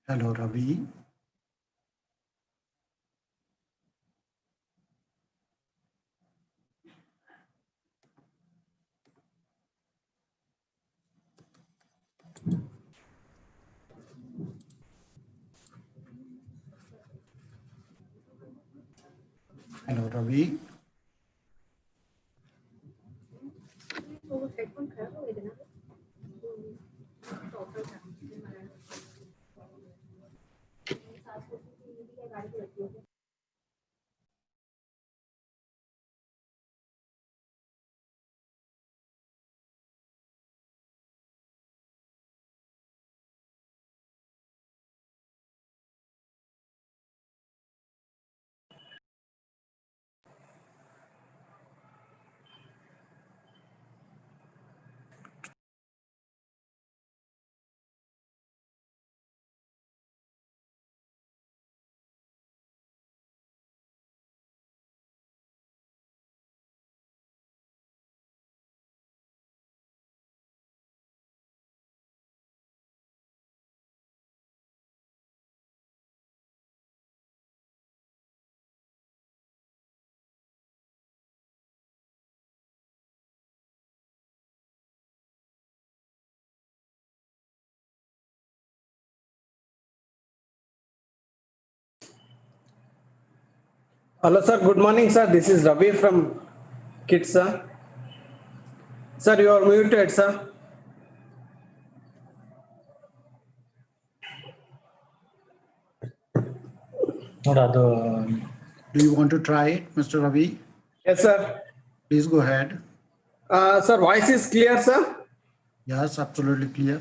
Hello, Ravi. Hello, Ravi. Hello, sir. Good morning, sir. This is Ravi from Kids, sir. Sir, you are muted, sir. Do you want to try it, Mr. Ravi? Yes, sir. Please go ahead. Sir, voice is clear, sir. Yes, absolutely clear.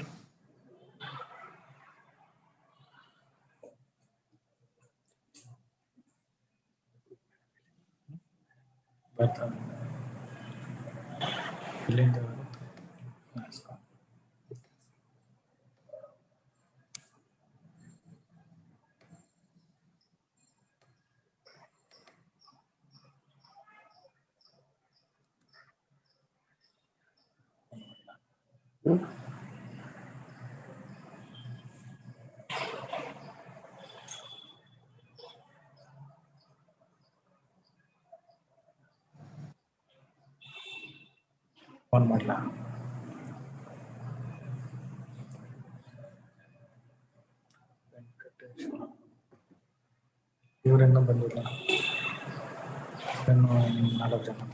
Phone ಮಾಡಲಾ ಇವರೇನೋ ಬಂದಿಲ್ಲ ಇನ್ನು 4 ಜನ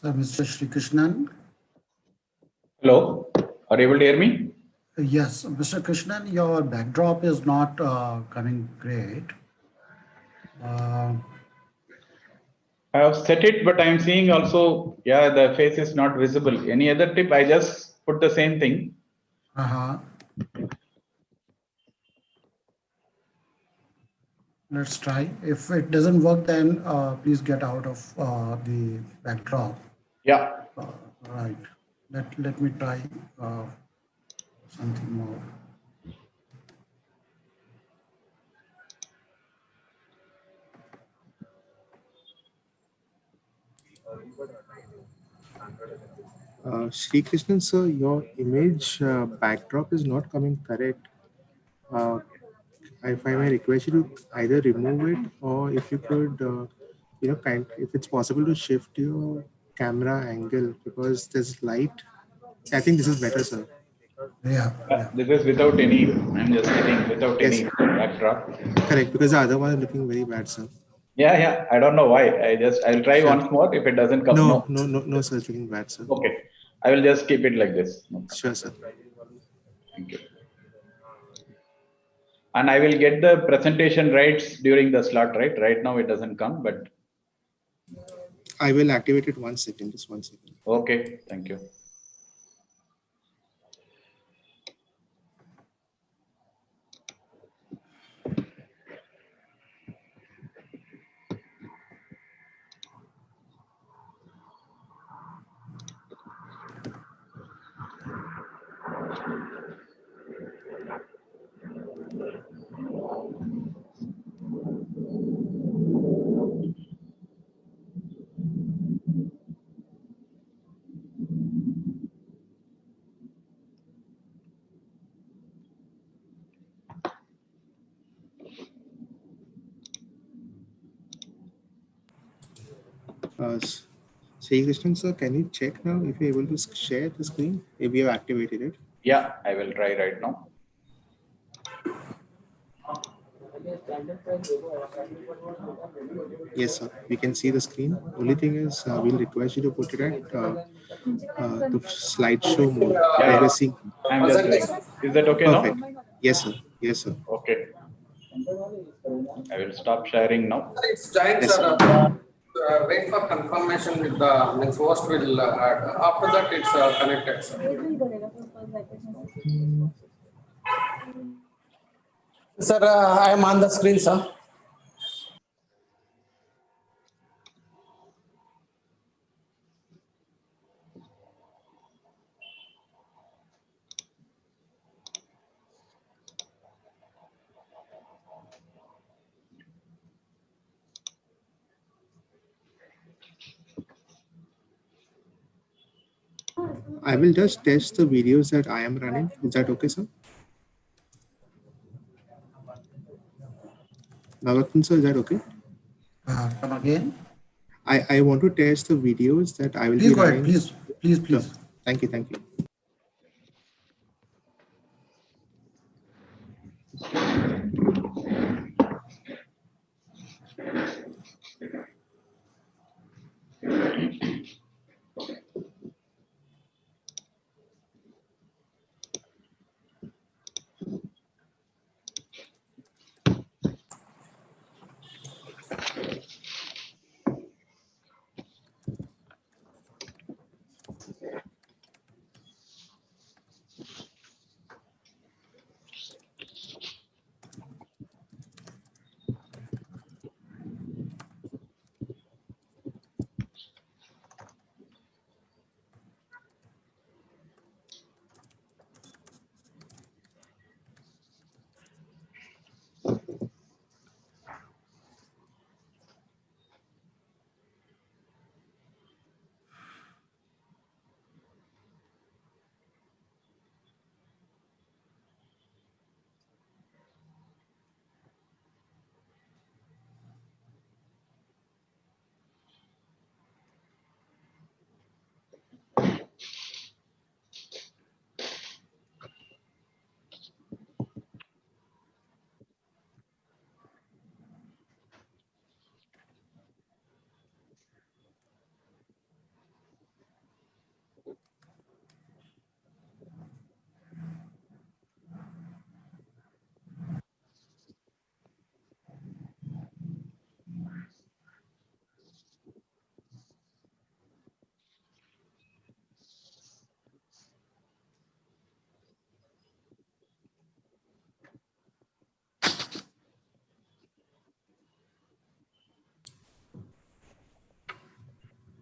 So, Mr. Shri Krishnan. Hello, are you able to hear me? Yes, Mr. Krishnan, your backdrop is not coming great. I have set it, but I'm seeing also, yeah, the face is not visible. Any other tip? I just put the same thing. Uh-huh. Let's try. If it doesn't work, then please get out of the backdrop. Yeah, Right. Let me try something more. Shri Krishnan, sir, your image backdrop is not coming correct. If I may request you to either remove it, or if you could, if it's possible to shift your camera angle because there's light. I think this is better, sir. Yeah. this is without any, I'm just sitting without Yes, any backdrop. correct, because the other one is looking very bad, sir. Yeah, I don't know why. I'll try Sure. once more. If it doesn't come, No, no. sir, it's looking bad, sir. Okay, I will just keep it like this. No, Sure, sir. thank you. And I will get the presentation rights during the slot, right? Right now it doesn't come, but I will activate it 1 second, just 1 second. okay, thank you. Sri Krishnan, sir, can you check now if you're able to share the screen? If you have activated it. Yeah, I will try right now. Yes, sir. We can see the screen. Only thing is, we'll request you to put it at the slideshow mode. Yeah, Where we're seeing. I'm just doing. Is that okay now? Perfect. Yes, sir. Yes, sir. Okay. I will stop sharing now. It's giant, Yes, sir. sir. Wait for confirmation with the means host will add. After that, it's connected, sir. Sir, I am on the screen, sir. I will just test the videos that I am running. Is that okay, sir? Nagathan, sir, is that okay? Come again. I want to test the videos that I will Please be go ahead. running. Please. Sure. Thank you. Thank you.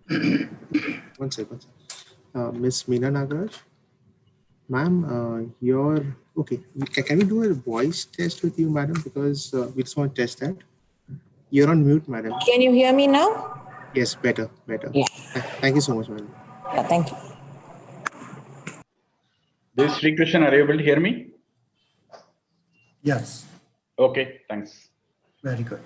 One second. Miss Meena Nagaraj, ma'am, okay. Can we do a voice test with you, madam? Because we just want to test that. You're on mute, madam. Can you hear me now? Yes, better. Yeah. Thank you so much, madam. Yeah, thank you. This Sri Krishnan, are you able to hear me? Yes, Okay, thanks. very good.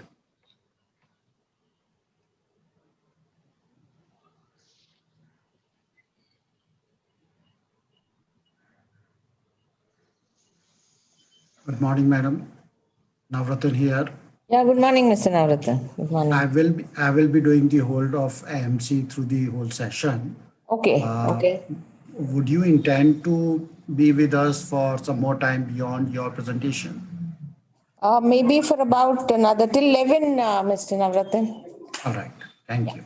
Good morning, madam. Navratan here. Yeah, good morning, Mr. Navratan. Good morning. I will be doing the whole of AMC through the whole session. Okay, Uh, okay. Would you intend to be with us for some more time beyond your presentation? Maybe for about another till 11, Mr. Navratan. All right. Thank you.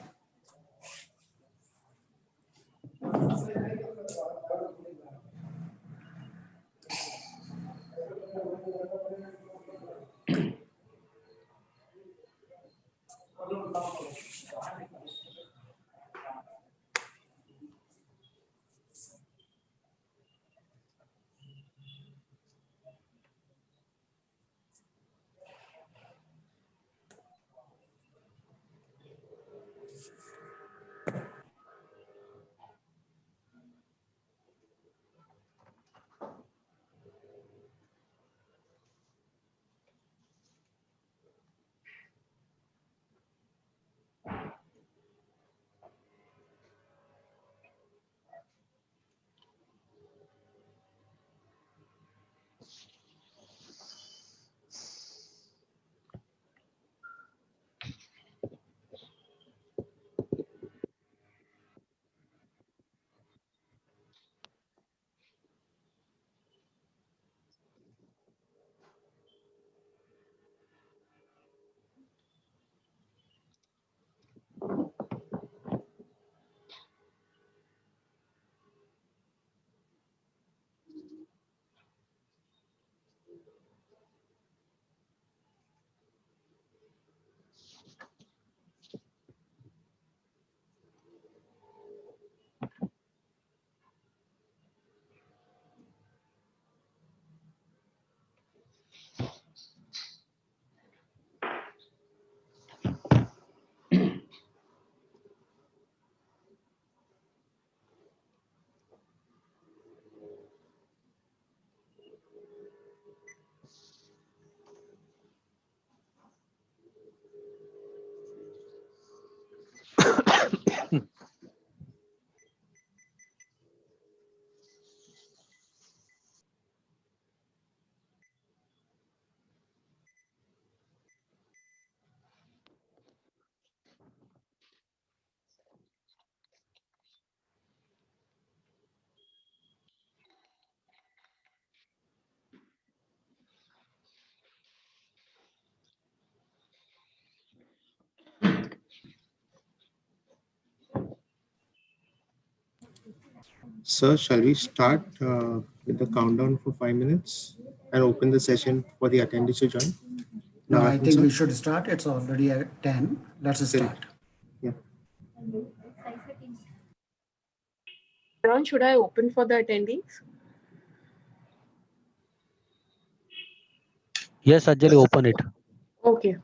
Sir, shall we start with the countdown for 5 minutes and open the session for the attendees to join? No, I Navratan, think sir? we should start. It's already at 10. Let's start. Yeah. Ron, should I open for the attendees? Yes, Anjali, open it. Okay.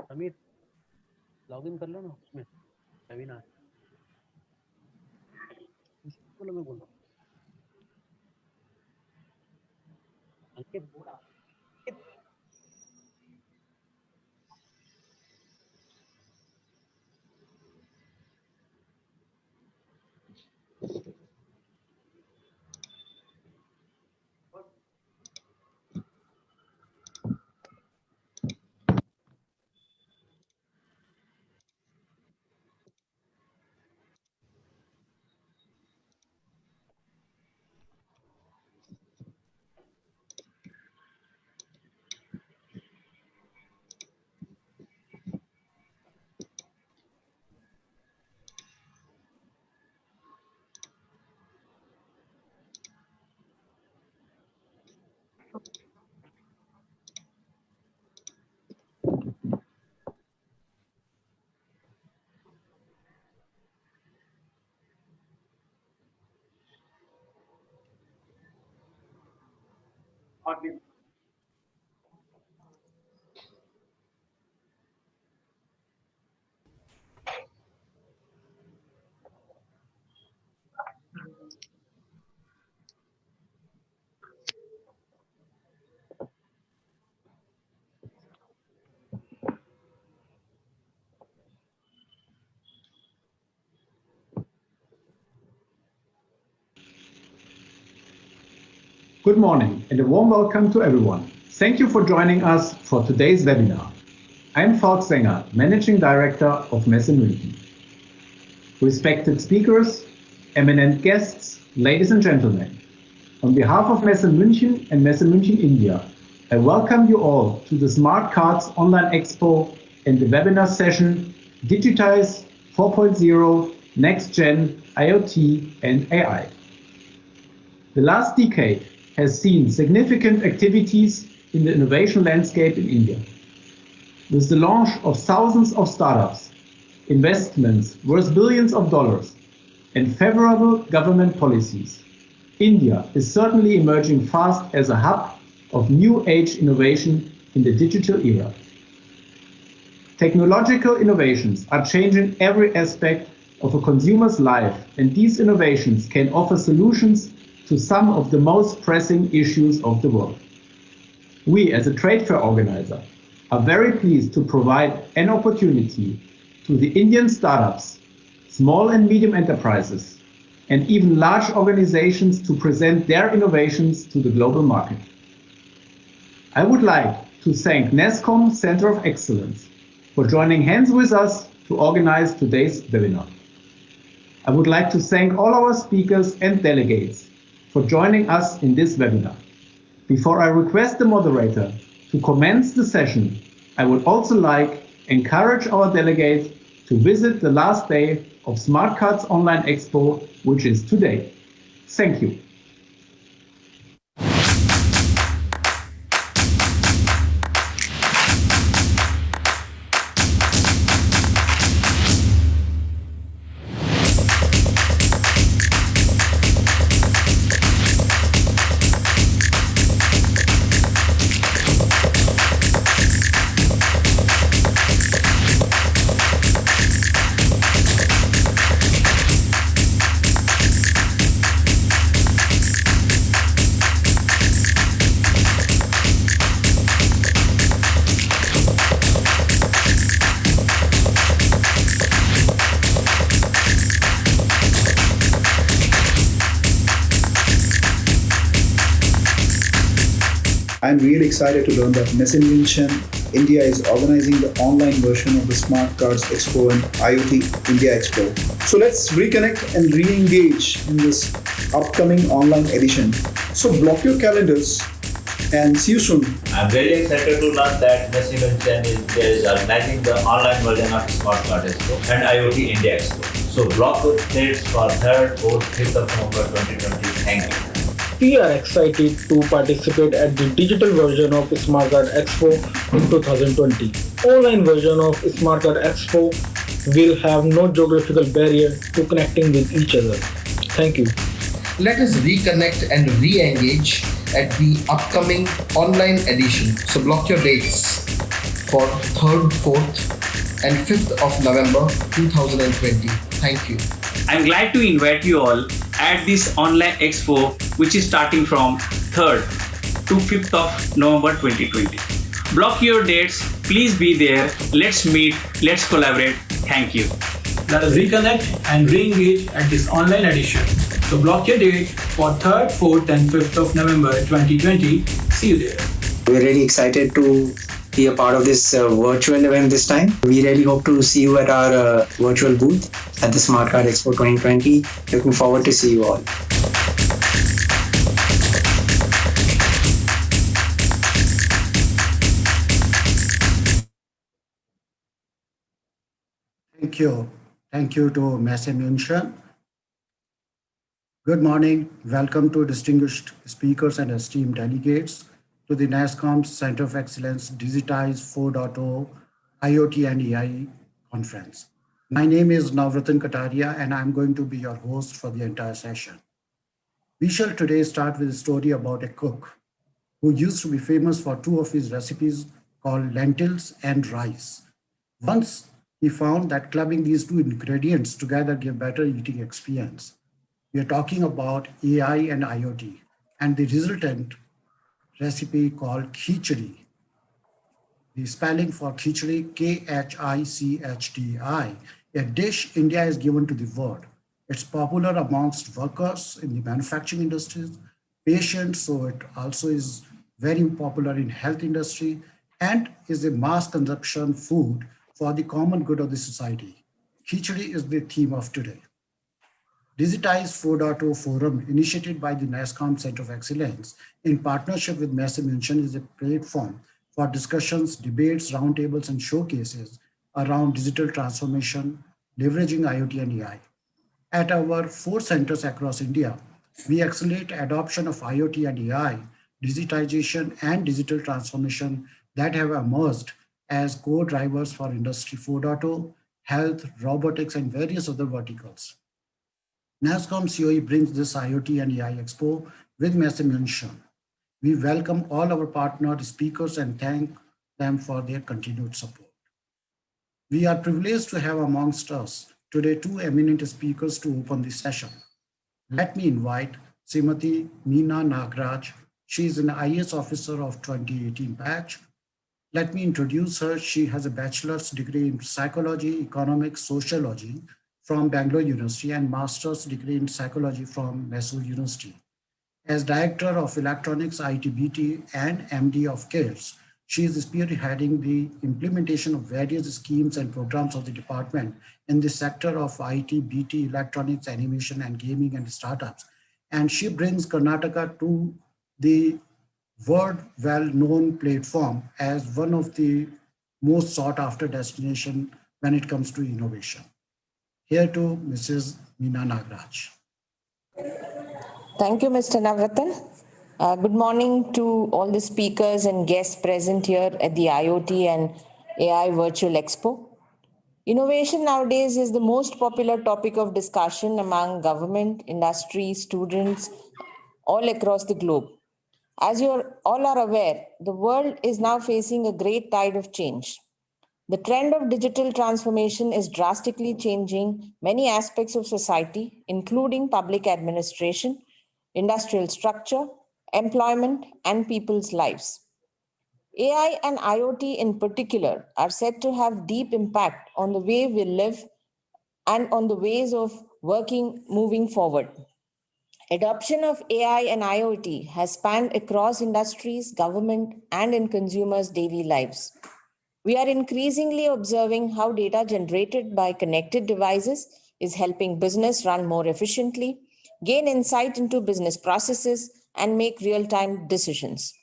Sameer log in कर लो ना उसमें webinar बोलो मैं बोल रहा हूँ अंकित बोला Good morning and a warm welcome to everyone. Thank you for joining us for today's webinar. I'm Falk Sänger, Managing Director of Messe München. Respected speakers, eminent guests, ladies and gentlemen, on behalf of Messe München and Messe München India, I welcome you all to the Smart Cards Online Expo and the webinar session Digitize 4.0 NextGen IoT and AI. The last decade has seen significant activities in the innovation landscape in India. With the launch of thousands of startups, investments worth billions of dollars, and favorable government policies, India is certainly emerging fast as a hub of new age innovation in the digital era. Technological innovations are changing every aspect of a consumer's life, and these innovations can offer solutions to some of the most pressing issues of the world. We, as a trade fair organizer, are very pleased to provide an opportunity to the Indian startups, small and medium enterprises, and even large organizations to present their innovations to the global market. I would like to thank NESCOM Center of Excellence for joining hands with us to organize today's webinar. I would like to thank all our speakers and delegates for joining us in this webinar. Before I request the moderator to commence the session, I would also like to encourage our delegates to visit the last day of Smart Cards Online Expo, which is today. Thank you. I'm really excited to learn that Messe München India is organizing the online version of the Smart Cards Expo and IoT India Expo. So let's reconnect and re-engage in this upcoming online edition. So block your calendars and see you soon. I'm very excited to learn that Messe München is organizing the online version of Smart Card Expo and IoT India Expo. So block the dates for 3rd, 4th, 5th of November 2020. Thank you. We are excited to participate at the digital version of Smart Card Expo in 2020. online version of Smart Card Expo will have no geographical barrier to connecting with each other. Thank you. Let us reconnect and re-engage at the upcoming online edition. So block your dates for 3rd, 4th and 5th of November 2020. Thank you. I'm glad to invite you all at this online expo, which is starting from 3rd to 5th of November 2020. Block your dates, please be there. Let's meet, let's collaborate. Thank you. Let us reconnect and re-engage at this online edition. So block your date for 3rd, 4th and 5th of November 2020. See you there. We're really excited to be a part of this virtual event this time. We really hope to see you at our virtual booth at the Smart Card Expo 2020. Looking forward to see you all. Thank you. Thank you to Messi München. Good morning. Welcome to distinguished speakers and esteemed delegates to the NASSCOM Center of Excellence Digitize 4.0 IoT and AI conference. My name is Navratan Kataria and I'm going to be your host for the entire session. We shall today start with a story about a cook who used to be famous for two of his recipes called lentils and rice. Once he found that clubbing these two ingredients together gave better eating experience. We are talking about AI and IoT and the resultant recipe called khichdi. The spelling for khichdi, Khichdi, a dish India is given to the world. It's popular amongst workers in the manufacturing industries, patients, so it also is very popular in health industry and is a mass consumption food for the common good of the society. Khichdi is the theme of today. Digitize 4.0 Forum, initiated by the NASSCOM Center of Excellence in partnership with Messi München, is a platform for discussions, debates, roundtables, and showcases around digital transformation, leveraging IoT and AI. At our 4 centers across India, we accelerate adoption of IoT and AI, digitization, and digital transformation that have emerged as core drivers for Industry 4.0, health, robotics, and various other verticals. NASSCOM COE brings this IoT and AI Expo with Messi München. We welcome all our partner speakers and thank them for their continued support. We are privileged to have amongst us today 2 eminent speakers to open the session. Let me invite Srimati Meena Nagraj. She is an IAS officer of 2018 batch. Let me introduce her. She has a bachelor's degree in psychology, economics, sociology from Bangalore University and master's degree in psychology from Mysore University. As director of electronics ITBT and MD of CARES, she is spearheading the implementation of various schemes and programs of the department in the sector of IT, BT, electronics, animation, and gaming and startups. And she brings Karnataka to the world well-known platform as one of the most sought after destination when it comes to innovation. Here to Mrs. Meena Nagraj. Thank you, Mr. Navratan. Good morning to all the speakers and guests present here at the IoT and AI Virtual Expo. Innovation nowadays is the most popular topic of discussion among government, industry, students, all across the globe. As you all are aware, the world is now facing a great tide of change. The trend of digital transformation is drastically changing many aspects of society, including public administration, industrial structure, employment, and people's lives. AI and IoT in particular are said to have deep impact on the way we live and on the ways of working moving forward. Adoption of AI and IoT has spanned across industries, government, and in consumers' daily lives. We are increasingly observing how data generated by connected devices is helping business run more efficiently, gain insight into business processes, and make real-time decisions.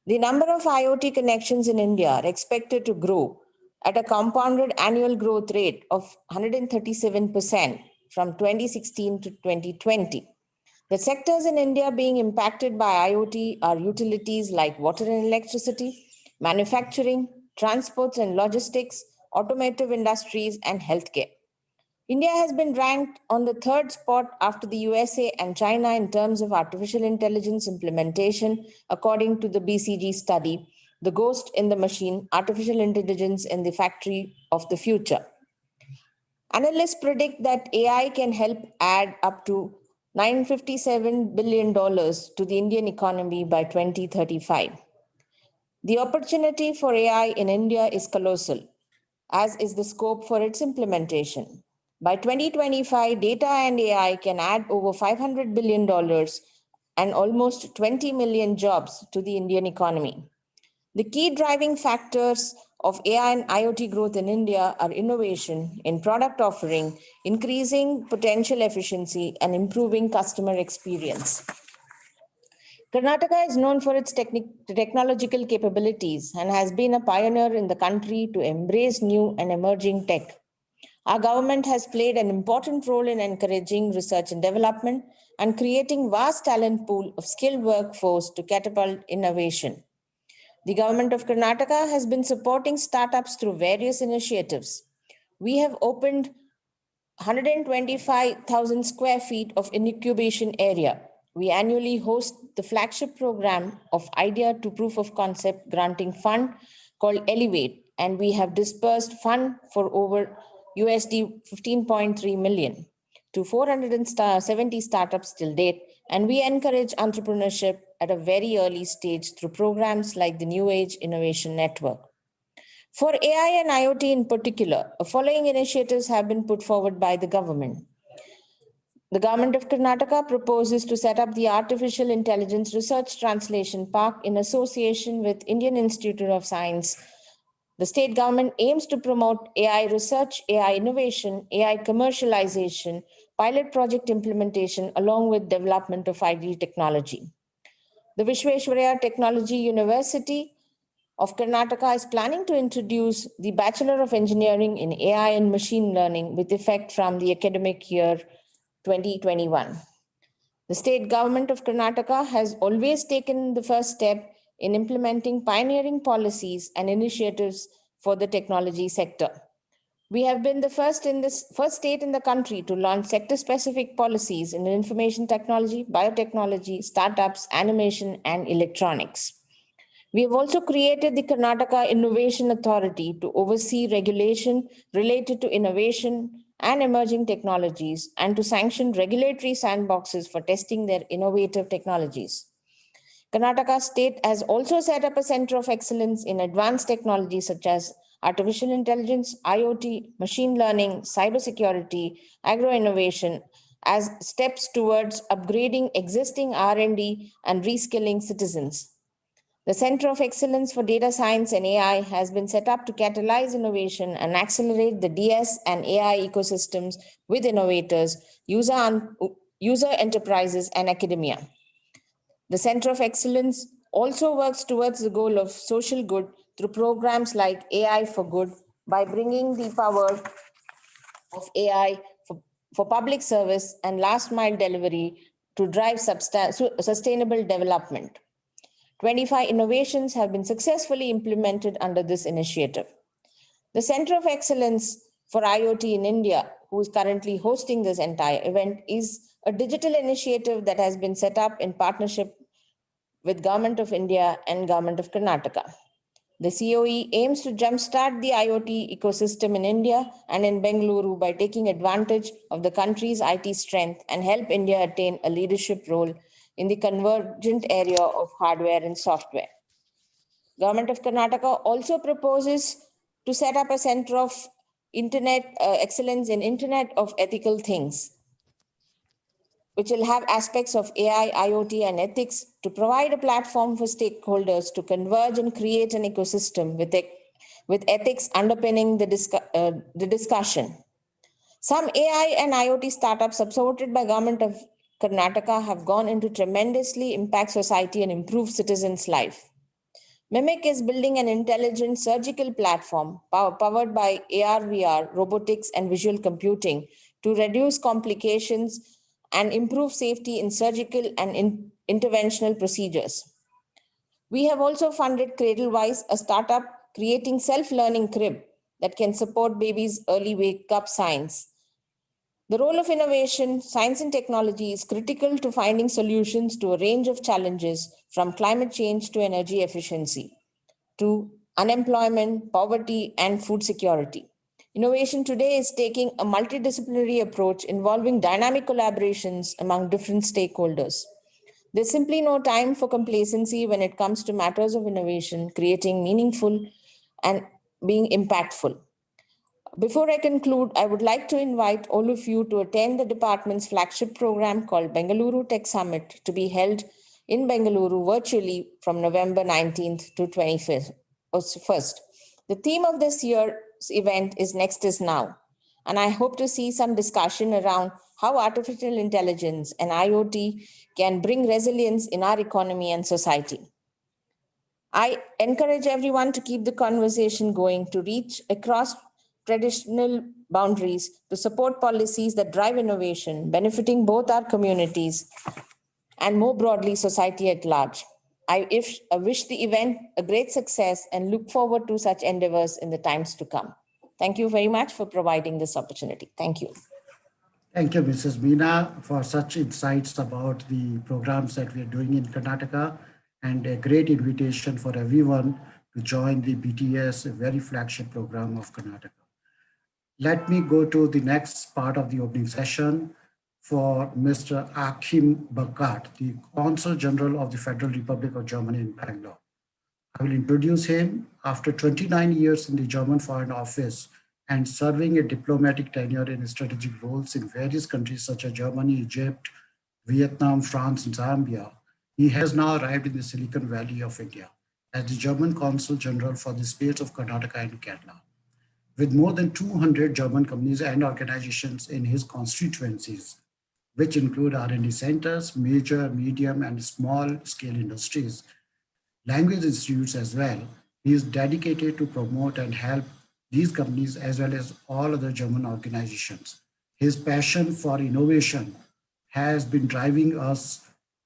The number of IoT connections in India are expected to grow at a compounded annual growth rate of 137% from 2016 to 2020. The sectors in India being impacted by IoT are utilities like water and electricity, manufacturing, transports and logistics, automotive industries, and healthcare. India has been ranked on the third spot after the USA and China in terms of artificial intelligence implementation, according to the BCG study, The Ghost in the Machine, Artificial Intelligence in the Factory of the Future. Analysts predict that AI can help add up to $957 billion to the Indian economy by 2035. The opportunity for AI in India is colossal, as is the scope for its implementation. By 2025, data and AI can add over $500 billion and almost 20 million jobs to the Indian economy. The key driving factors of AI and IoT growth in India are innovation in product offering, increasing potential efficiency, and improving customer experience. Karnataka is known for its technological capabilities and has been a pioneer in the country to embrace new and emerging tech. Our government has played an important role in encouraging research and development and creating vast talent pool of skilled workforce to catapult innovation. The government of Karnataka has been supporting startups through various initiatives. We have opened 125,000 square feet of incubation area. We annually host the flagship program of Idea to Proof of Concept granting fund called Elevate, and we have dispersed fund for over USD 15.3 million to 470 startups till date, and we encourage entrepreneurship at a very early stage through programs like the New Age Innovation Network. For AI and IoT in particular, the following initiatives have been put forward by the government. The government of Karnataka proposes to set up the Artificial Intelligence Research Translation Park in association with Indian Institute of Science. The state government aims to promote AI research, AI innovation, AI commercialization, pilot project implementation, along with development of 5G technology. The Vishweshwaraya Technology University of Karnataka is planning to introduce the Bachelor of Engineering in AI and Machine Learning with effect from the academic year 2021. The state government of Karnataka has always taken the first step in implementing pioneering policies and initiatives for the technology sector. We have been the first state in the country to launch sector-specific policies in information technology, biotechnology, startups, animation, and electronics. We have also created the Karnataka Innovation Authority to oversee regulation related to innovation and emerging technologies and to sanction regulatory sandboxes for testing their innovative technologies. Karnataka State has also set up a center of excellence in advanced technologies such as artificial intelligence, IoT, machine learning, cybersecurity, agro-innovation as steps towards upgrading existing R&D and reskilling citizens. The Center of Excellence for Data Science and AI has been set up to catalyze innovation and accelerate the DS and AI ecosystems with innovators, user enterprises, and academia. The Center of Excellence also works towards the goal of social good through programs like AI for Good by bringing the power of AI for public service and last mile delivery to drive sustainable development. 25 innovations have been successfully implemented under this initiative. The Center of Excellence for IoT in India, who is currently hosting this entire event, is a digital initiative that has been set up in partnership with Government of India and Government of Karnataka. The COE aims to jumpstart the IoT ecosystem in India and in Bengaluru by taking advantage of the country's IT strength and help India attain a leadership role in the convergent area of hardware and software. Government of Karnataka also proposes to set up a center of excellence in Internet of Ethical Things, which will have aspects of AI, IoT, and ethics to provide a platform for stakeholders to converge and create an ecosystem with ethics underpinning the discussion. Some AI and IoT startups supported by Government of Karnataka have gone into tremendously impact society and improve citizens' life. Mimic is building an intelligent surgical platform powered by AR, VR, robotics, and visual computing to reduce complications and improve safety in surgical and interventional procedures. We have also funded Cradlewise, a startup creating self-learning crib that can support babies' early wake-up signs. The role of innovation, science and technology is critical to finding solutions to a range of challenges from climate change to energy efficiency, to unemployment, poverty, and food security. Innovation today is taking a multidisciplinary approach involving dynamic collaborations among different stakeholders. There's simply no time for complacency when it comes to matters of innovation, creating meaningful and being impactful. Before I conclude, I would like to invite all of you to attend the department's flagship program called Bengaluru Tech Summit to be held in Bengaluru virtually from November 19th to 21st. The theme of this year's event is Next is Now, and I hope to see some discussion around how artificial intelligence and IoT can bring resilience in our economy and society. I encourage everyone to keep the conversation going, to reach across traditional boundaries, to support policies that drive innovation, benefiting both our communities and more broadly society at large. I wish the event a great success and look forward to such endeavors in the times to come. Thank you very much for providing this opportunity. Thank you. Thank you, Mrs. Meena, for such insights about the programs that we are doing in Karnataka, and a great invitation for everyone to join the BTS, a very flagship program of Karnataka. Let me go to the next part of the opening session for Mr. Achim Burkhardt, the Consul General of the Federal Republic of Germany in Bangalore. I will introduce him. After 29 years in the German Foreign Office and serving a diplomatic tenure in strategic roles in various countries such as Germany, Egypt, Vietnam, France, and Zambia, he has now arrived in the Silicon Valley of India as the German Consul General for the states of Karnataka and Kerala. With more than 200 German companies and organizations in his constituencies, which include R&D centers, major, medium, and small-scale industries, language institutes as well, he is dedicated to promote and help these companies as well as all other German organizations. His passion for innovation has been driving us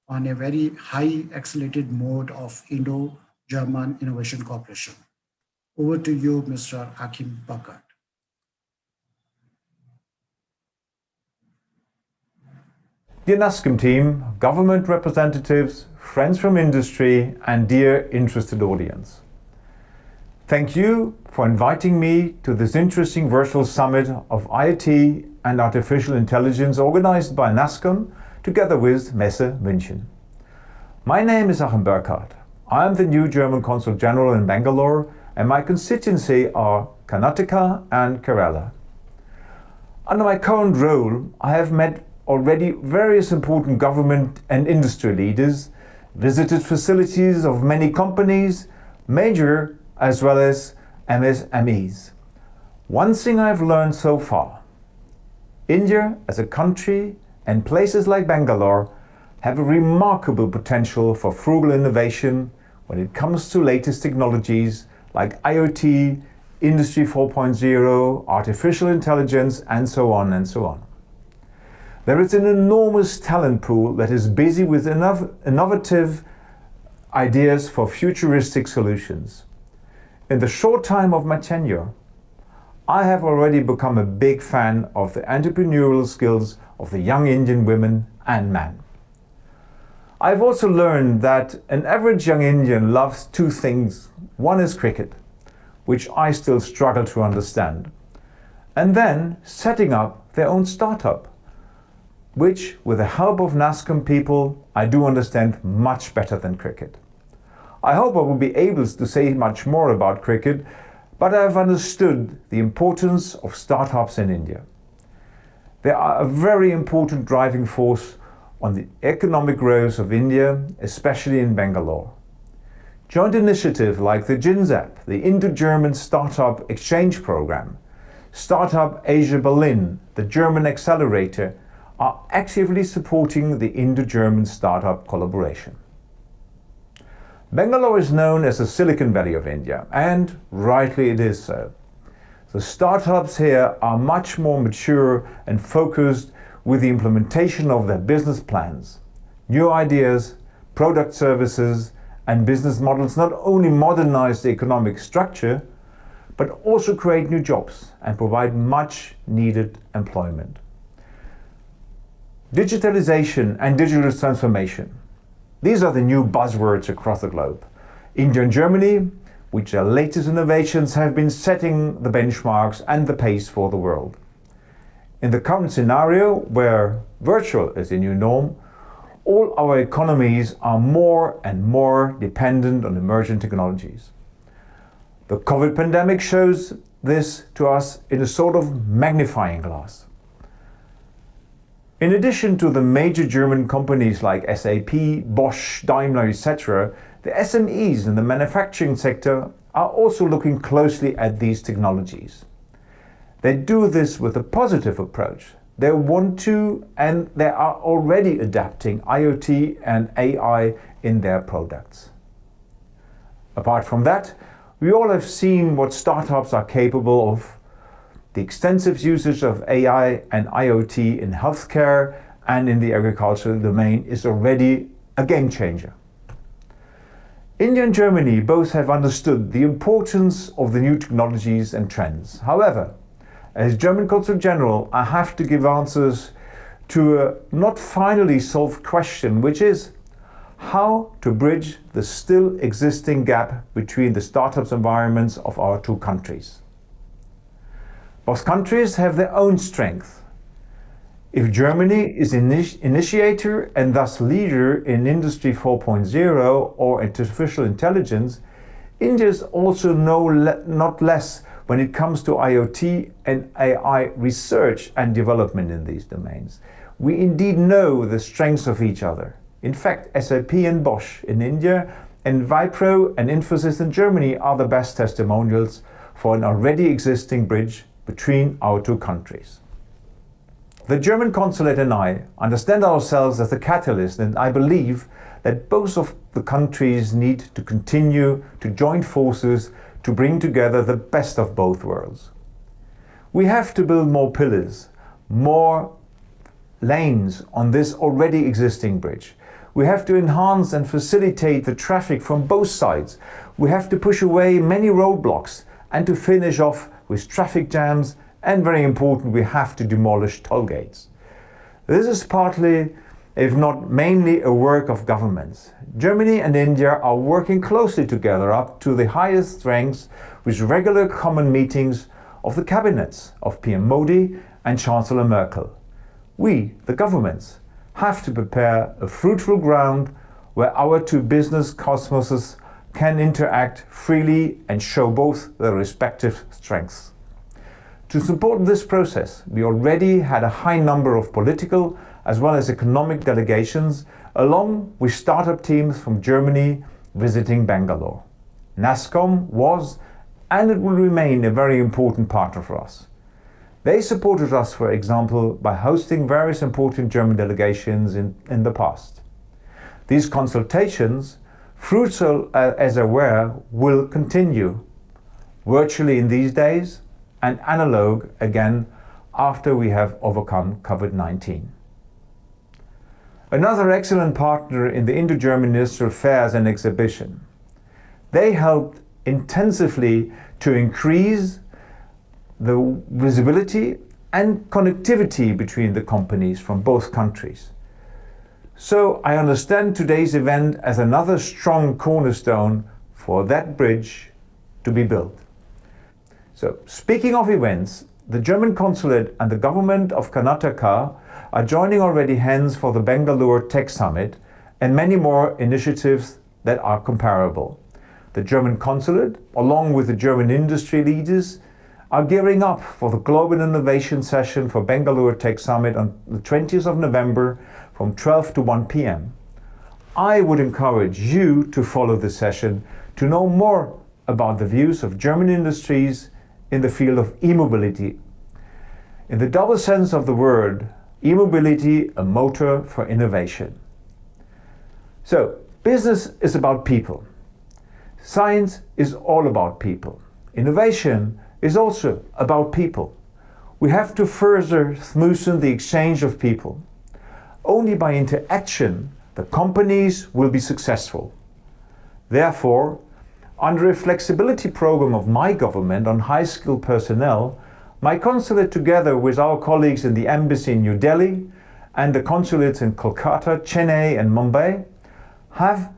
on a very high accelerated mode of Indo-German Innovation Cooperation. Over to you, Mr. Achim Burkhardt. Dear NASCOM team, government representatives, friends from industry, and dear interested audience. Thank you for inviting me to this interesting virtual summit of IoT and artificial intelligence organized by NASCOM together with Messe München. My name is Achim Burkhardt. I am the new German Consul General in Bangalore, and my constituency are Karnataka and Kerala. Under my current role, I have met already various important government and industry leaders, visited facilities of many companies, major as well as MSMEs. One thing I've learned so far: India as a country and places like Bangalore have a remarkable potential for frugal innovation when it comes to latest technologies like IoT, Industry 4.0, artificial intelligence, and so on and so on. There is an enormous talent pool that is busy with innovative ideas for futuristic solutions. In the short time of my tenure, I have already become a big fan of the entrepreneurial skills of the young Indian women and men. I've also learned that an average young Indian loves two things. One is cricket, which I still struggle to understand, and then setting up their own startup, which, with the help of NASCOM people, I do understand much better than cricket. I hope I will be able to say much more about cricket, but I have understood the importance of startups in India. They are a very important driving force on the economic growth of India, especially in Bangalore. Joint initiatives like the GINZAP, the Indo-German Startup Exchange Program, Startup Asia Berlin, the German Accelerator, are actively supporting the Indo-German startup collaboration. Bangalore is known as the Silicon Valley of India, and rightly it is so. The startups here are much more mature and focused with the implementation of their business plans, new ideas, product services, and business models not only modernize the economic structure, but also create new jobs and provide much needed employment. Digitalization and digital transformation. These are the new buzzwords across the globe. India and Germany, with their latest innovations, have been setting the benchmarks and the pace for the world. In the current scenario, where virtual is the new norm, all our economies are more and more dependent on emerging technologies. The COVID pandemic shows this to us in a sort of magnifying glass. In addition to the major German companies like SAP, Bosch, Daimler, etc., the SMEs in the manufacturing sector are also looking closely at these technologies. They do this with a positive approach. They want to, and they are already adapting IoT and AI in their products. Apart from that, we all have seen what startups are capable of. The extensive usage of AI and IoT in healthcare and in the agricultural domain is already a game changer. India and Germany both have understood the importance of the new technologies and trends. However, as German Consul General, I have to give answers to a not finally solved question, which is how to bridge the still existing gap between the startups environments of our two countries. Both countries have their own strength. If Germany is initiator and thus leader in Industry 4.0 or artificial intelligence, India is also not less when it comes to IoT and AI research and development in these domains. We indeed know the strengths of each other. In fact, SAP and Bosch in India and Wipro and Infosys in Germany are the best testimonials for an already existing bridge between our two countries. The German consulate and I understand ourselves as the catalyst, and I believe that both of the countries need to continue to join forces to bring together the best of both worlds. We have to build more pillars, more lanes on this already existing bridge. We have to enhance and facilitate the traffic from both sides. We have to push away many roadblocks and to finish off with traffic jams, and very important, we have to demolish toll gates. This is partly, if not mainly, a work of governments. Germany and India are working closely together up to the highest ranks with regular common meetings of the cabinets of PM Modi and Chancellor Merkel. We, the governments, have to prepare a fruitful ground where our two business cosmoses can interact freely and show both their respective strengths. To support this process, we already had a high number of political as well as economic delegations, along with startup teams from Germany visiting Bangalore. NASSCOM was and it will remain a very important partner for us. They supported us, for example, by hosting various important German delegations in the past. These consultations, fruitful as they were, will continue virtually in these days and analog again after we have overcome COVID-19. Another excellent partner in the Indo-German Industrial Fairs and Exhibition. They helped intensively to increase the visibility and connectivity between the companies from both countries. So I understand today's event as another strong cornerstone for that bridge to be built. So speaking of events, the German consulate and the government of Karnataka are joining already hands for the Bangalore Tech Summit and many more initiatives that are comparable. The German consulate, along with the German industry leaders, are gearing up for the Global Innovation Session for Bangalore Tech Summit on the 20th of November from 12 to 1 p.m. I would encourage you to follow this session to know more about the views of German industries in the field of e-mobility. In the double sense of the word, e-mobility, a motor for innovation. So, business is about people. Science is all about people. Innovation is also about people. We have to further smoothen the exchange of people. Only by interaction the companies will be successful. Therefore, under a flexibility program of my government on high-skilled personnel, my consulate, together with our colleagues in the embassy in New Delhi and the consulates in Kolkata, Chennai and Mumbai, have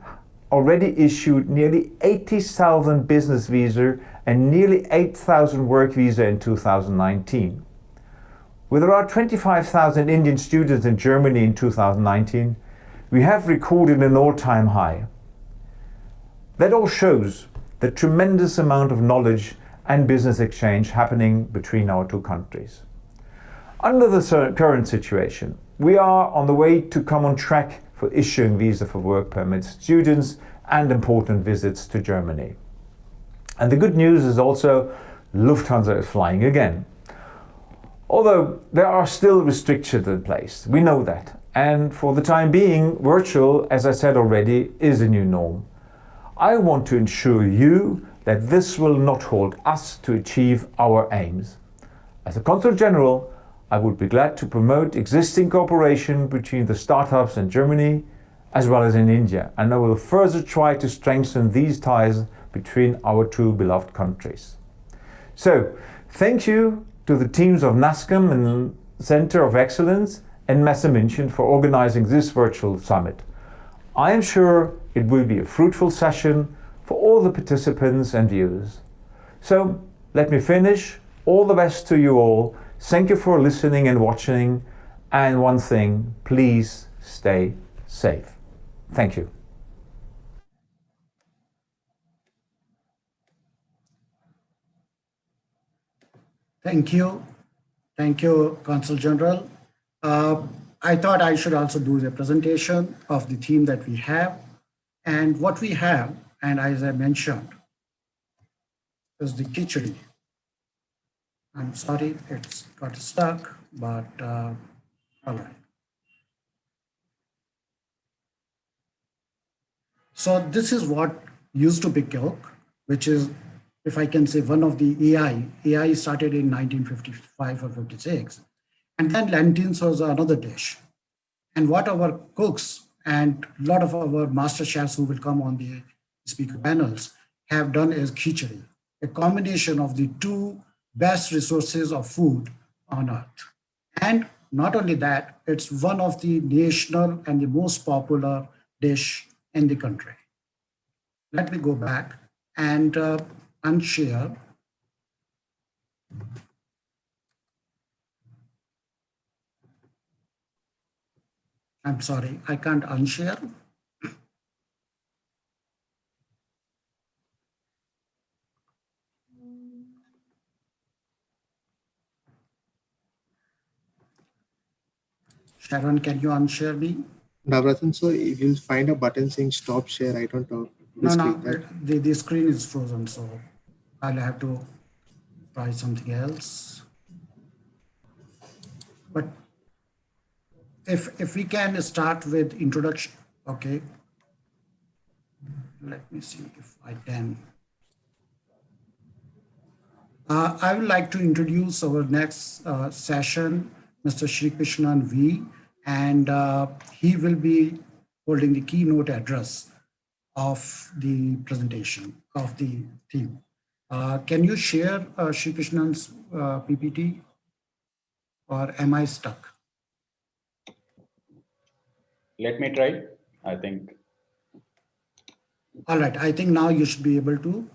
already issued nearly 80,000 business visas and nearly 8,000 work visas in 2019. With around 25,000 Indian students in Germany in 2019, we have recorded an all-time high. That all shows the tremendous amount of knowledge and business exchange happening between our two countries. Under the current situation, we are on the way to come on track for issuing visa for work permits, students and important visits to Germany. And the good news is also Lufthansa is flying again. Although there are still restrictions in place, we know that. And for the time being, virtual, as I said already, is a new norm. I want to ensure you that this will not hold us to achieve our aims. As a Consul General, I would be glad to promote existing cooperation between the startups in Germany as well as in India, and I will further try to strengthen these ties between our two beloved countries. So, thank you to the teams of NASCOM and Center of Excellence and Messe München for organizing this virtual summit. I am sure it will be a fruitful session for all the participants and viewers. So, let me finish. All the best to you all. Thank you for listening and watching. And one thing, please stay safe. Thank you. Thank you. Thank you, Consul General. I thought I should also do the presentation of the theme that we have. And what we have, and as I mentioned, is the khichdi. I'm sorry, it's got stuck, but all right. So this is what used to be cooked, which is, if I can say, one of the AI. AI started in 1955 or 56. And then lentils was another dish. And what our cooks and a lot of our master chefs who will come on the speaker panels have done is khichdi, a combination of the two best resources of food on earth. And not only that, it's one of the national and the most popular dish in the country. Let me go back and unshare. I'm sorry, I can't unshare. Sharon, can you unshare me? Navratan, so you'll find a button saying stop share right on top. No, the screen is frozen, so I'll have to try something else. But if we can start with introduction, okay. Let me see if I can. I would like to introduce our next session, Mr. Shri Krishnan V, and he will be holding the keynote address of the presentation of the theme. Can you share Shri Krishnan's PPT, or am I stuck? Let me try, I think. All right, I think now you should be able to.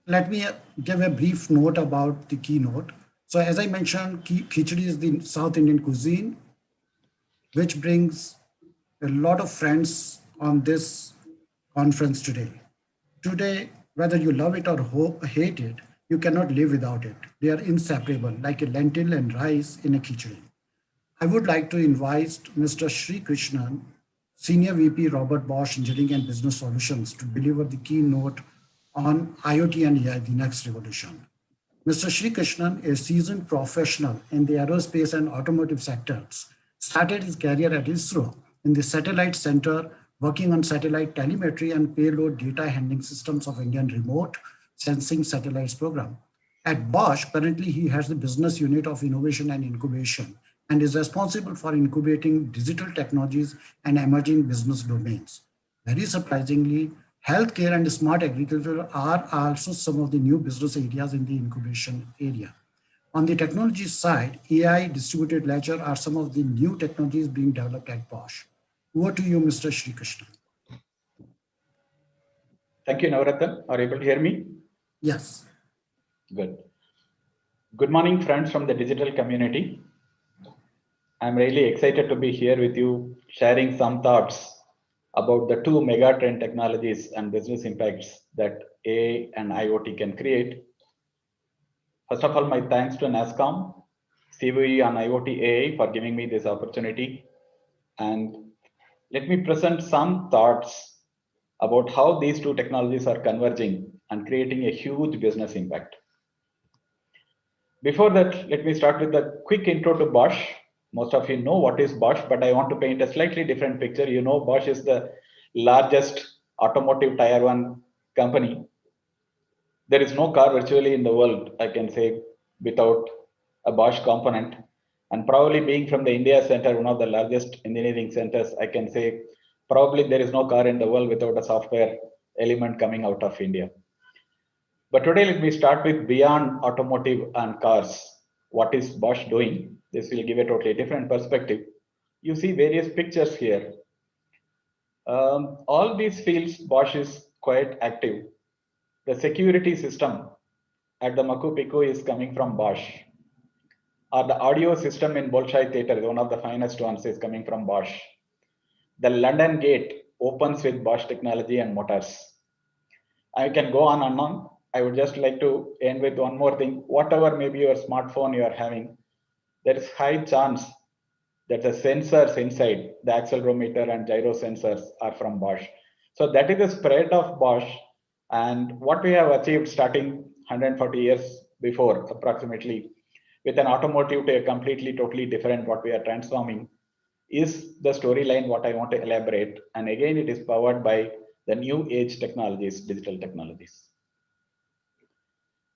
Let me give a brief note about the keynote. So as I mentioned, khichdi is the South Indian cuisine, which brings a lot of friends on this conference today. Today, whether you love it or hate it, you cannot live without it. They are inseparable, like a lentil and rice in a khichdi. I would like to invite Mr. Shri Krishnan, Senior VP Robert Bosch Engineering and Business Solutions, to deliver the keynote on IoT and AI, the next revolution. Mr. Shri Krishnan, a seasoned professional in the aerospace and automotive sectors, started his career at ISRO in the Satellite Center, working on satellite telemetry and payload data handling systems of Indian Remote Sensing Satellites program. At Bosch, currently he has the business unit of innovation and incubation and is responsible for incubating digital technologies and emerging business domains. Very surprisingly, healthcare and smart agriculture are also some of the new business areas in the incubation area. On the technology side, AI, distributed ledger are some of the new technologies being developed at Bosch. Over to you, Mr. Sri Krishna. Thank you, Navratan. Are you able to hear me? Yes. Good. Good morning, friends from the digital community. I'm really excited to be here with you, sharing some thoughts about the two megatrend technologies and business impacts that AI and IoT can create. First of all, my thanks to NASCOM, CVE on IoT AI for giving me this opportunity. And let me present some thoughts about how these two technologies are converging and creating a huge business impact. Before that, let me start with a quick intro to Bosch. Most of you know what is Bosch, but I want to paint a slightly different picture. You know, Bosch is the largest automotive tier 1 company. There is no car virtually in the world, I can say, without a Bosch component. And probably being from the India center, one of the largest engineering centers, I can say probably there is no car in the world without a software element coming out of India. But today, let me start with beyond automotive and cars. What is Bosch doing? This will give a totally different perspective. You see various pictures here. All these fields, Bosch is quite active. The security system at the Machu Picchu is coming from Bosch. Or the audio system in Bolshoi Theatre, one of the finest ones, is coming from Bosch. The London Gate opens with Bosch technology and motors. I can go on and on. I would just like to end with one more thing. Whatever maybe your smartphone you are having, there is high chance that the sensors inside, the accelerometer and gyro sensors are from Bosch. So that is the spread of Bosch. And what we have achieved starting 140 years before, approximately, with an automotive to a completely, totally different what we are transforming, is the storyline what I want to elaborate. And again, it is powered by the new age technologies, digital technologies.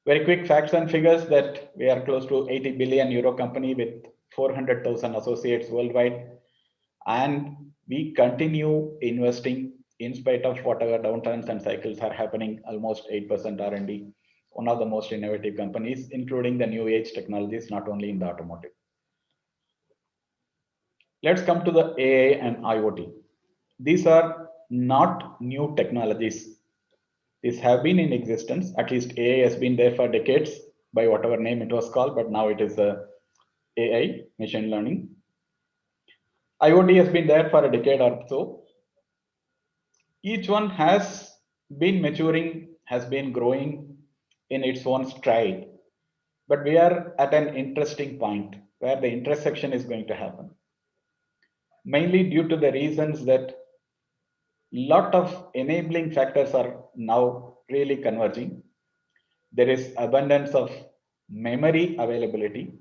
Very quick facts and figures that we are close to 80 billion euro company with 400,000 associates worldwide. And we continue investing in spite of whatever downturns and cycles are happening, almost 8% R&D, one of the most innovative companies, including the new age technologies, not only in the automotive. Let's come to the AI and IoT. These are not new technologies. These have been in existence. At least AI has been there for decades by whatever name it was called, but now it is AI, machine learning. IoT has been there for a decade or so. Each one has been maturing, has been growing in its own stride. But we are at an interesting point where the intersection is going to happen. Mainly due to the reasons that lot of enabling factors are now really converging. There is abundance of memory availability.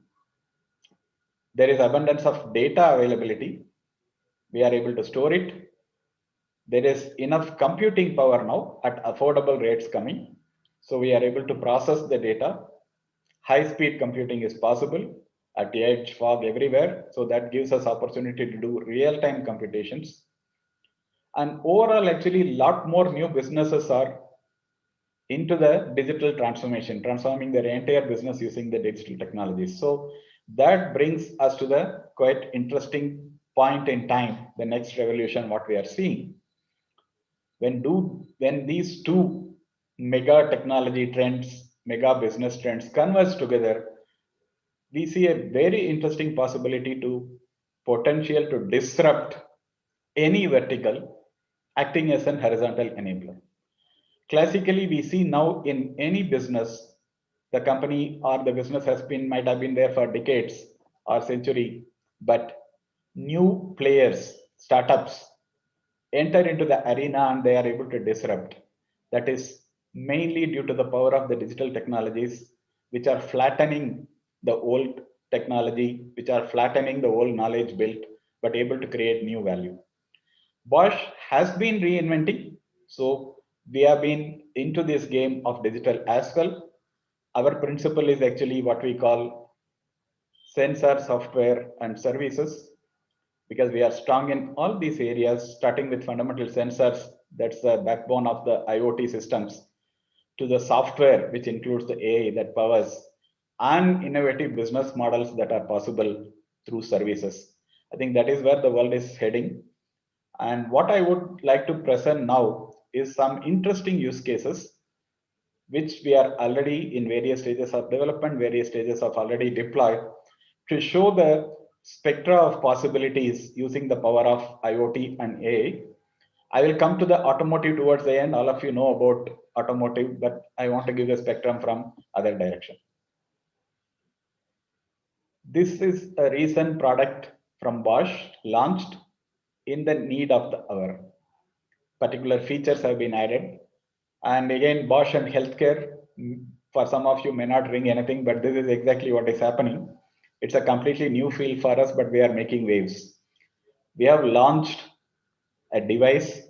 There is abundance of data availability. We are able to store it. There is enough computing power now at affordable rates coming. So we are able to process the data. High-speed computing is possible at the edge, fog, everywhere. So that gives us opportunity to do real-time computations. And overall, actually, a lot more new businesses are into the digital transformation, transforming their entire business using the digital technologies. So that brings us to the quite interesting point in time, the next revolution, what we are seeing. When these two mega technology trends, mega business trends converge together, we see a very interesting possibility to potential to disrupt any vertical, acting as an horizontal enabler. Classically, we see now in any business, the company or the business might have been there for decades or century, but new players, startups, enter into the arena and they are able to disrupt. That is mainly due to the power of the digital technologies, which are flattening the old technology, which are flattening the old knowledge built, but able to create new value. Bosch has been reinventing. So we have been into this game of digital as well. Our principle is actually what we call sensor, software, and services, because we are strong in all these areas, starting with fundamental sensors, that's the backbone of the IoT systems, to the software, which includes the AI that powers, and innovative business models that are possible through services. I think that is where the world is heading. And what I would like to present now is some interesting use cases which we are already in various stages of development, various stages of already deployed, to show the spectra of possibilities using the power of IoT and AI. I will come to the automotive towards the end. All of you know about automotive, but I want to give a spectrum from other direction. This is a recent product from Bosch, launched in the need of the hour. Particular features have been added. And again, Bosch and healthcare, for some of you may not ring anything, but this is exactly what is happening. It's a completely new field for us, but we are making waves. We have launched a device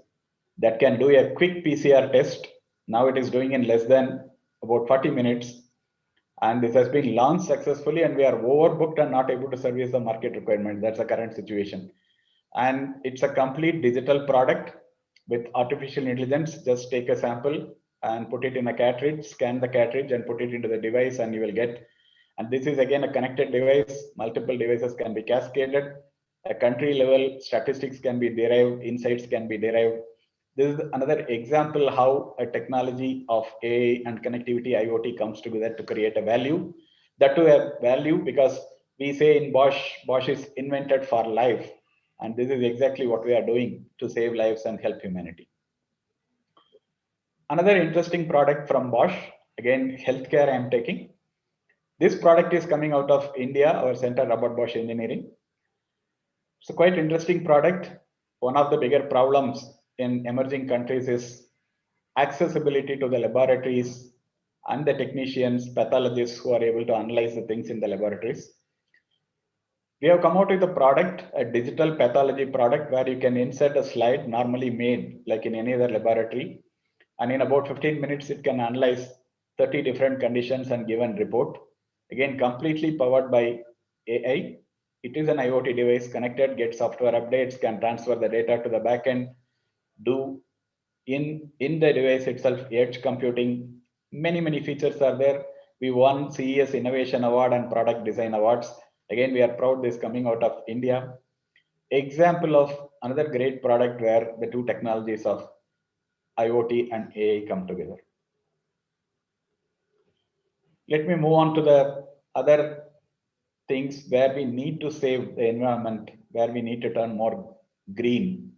that can do a quick PCR test. Now it is doing in less than about 40 minutes. And this has been launched successfully, and we are overbooked and not able to service the market requirement. That's the current situation. And it's a complete digital product with artificial intelligence. Just take a sample and put it in a cartridge, scan the cartridge and put it into the device, and you will get. And this is again a connected device. Multiple devices can be cascaded. A country level statistics can be derived, insights can be derived. This is another example how a technology of AI and connectivity IoT comes together to create a value. That to a value, because we say in Bosch is invented for life. And this is exactly what we are doing to save lives and help humanity. Another interesting product from Bosch, again, healthcare I'm taking. This product is coming out of India, our Center Robert Bosch Engineering. It's a quite interesting product. One of the bigger problems in emerging countries is accessibility to the laboratories and the technicians, pathologists who are able to analyze the things in the laboratories. We have come out with a product, a digital pathology product, where you can insert a slide normally made like in any other laboratory. And in about 15 minutes, it can analyze 30 different conditions and give a report. Again, completely powered by AI. It is an IoT device connected, get software updates, can transfer the data to the backend, do in the device itself, edge computing. Many features are there. We won CES Innovation Award and Product Design Awards. Again, we are proud this coming out of India. Example of another great product where the two technologies of IoT and AI come together. Let me move on to the other things where we need to save the environment, where we need to turn more green.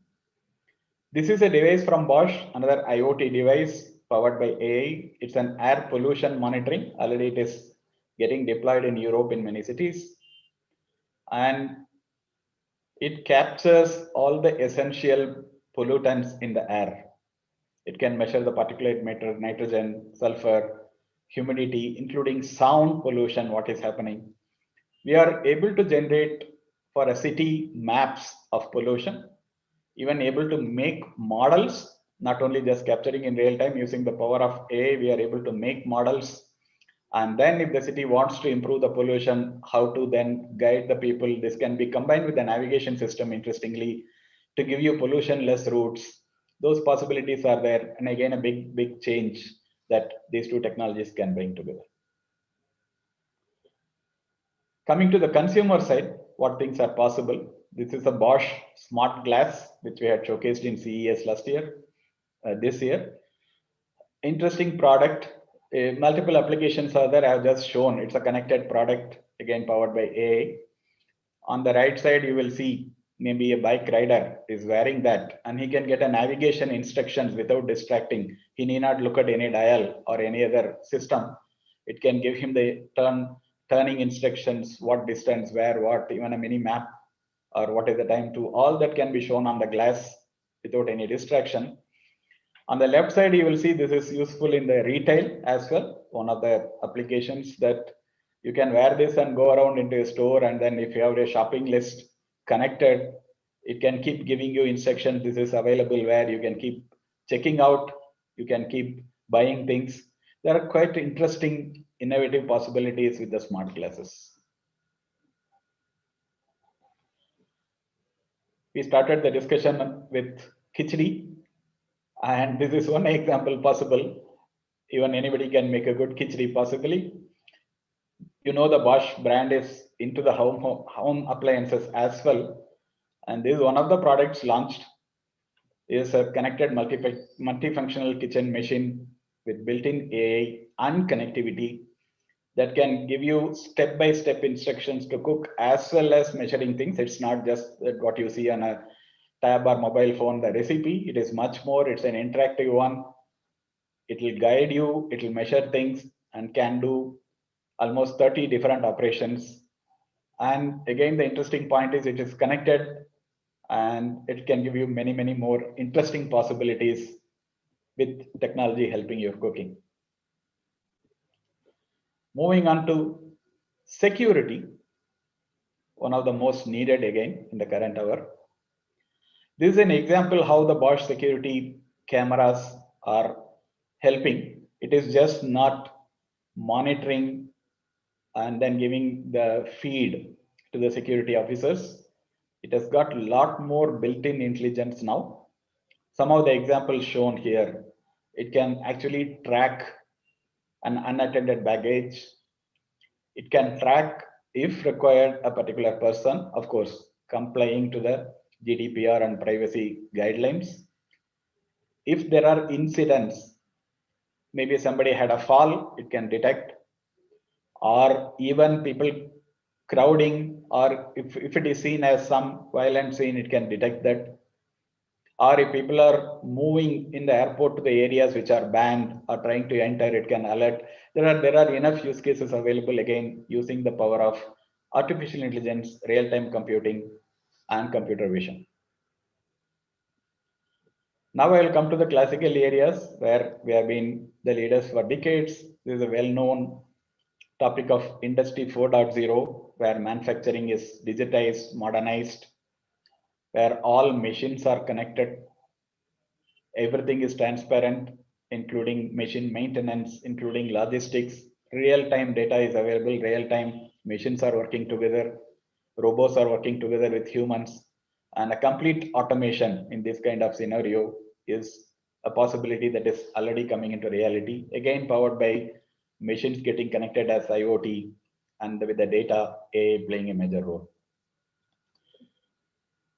This is a device from Bosch, another IoT device powered by AI. It's an air pollution monitoring. Already it is getting deployed in Europe in many cities. And it captures all the essential pollutants in the air. It can measure the particulate matter, nitrogen, sulfur, humidity, including sound pollution, what is happening. We are able to generate for a city maps of pollution, even able to make models, not only just capturing in real time using the power of AI, we are able to make models. And then if the city wants to improve the pollution, how to then guide the people. This can be combined with the navigation system, interestingly, to give you pollution less routes. Those possibilities are there. And again, a big change that these two technologies can bring together. Coming to the consumer side, what things are possible? This is a Bosch smart glass, which we had showcased in CES last year, this year. Interesting product. Multiple applications are there. I have just shown it's a connected product, again powered by AI. On the right side, you will see maybe a bike rider is wearing that, and he can get a navigation instructions without distracting. He need not look at any dial or any other system. It can give him the turning instructions, what distance, where, what, even a mini map, or what is the time to. All that can be shown on the glass without any distraction. On the left side, you will see this is useful in the retail as well. One of the applications that you can wear this and go around into a store, and then if you have a shopping list connected, it can keep giving you instructions. This is available where you can keep checking out, you can keep buying things. There are quite interesting, innovative possibilities with the smart glasses. We started the discussion with Khichdi. And this is one example possible. Even anybody can make a good khichdi possibly. You know, the Bosch brand is into the home appliances as well. And this is one of the products launched is a connected multifunctional kitchen machine with built-in AI and connectivity that can give you step-by-step instructions to cook as well as measuring things. It's not just what you see on a tab or mobile phone, the recipe. It is much more. It's an interactive one. It will guide you. It will measure things and can do almost 30 different operations. And again, the interesting point is it is connected and it can give you many, many more interesting possibilities with technology helping your cooking. Moving on to security, one of the most needed again in the current hour. This is an example how the Bosch security cameras are helping. It is just not monitoring and then giving the feed to the security officers. It has got a lot more built-in intelligence now. Some of the examples shown here, it can actually track an unattended baggage. It can track, if required, a particular person, of course, complying to the GDPR and privacy guidelines. If there are incidents, maybe somebody had a fall, it can detect, or even people crowding, or if it is seen as some violent scene, it can detect that. Or if people are moving in the airport to the areas which are banned or trying to enter, it can alert. There are enough use cases available again using the power of artificial intelligence, real-time computing, and computer vision. Now I will come to the classical areas where we have been the leaders for decades. This is a well-known topic of Industry 4.0, where manufacturing is digitized, modernized, where all machines are connected. Everything is transparent, including machine maintenance, including logistics. Real-time data is available, real-time machines are working together, robots are working together with humans, and a complete automation in this kind of scenario is a possibility that is already coming into reality, again powered by machines getting connected as IoT and with the data AI playing a major role.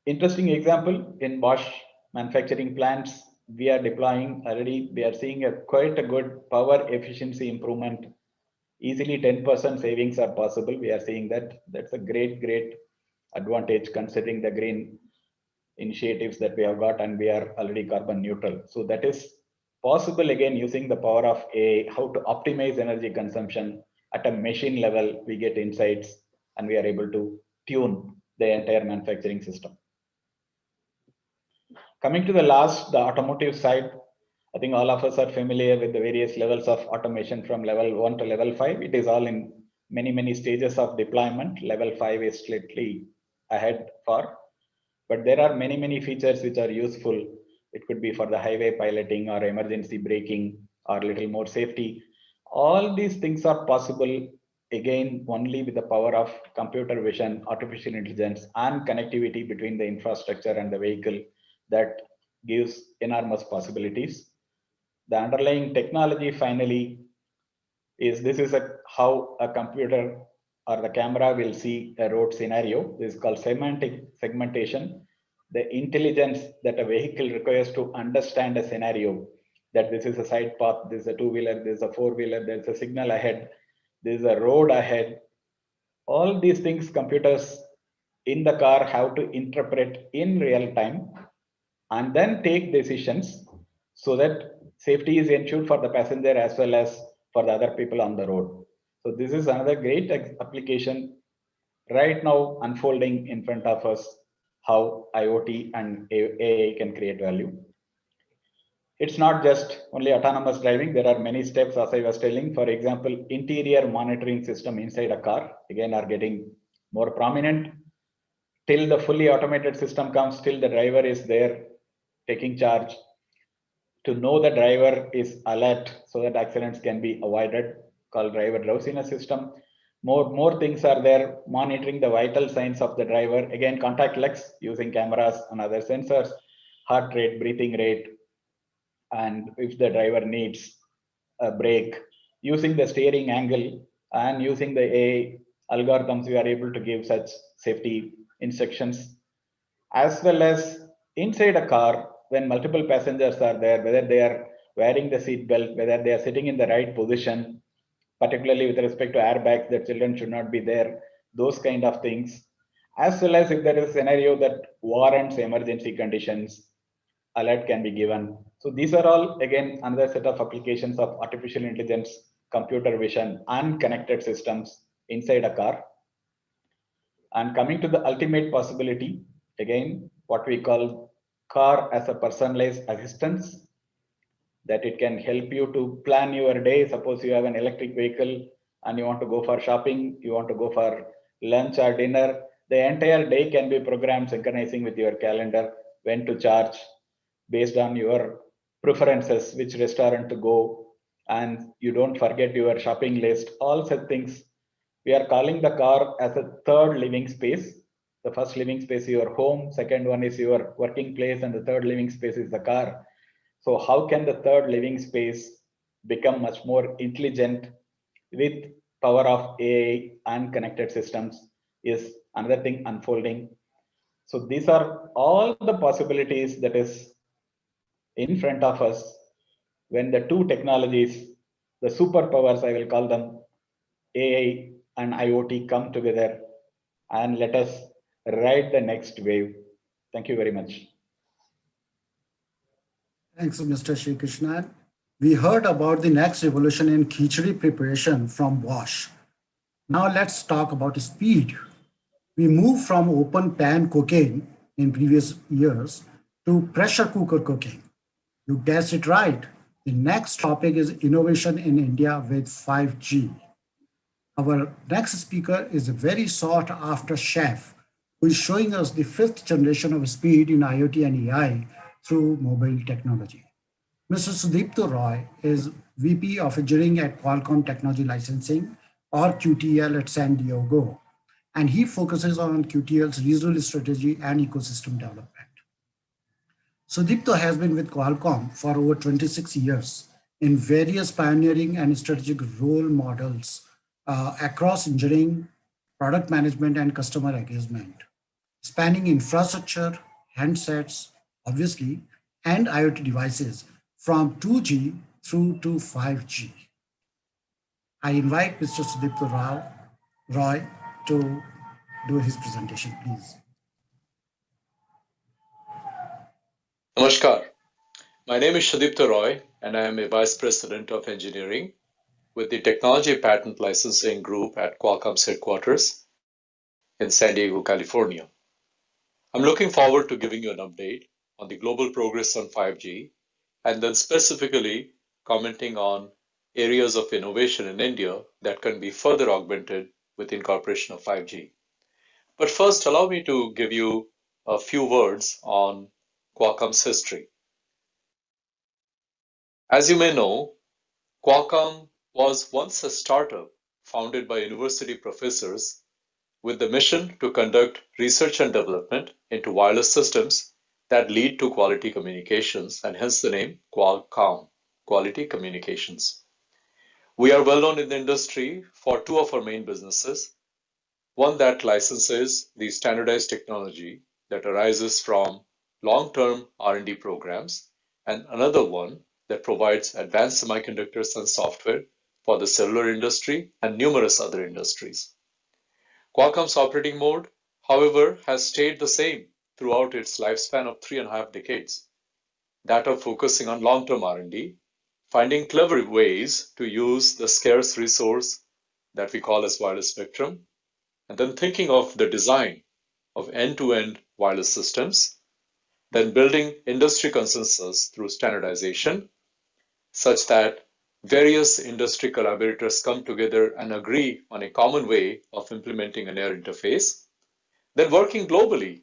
Interesting example in Bosch manufacturing plants, we are deploying already, we are seeing quite a good power efficiency improvement. Easily 10% savings are possible. We are seeing that. That's a great advantage considering the green initiatives that we have got, and we are already carbon neutral. So that is possible again using the power of AI, how to optimize energy consumption at a machine level. We get insights and we are able to tune the entire manufacturing system. Coming to the last, the automotive side, I think all of us are familiar with the various levels of automation from level 1 to level 5. It is all in many stages of deployment. Level 5 is slightly ahead for, but there are many features which are useful. It could be for the highway piloting or emergency braking or little more safety. All these things are possible again only with the power of computer vision, artificial intelligence, and connectivity between the infrastructure and the vehicle that gives enormous possibilities. The underlying technology finally is how a computer or the camera will see a road scenario. This is called semantic segmentation. The intelligence that a vehicle requires to understand a scenario, that this is a side path, this is a two-wheeler, this is a four-wheeler, there's a signal ahead, this is a road ahead. All these things computers in the car have to interpret in real time and then take decisions so that safety is ensured for the passenger as well as for the other people on the road. So this is another great application right now unfolding in front of us, how IoT and AI can create value. It's not just only autonomous driving. There are many steps, as I was telling. For example, interior monitoring system inside a car, again, are getting more prominent. Till the fully automated system comes, till the driver is there taking charge, to know the driver is alert so that accidents can be avoided, called driver drowsiness system. More things are there, monitoring the vital signs of the driver, again contactless using cameras and other sensors, heart rate, breathing rate, and if the driver needs a brake, using the steering angle and using the AI algorithms, we are able to give such safety instructions. As well as inside a car, when multiple passengers are there, whether they are wearing the seat belt, whether they are sitting in the right position, particularly with respect to airbags, that children should not be there, those kind of things. As well as if there is a scenario that warrants emergency conditions, alert can be given. So these are all, again, another set of applications of artificial intelligence, computer vision, and connected systems inside a car. And coming to the ultimate possibility, again, what we call car as a personalized assistance, that it can help you to plan your day. Suppose you have an electric vehicle and you want to go for shopping, you want to go for lunch or dinner, the entire day can be programmed synchronizing with your calendar, when to charge, based on your preferences, which restaurant to go, and you don't forget your shopping list, all such things. We are calling the car as a third living space. The first living space is your home, second one is your working place, and the third living space is the car. So how can the third living space become much more intelligent with power of AI and connected systems is another thing unfolding. So these are all the possibilities that is in front of us when the two technologies, the superpowers, I will call them, AI and IoT, come together, and let us ride the next wave. Thank you very much. Thanks, Mr. Shri Krishnan. We heard about the next revolution in khichdi preparation from Bosch. Now let's talk about speed. We moved from open pan cooking in previous years to pressure cooker cooking. You guessed it right. The next topic is innovation in India with 5G. Our next speaker is a very sought after chef who is showing us the fifth generation of speed in IoT and AI through mobile technology. Mr. Sudipto Roy is VP of Engineering at Qualcomm Technology Licensing, or QTL, at San Diego, and he focuses on QTL's regional strategy and ecosystem development. Sudipto has been with Qualcomm for over 26 years in various pioneering and strategic role models across engineering, product management, and customer engagement, spanning infrastructure, handsets, obviously, and IoT devices from 2G through to 5G. I invite Mr. Sudipto Roy to do his presentation, please. Namaskar. My name is Sudipta Roy, and I am a Vice President of Engineering with the Technology Patent Licensing Group at Qualcomm's headquarters in San Diego, California. I'm looking forward to giving you an update on the global progress on 5G, and then specifically commenting on areas of innovation in India that can be further augmented with incorporation of 5G. But first, allow me to give you a few words on Qualcomm's history. As you may know, Qualcomm was once a startup founded by university professors with the mission to conduct research and development into wireless systems that lead to quality communications, and hence the name Qualcomm, Quality Communications. We are well known in the industry for two of our main businesses. One that licenses the standardized technology that arises from long-term R&D programs, and another one that provides advanced semiconductors and software for the cellular industry and numerous other industries. Qualcomm's operating mode, however, has stayed the same throughout its lifespan of 3.5 decades, that of focusing on long-term R&D, finding clever ways to use the scarce resource that we call as wireless spectrum, and then thinking of the design of end-to-end wireless systems, then building industry consensus through standardization, such that various industry collaborators come together and agree on a common way of implementing an air interface, then working globally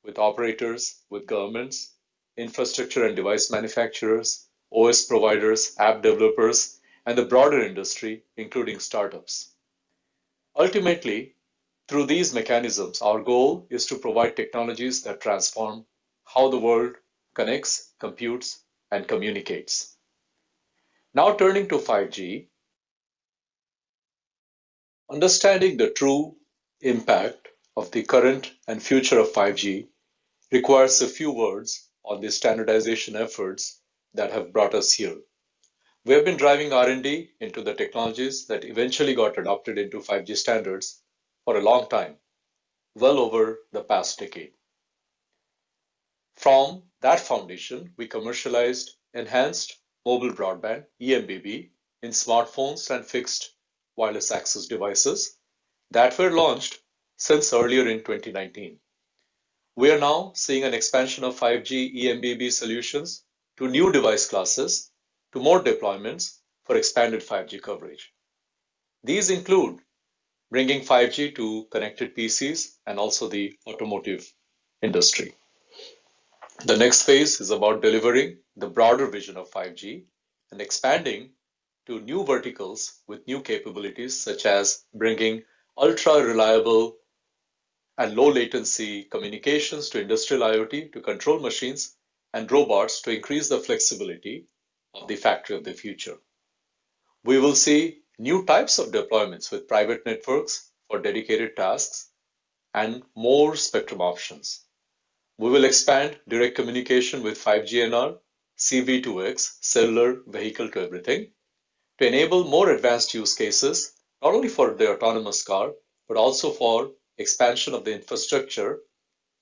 with operators, with governments, infrastructure and device manufacturers, OS providers, app developers, and the broader industry, including startups. Ultimately, through these mechanisms, our goal is to provide technologies that transform how the world connects, computes, and communicates. Now turning to 5G, understanding the true impact of the current and future of 5G requires a few words on the standardization efforts that have brought us here. We have been driving R&D into the technologies that eventually got adopted into 5G standards for a long time, well over the past decade. From that foundation, we commercialized enhanced mobile broadband (eMBB) in smartphones and fixed wireless access devices that were launched since earlier in 2019. We are now seeing an expansion of 5G eMBB solutions to new device classes, to more deployments for expanded 5G coverage. These include bringing 5G to connected PCs and also the automotive industry. The next phase is about delivering the broader vision of 5G and expanding to new verticals with new capabilities, such as bringing ultra-reliable and low latency communications to industrial IoT to control machines and robots to increase the flexibility of the factory of the future. We will see new types of deployments with private networks for dedicated tasks and more spectrum options. We will expand direct communication with 5G NR, CV2X, cellular vehicle to everything, to enable more advanced use cases, not only for the autonomous car, but also for expansion of the infrastructure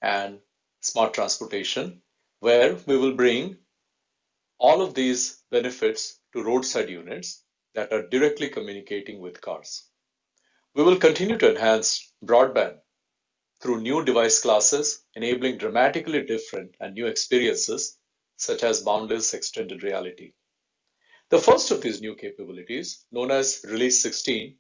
and smart transportation, where we will bring all of these benefits to roadside units that are directly communicating with cars. We will continue to enhance broadband through new device classes, enabling dramatically different and new experiences, such as boundless extended reality. The first of these new capabilities, known as Release 16,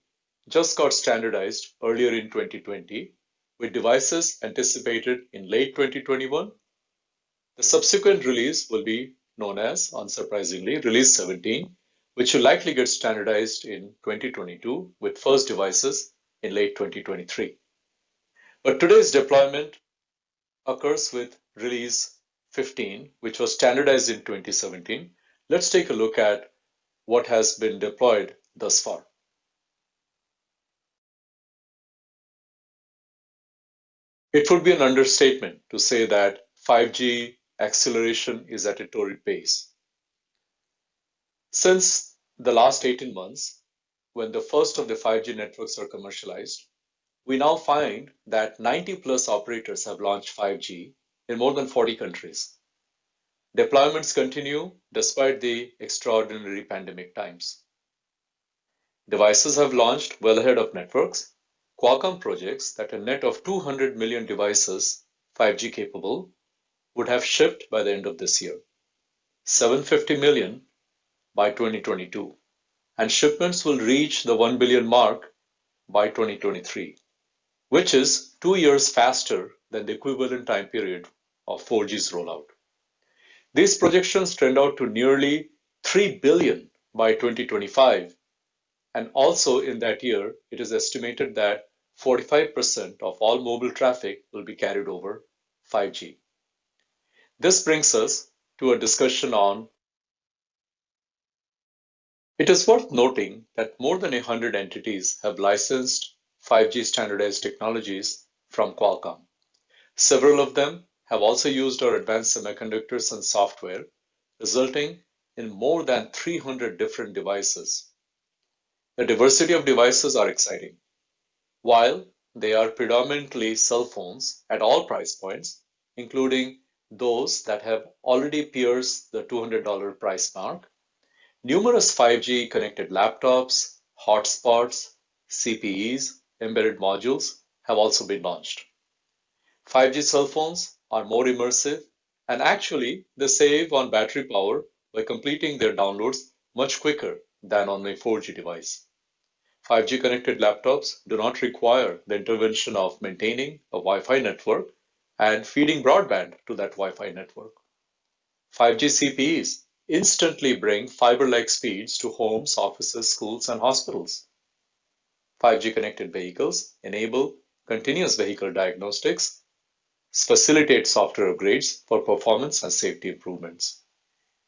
just got standardized earlier in 2020, with devices anticipated in late 2021. The subsequent release will be known as, unsurprisingly, Release 17, which will likely get standardized in 2022 with first devices in late 2023. But today's deployment occurs with Release 15, which was standardized in 2017. Let's take a look at what has been deployed thus far. It would be an understatement to say that 5G acceleration is at a torrid pace. Since the last 18 months, when the first of the 5G networks are commercialized, we now find that 90 plus operators have launched 5G in more than 40 countries. Deployments continue despite the extraordinary pandemic times. Devices have launched well ahead of networks. Qualcomm projects that a net of 200 million devices 5G capable would have shipped by the end of this year, 750 million by 2022, and shipments will reach the 1 billion mark by 2023, which is 2 years faster than the equivalent time period of 4G's rollout. These projections trend out to nearly 3 billion by 2025. And also in that year, it is estimated that 45% of all mobile traffic will be carried over 5G. This brings us to a discussion on. It is worth noting that more than 100 entities have licensed 5G standardized technologies from Qualcomm. Several of them have also used our advanced semiconductors and software, resulting in more than 300 different devices. The diversity of devices are exciting. While they are predominantly cell phones at all price points, including those that have already pierced the $200 price mark, numerous 5G connected laptops, hotspots, CPEs, embedded modules have also been launched. 5G cell phones are more immersive, and actually they save on battery power by completing their downloads much quicker than on a 4G device. 5G connected laptops do not require the intervention of maintaining a Wi-Fi network and feeding broadband to that Wi-Fi network. 5G CPEs instantly bring fiber-like speeds to homes, offices, schools, and hospitals. 5G connected vehicles enable continuous vehicle diagnostics, facilitate software upgrades for performance and safety improvements.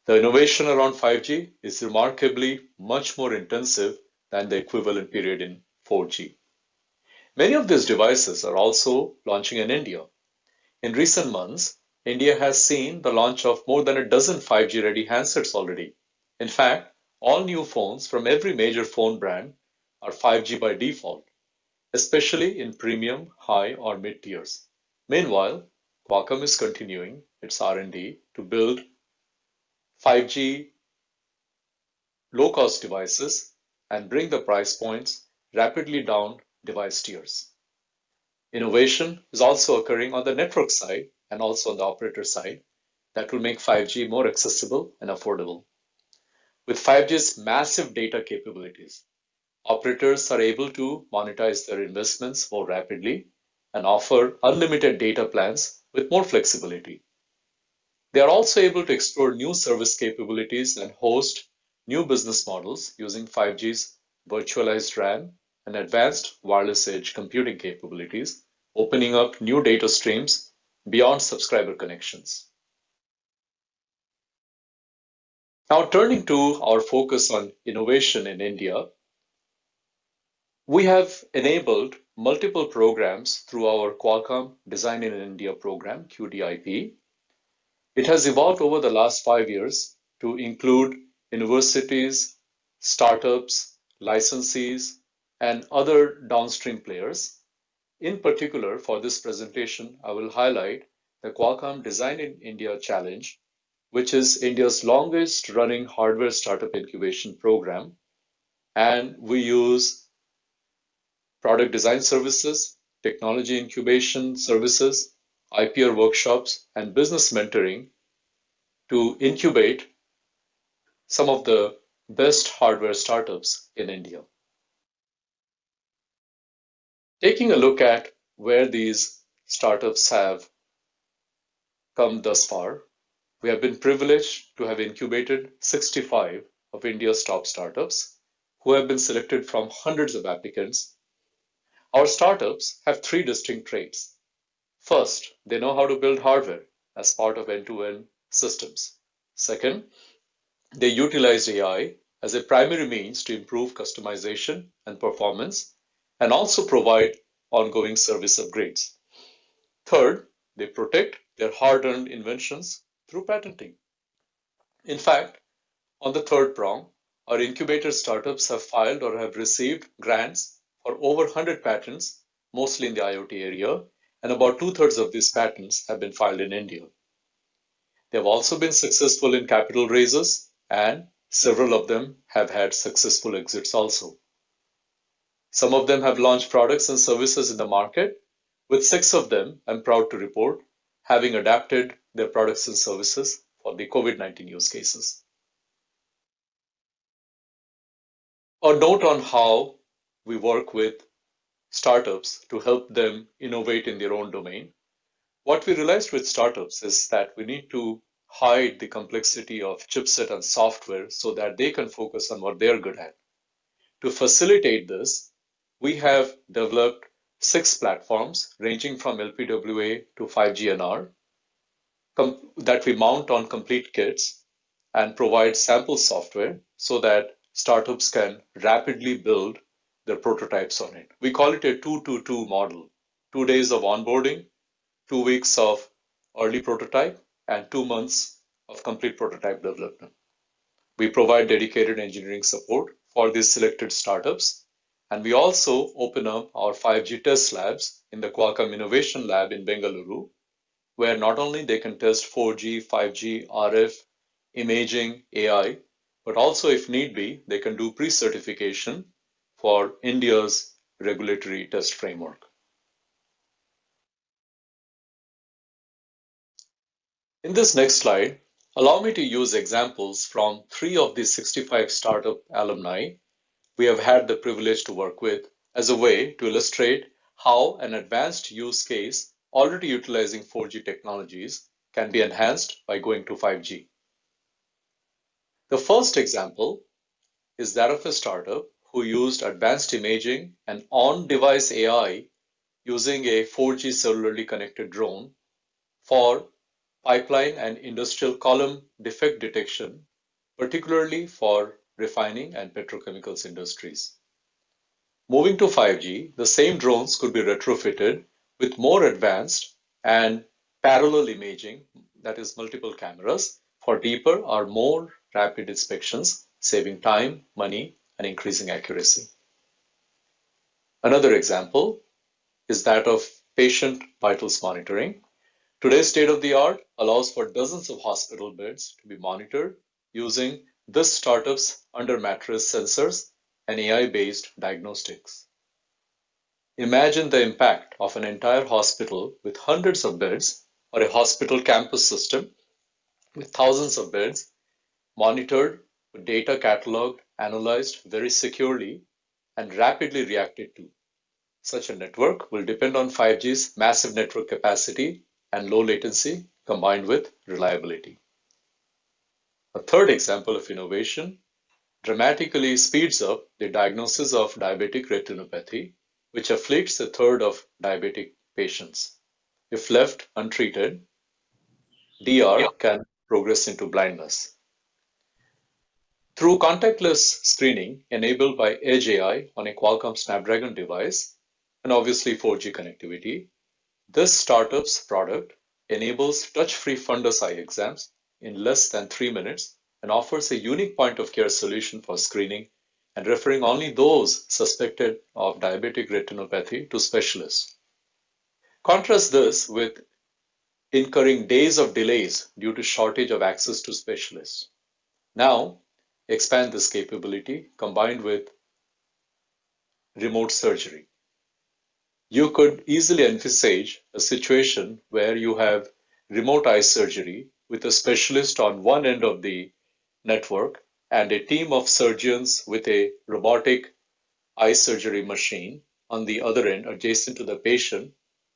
The innovation around 5G is remarkably much more intensive than the equivalent period in 4G. Many of these devices are also launching in India. In recent months, India has seen the launch of more than a dozen 5G ready handsets already. In fact, all new phones from every major phone brand are 5G by default, especially in premium, high, or mid tiers. Meanwhile, Qualcomm is continuing its R&D to build 5G low-cost devices and bring the price points rapidly down device tiers. Innovation is also occurring on the network side and also on the operator side that will make 5G more accessible and affordable. With 5G's massive data capabilities, operators are able to monetize their investments more rapidly and offer unlimited data plans with more flexibility. They are also able to explore new service capabilities and host new business models using 5G's virtualized RAN and advanced wireless edge computing capabilities, opening up new data streams beyond subscriber connections. Now, turning to our focus on innovation in India, we have enabled multiple programs through our Qualcomm Design in India program, QDIP. It has evolved over the last 5 years to include universities, startups, licensees, and other downstream players. In particular, for this presentation, I will highlight the Qualcomm Design in India Challenge, which is India's longest running hardware startup incubation program. And we use product design services, technology incubation services, IPR workshops, and business mentoring to incubate some of the best hardware startups in India. Taking a look at where these startups have come thus far, we have been privileged to have incubated 65 of India's top startups who have been selected from hundreds of applicants. Our startups have three distinct traits. First, they know how to build hardware as part of end-to-end systems. Second, they utilize AI as a primary means to improve customization and performance and also provide ongoing service upgrades. Third, they protect their hard-earned inventions through patenting. In fact, on the third prong, our incubator startups have filed or have received grants for over 100 patents, mostly in the IoT area, and about 2/3 of these patents have been filed in India. They have also been successful in capital raises, and several of them have had successful exits also. Some of them have launched products and services in the market, with 6 of them, I'm proud to report, having adapted their products and services for the COVID-19 use cases. A note on how we work with startups to help them innovate in their own domain. What we realized with startups is that we need to hide the complexity of chipset and software so that they can focus on what they're good at. To facilitate this, we have developed 6 platforms ranging from LPWA to 5G NR that we mount on complete kits and provide sample software so that startups can rapidly build their prototypes on it. We call it a 2-2-2 model. 2 days of onboarding, 2 weeks of early prototype, and 2 months of complete prototype development. We provide dedicated engineering support for these selected startups, and we also open up our 5G test labs in the Qualcomm Innovation Lab in Bengaluru, where not only they can test 4G, 5G, RF, imaging, AI, but also if need be, they can do pre-certification for India's regulatory test framework. In this next slide, allow me to use examples from 3 of the 65 startup alumni we have had the privilege to work with as a way to illustrate how an advanced use case already utilizing 4G technologies can be enhanced by going to 5G. The first example is that of a startup who used advanced imaging and on-device AI using a 4G cellularly connected drone for pipeline and industrial column defect detection, particularly for refining and petrochemicals industries. Moving to 5G, the same drones could be retrofitted with more advanced and parallel imaging, that is multiple cameras, for deeper or more rapid inspections, saving time, money, and increasing accuracy. Another example is that of patient vitals monitoring. Today's state-of-the-art allows for dozens of hospital beds to be monitored using this startup's under-mattress sensors and AI-based diagnostics. Imagine the impact of an entire hospital with hundreds of beds or a hospital campus system with thousands of beds monitored, with data cataloged, analyzed very securely, and rapidly reacted to. Such a network will depend on 5G's massive network capacity and low latency combined with reliability. A third example of innovation dramatically speeds up the diagnosis of diabetic retinopathy, which afflicts a third of diabetic patients. If left untreated, DR can progress into blindness. Through contactless screening enabled by Edge AI on a Qualcomm Snapdragon device, and obviously 4G connectivity, this startup's product enables touch-free fundus eye exams in less than 3 minutes and offers a unique point-of-care solution for screening and referring only those suspected of diabetic retinopathy to specialists. Contrast this with incurring days of delays due to shortage of access to specialists. Now, expand this capability combined with remote surgery. You could easily envisage a situation where you have remote eye surgery with a specialist on one end of the network and a team of surgeons with a robotic eye surgery machine on the other end adjacent to the patient,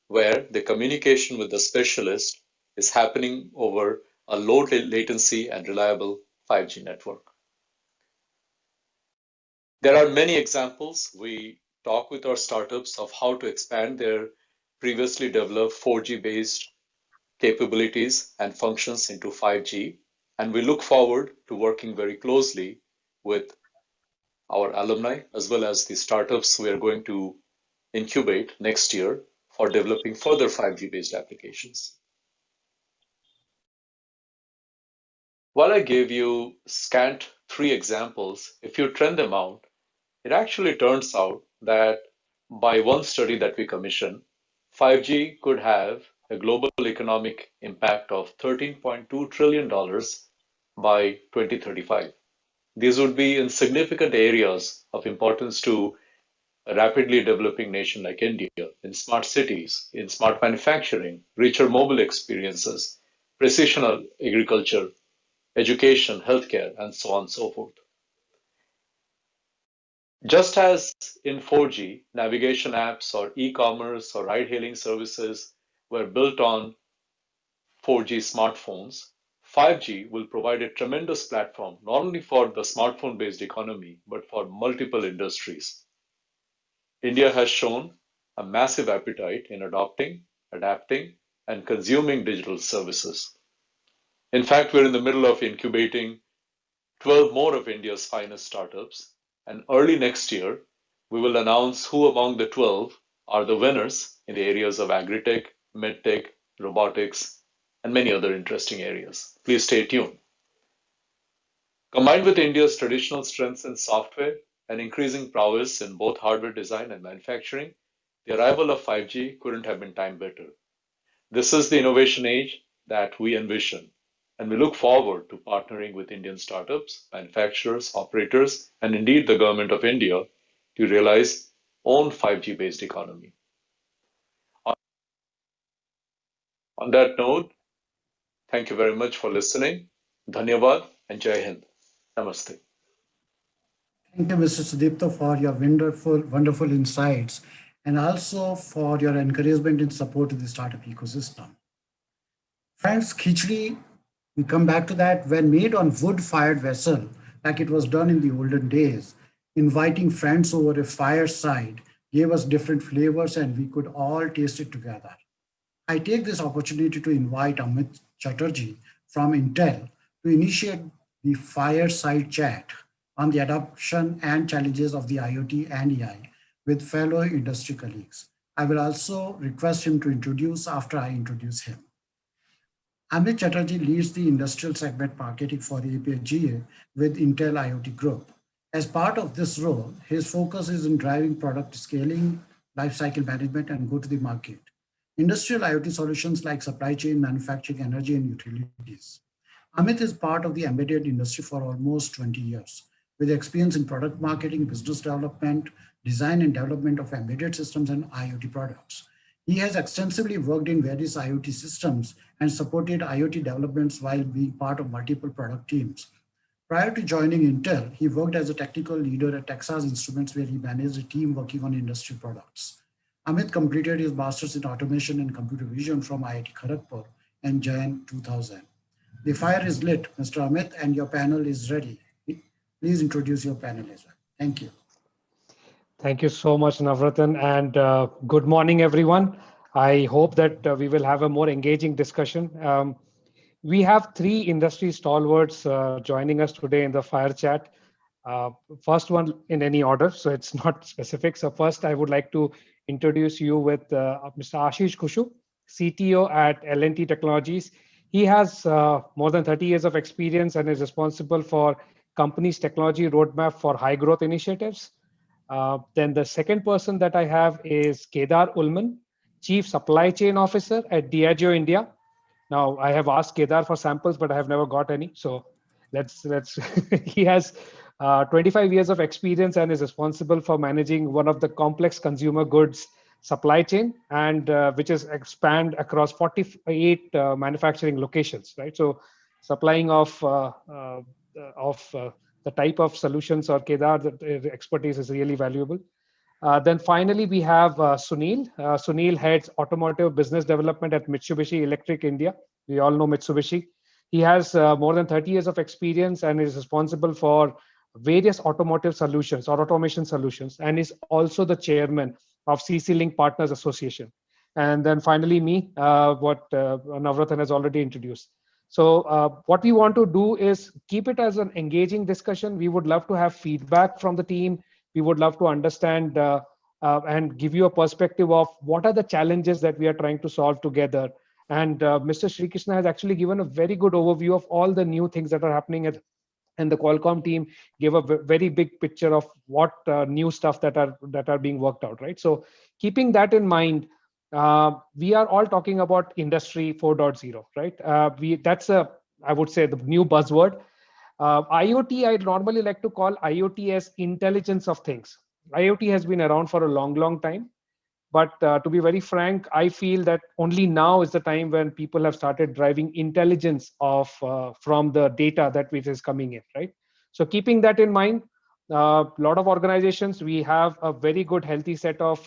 where the communication with the specialist is happening over a low latency and reliable 5G network. There are many examples. We talk with our startups of how to expand their previously developed 4G based capabilities and functions into 5G. And we look forward to working very closely with our alumni as well as the startups we are going to incubate next year for developing further 5G based applications. While I gave you scant 3 examples, if you trend them out, it actually turns out that by one study that we commissioned, 5G could have a global economic impact of $13.2 trillion by 2035. These would be in significant areas of importance to a rapidly developing nation like India, in smart cities, in smart manufacturing, richer mobile experiences, precision agriculture, education, healthcare, and so on and so forth. Just as in 4G, navigation apps or e-commerce or ride-hailing services were built on 4G smartphones, 5G will provide a tremendous platform, not only for the smartphone-based economy, but for multiple industries. India has shown a massive appetite in adopting, adapting, and consuming digital services. In fact, we're in the middle of incubating 12 more of India's finest startups, and early next year, we will announce who among the 12 are the winners in the areas of agritech, medtech, robotics, and many other interesting areas. Please stay tuned. Combined with India's traditional strengths in software and increasing prowess in both hardware design and manufacturing, the arrival of 5G couldn't have been timed better. This is the innovation age that we envision, and we look forward to partnering with Indian startups, manufacturers, operators, and indeed the government of India to realize own 5G based economy. On that note, thank you very much for listening. Dhanyavad and Jai Hind. Namaste. Thank you, Mr. Sudipta, for your wonderful insights and also for your encouragement and support to the startup ecosystem. Friends, khichdi, we come back to that, when made on wood-fired vessel, like it was done in the olden days, inviting friends over a fireside gave us different flavors and we could all taste it together. I take this opportunity to invite Amit Chatterjee from Intel to initiate the fireside chat on the adoption and challenges of the IoT and AI with fellow industry colleagues. I will also request him to introduce after I introduce him. Amit Chatterjee leads the industrial segment marketing for the API with Intel IoT Group. As part of this role, his focus is in driving product scaling, lifecycle management, and go to the market. Industrial IoT solutions like supply chain, manufacturing, energy, and utilities. Amit is part of the embedded industry for almost 20 years, with experience in product marketing, business development, design and development of embedded systems and IoT products. He has extensively worked in various IoT systems and supported IoT developments while being part of multiple product teams. Prior to joining Intel, he worked as a technical leader at Texas Instruments, where he managed a team working on industry products. Amit completed his master's in automation and computer vision from IIT Kharagpur in Jan 2000. The fire is lit, Mr. Amit, and your panel is ready. Please introduce your panel as well. Thank you. Thank you so much, Navratan, and good morning, everyone. I hope that we will have a more engaging discussion. We have three industry stalwarts joining us today in the fire chat. First one in any order, so it's not specific. So first, I would like to introduce you with Mr. Ashish Kushu, CTO at L&T Technologies. He has more than 30 years of experience and is responsible for company's technology roadmap for high growth initiatives. Then the second person that I have is Kedar Ulman, Chief Supply Chain Officer at Diageo India. Now, I have asked Kedar for samples, but I have never got any. So let's he has 25 years of experience and is responsible for managing one of the complex consumer goods supply chain, and which is expand across 48 manufacturing locations, right? So supplying of the type of solutions or Kedar, the expertise is really valuable. Then finally, we have Sunil. Sunil heads automotive business development at Mitsubishi Electric India. We all know Mitsubishi. He has more than 30 years of experience and is responsible for various automotive solutions or automation solutions, and is also the chairman of CC Link Partners Association. And then finally, me, what Navratan has already introduced. So what we want to do is keep it as an engaging discussion. We would love to have feedback from the team. We would love to understand and give you a perspective of what are the challenges that we are trying to solve together. And Mr. Sri Krishna has actually given a very good overview of all the new things that are happening and the Qualcomm team gave a very big picture of what new stuff that are being worked out, right? So keeping that in mind, we are all talking about Industry 4.0, right? That's I would say, the new buzzword. IoT, I normally like to call IoT as intelligence of things. IoT has been around for a long, long time. But to be very frank, I feel that only now is the time when people have started driving intelligence of from the data that which is coming in, right? So keeping that in mind, a lot of organizations, we have a very good, healthy set of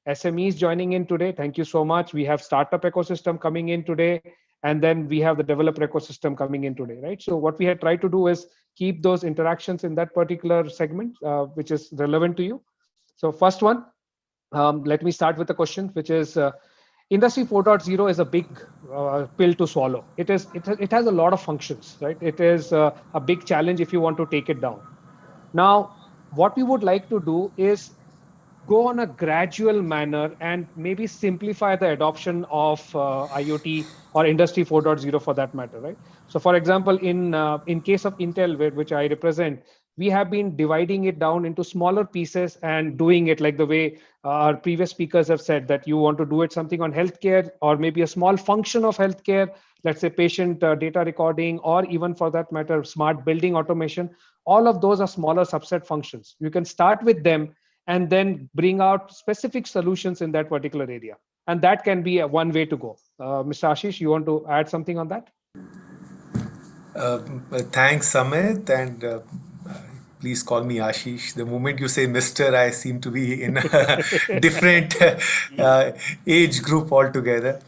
SMEs joining in today. Thank you so much. We have startup ecosystem coming in today, and then we have the developer ecosystem coming in today, right? So what we had tried to do is keep those interactions in that particular segment, which is relevant to you. So first one, let me start with a question, which is Industry 4.0 is a big pill to swallow. It has a lot of functions, right? It is a big challenge if you want to take it down. Now, what we would like to do is go on a gradual manner and maybe simplify the adoption of IoT or Industry 4.0 for that matter, right? So, for example, in case of Intel, which I represent, we have been dividing it down into smaller pieces and doing it like the way our previous speakers have said, that you want to do it something on healthcare or maybe a small function of healthcare, let's say patient data recording, or even for that matter, smart building automation. All of those are smaller subset functions. You can start with them and then bring out specific solutions in that particular area. And that can be one way to go. Mr. Ashish, you want to add something on that? Thanks, Amit, and please call me Ashish. The moment you say Mr., I seem to be in a different age group altogether.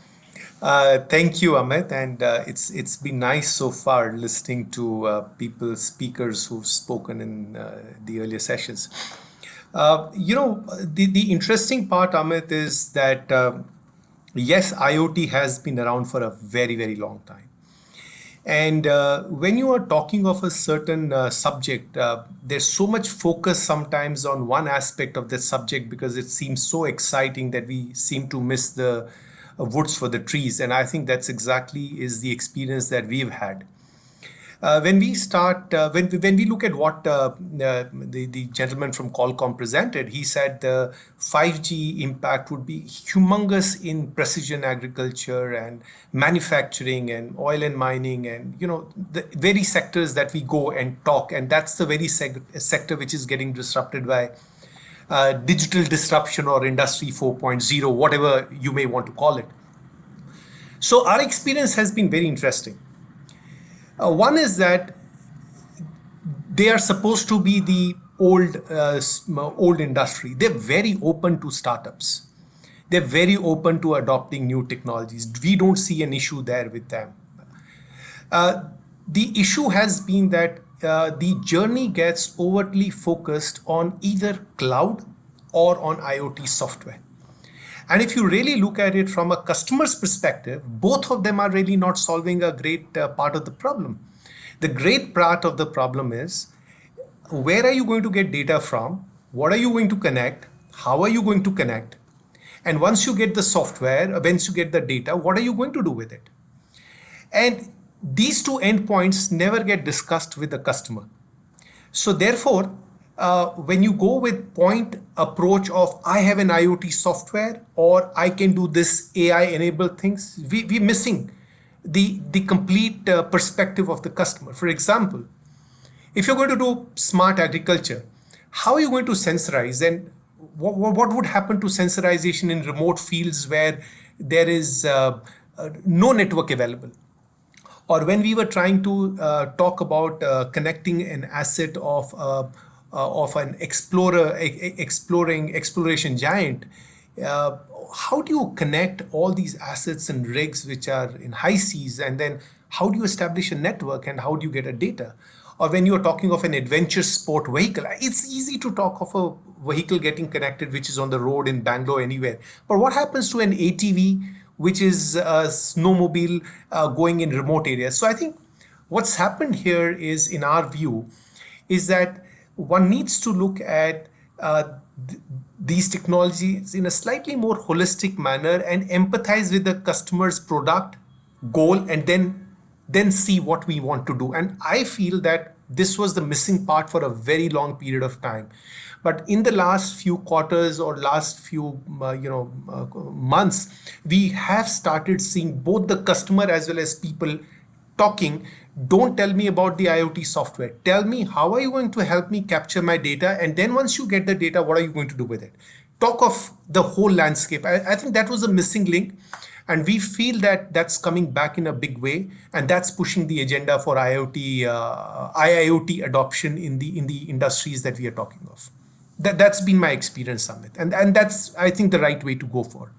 Thank you, Amit, and it's been nice so far listening to speakers who've spoken in the earlier sessions. The interesting part, Amit, is that yes, IoT has been around for a very, very long time. And when you are talking of a certain subject, there's so much focus sometimes on one aspect of the subject because it seems so exciting that we seem to miss the woods for the trees. And I think that's exactly is the experience that we've had. When we look at what the gentleman from Qualcomm presented, he said the 5G impact would be humongous in precision agriculture and manufacturing and oil and mining and the very sectors that we go and talk, and that's the very sector which is getting disrupted by digital disruption or industry 4.0, whatever you may want to call it. So our experience has been very interesting. One is that they are supposed to be the old industry. They're very open to startups. They're very open to adopting new technologies. We don't see an issue there with them. The issue has been that the journey gets overtly focused on either cloud or on IoT software. And if you really look at it from a customer's perspective, both of them are really not solving a great part of the problem. The great part of the problem is, where are you going to get data from? What are you going to connect? How are you going to connect? And once you get the software, once you get the data, what are you going to do with it? And these two endpoints never get discussed with the customer. So therefore, when you go with point approach of I have an IoT software or I can do this AI enabled things, we're missing the complete perspective of the customer. For example, if you're going to do smart agriculture, how are you going to sensorize, and what would happen to sensorization in remote fields where there is no network available? Or when we were trying to talk about connecting an asset of an exploration giant, how do you connect all these assets and rigs which are in high seas, and then how do you establish a network and how do you get a data? Or when you are talking of an adventure sport vehicle, it's easy to talk of a vehicle getting connected which is on the road in Bangalore anywhere. But what happens to an ATV which is a snowmobile going in remote areas? So I think what's happened here is, in our view, is that one needs to look at these technologies in a slightly more holistic manner and empathize with the customer's product goal, and then see what we want to do. And I feel that this was the missing part for a very long period of time. But in the last few quarters or last few months, we have started seeing both the customer as well as people talking. Don't tell me about the IoT software. Tell me, how are you going to help me capture my data? And then once you get the data, what are you going to do with it? Talk of the whole landscape. I think that was a missing link. And we feel that that's coming back in a big way. And that's pushing the agenda for IIoT adoption in the industries that we are talking of. That's been my experience, Amit. And that's, I think, the right way to go for.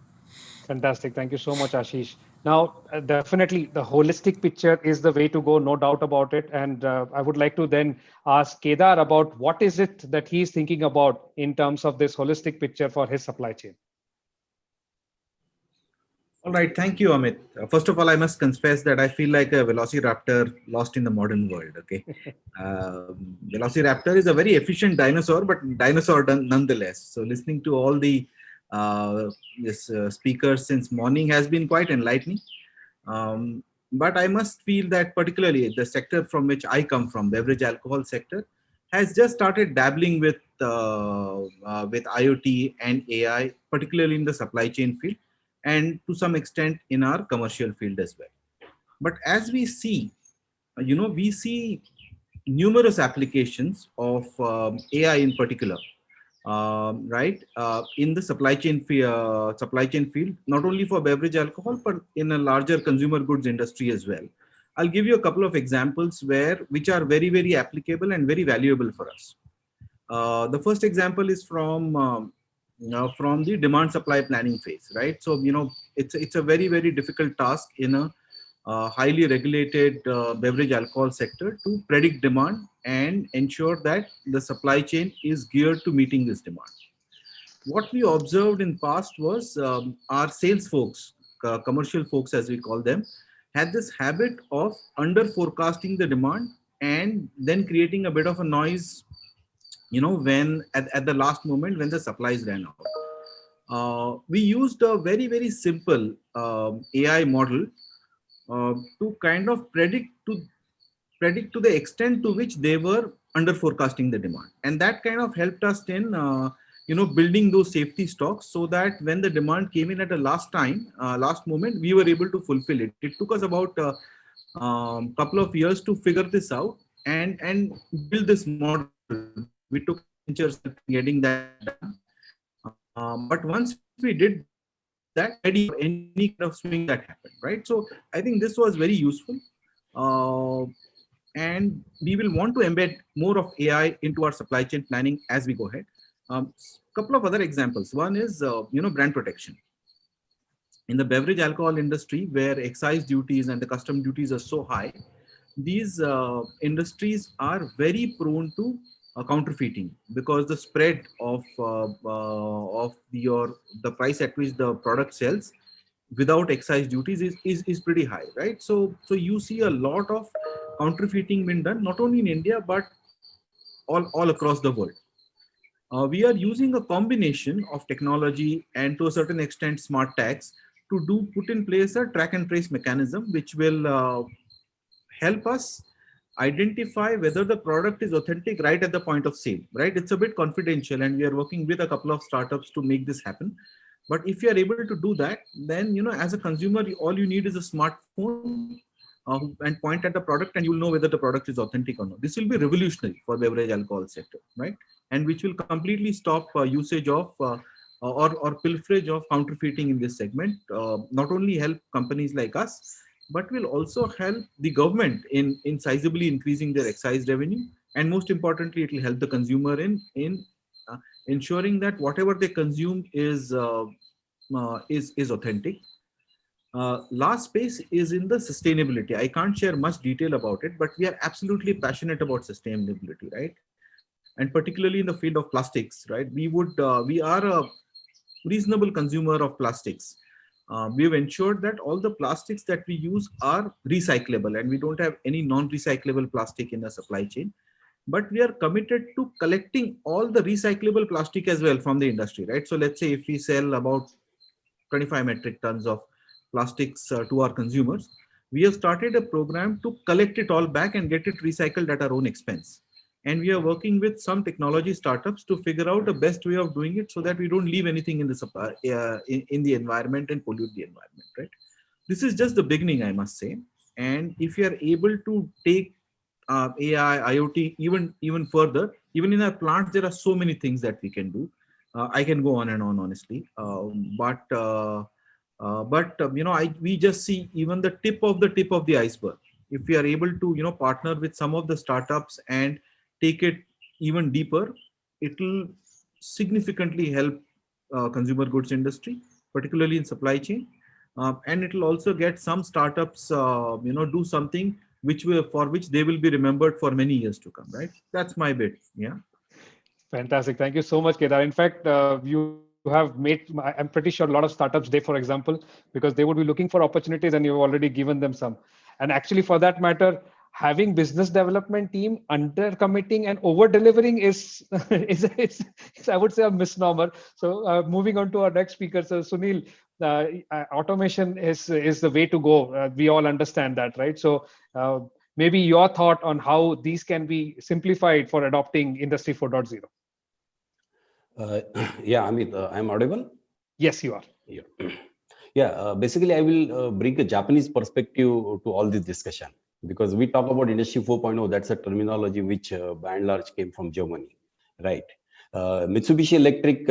Fantastic. Thank you so much, Ashish. Now, definitely the holistic picture is the way to go, no doubt about it. And I would like to then ask Kedar about what is it that he's thinking about in terms of this holistic picture for his supply chain. All right, thank you, Amit. First of all, I must confess that I feel like a velociraptor lost in the modern world. Okay, velociraptor is a very efficient dinosaur, but dinosaur nonetheless. So, listening to all the speakers since morning has been quite enlightening. But I must feel that particularly the sector from which I come from, beverage alcohol sector, has just started dabbling with IoT and AI, particularly in the supply chain field, and to some extent in our commercial field as well. But as we see, we see numerous applications of AI in particular, right, in the supply chain field, not only for beverage alcohol, but in a larger consumer goods industry as well. I'll give you a couple of examples which are very, very applicable and very valuable for us. The first example is from the demand supply planning phase, right? So, it's a very, very difficult task in a highly regulated beverage alcohol sector to predict demand and ensure that the supply chain is geared to meeting this demand. What we observed in past was our sales folks commercial folks, as we call them, had this habit of under forecasting the demand and then creating a bit of a noise, when at the last moment when the supplies ran out. We used a very simple AI model to kind of predict to the extent to which they were under forecasting the demand, and that kind of helped us in building those safety stocks, so that when the demand came in at the last moment, we were able to fulfill it. It took us about couple of years to figure this out and build this model. We took ventures getting that done. But once we did that, ready for any kind of swing that happened, right? So I think this was very useful. And we will want to embed more of AI into our supply chain planning as we go ahead. Couple of other examples. One is, brand protection. In the beverage alcohol industry, where excise duties and the custom duties are so high, these industries are very prone to counterfeiting, because the spread of the price at which the product sells without excise duties is pretty high, right? So you see a lot of counterfeiting being done, not only in India but all across the world. We are using a combination of technology and, to a certain extent, smart tags to put in place a track and trace mechanism, which will help us identify whether the product is authentic right at the point of sale, right? It's a bit confidential, and we are working with a couple of startups to make this happen. But if you are able to do that, then, as a consumer, all you need is a smartphone and point at the product, and you'll know whether the product is authentic or not. This will be revolutionary for beverage alcohol sector, right? And which will completely stop usage of or pilferage of counterfeiting in this segment. Not only help companies like us, but will also help the government in sizably increasing their excise revenue. And most importantly, it will help the consumer in ensuring that whatever they consume is authentic. Last space is in the sustainability. I can't share much detail about it, but we are absolutely passionate about sustainability, right? And particularly in the field of plastics, right? We are a reasonable consumer of plastics. We've ensured that all the plastics that we use are recyclable, and we don't have any non-recyclable plastic in the supply chain. But we are committed to collecting all the recyclable plastic as well from the industry, right? So let's say if we sell about 25 metric tons of plastics to our consumers, we have started a program to collect it all back and get it recycled at our own expense. And we are working with some technology startups to figure out the best way of doing it, so that we don't leave anything in the environment and pollute the environment, right? This is just the beginning, I must say. And if you are able to take AI, IoT even further, even in our plants, there are so many things that we can do. I can go on and on, honestly. We just see even the tip of the iceberg. If we are able to, partner with some of the startups and take it even deeper, it will significantly help consumer goods industry, particularly in supply chain. And it will also get some startups, do something for which they will be remembered for many years to come, right? That's my bit. Yeah. Fantastic. Thank you so much, Kedar. In fact, you have made, I'm pretty sure, a lot of startups day, for example, because they would be looking for opportunities and you've already given them some. And actually, for that matter, having business development team under committing and over delivering is I would say a misnomer. So moving on to our next speaker, so Sunil, automation is the way to go. We all understand that, right? So maybe your thought on how these can be simplified for adopting Industry 4.0. Yeah, Amit, I'm audible? Yes, you are. Yeah. Yeah, basically, I will bring a Japanese perspective to all this discussion, because we talk about Industry 4.0. That's a terminology which by and large came from Germany, right? Mitsubishi Electric,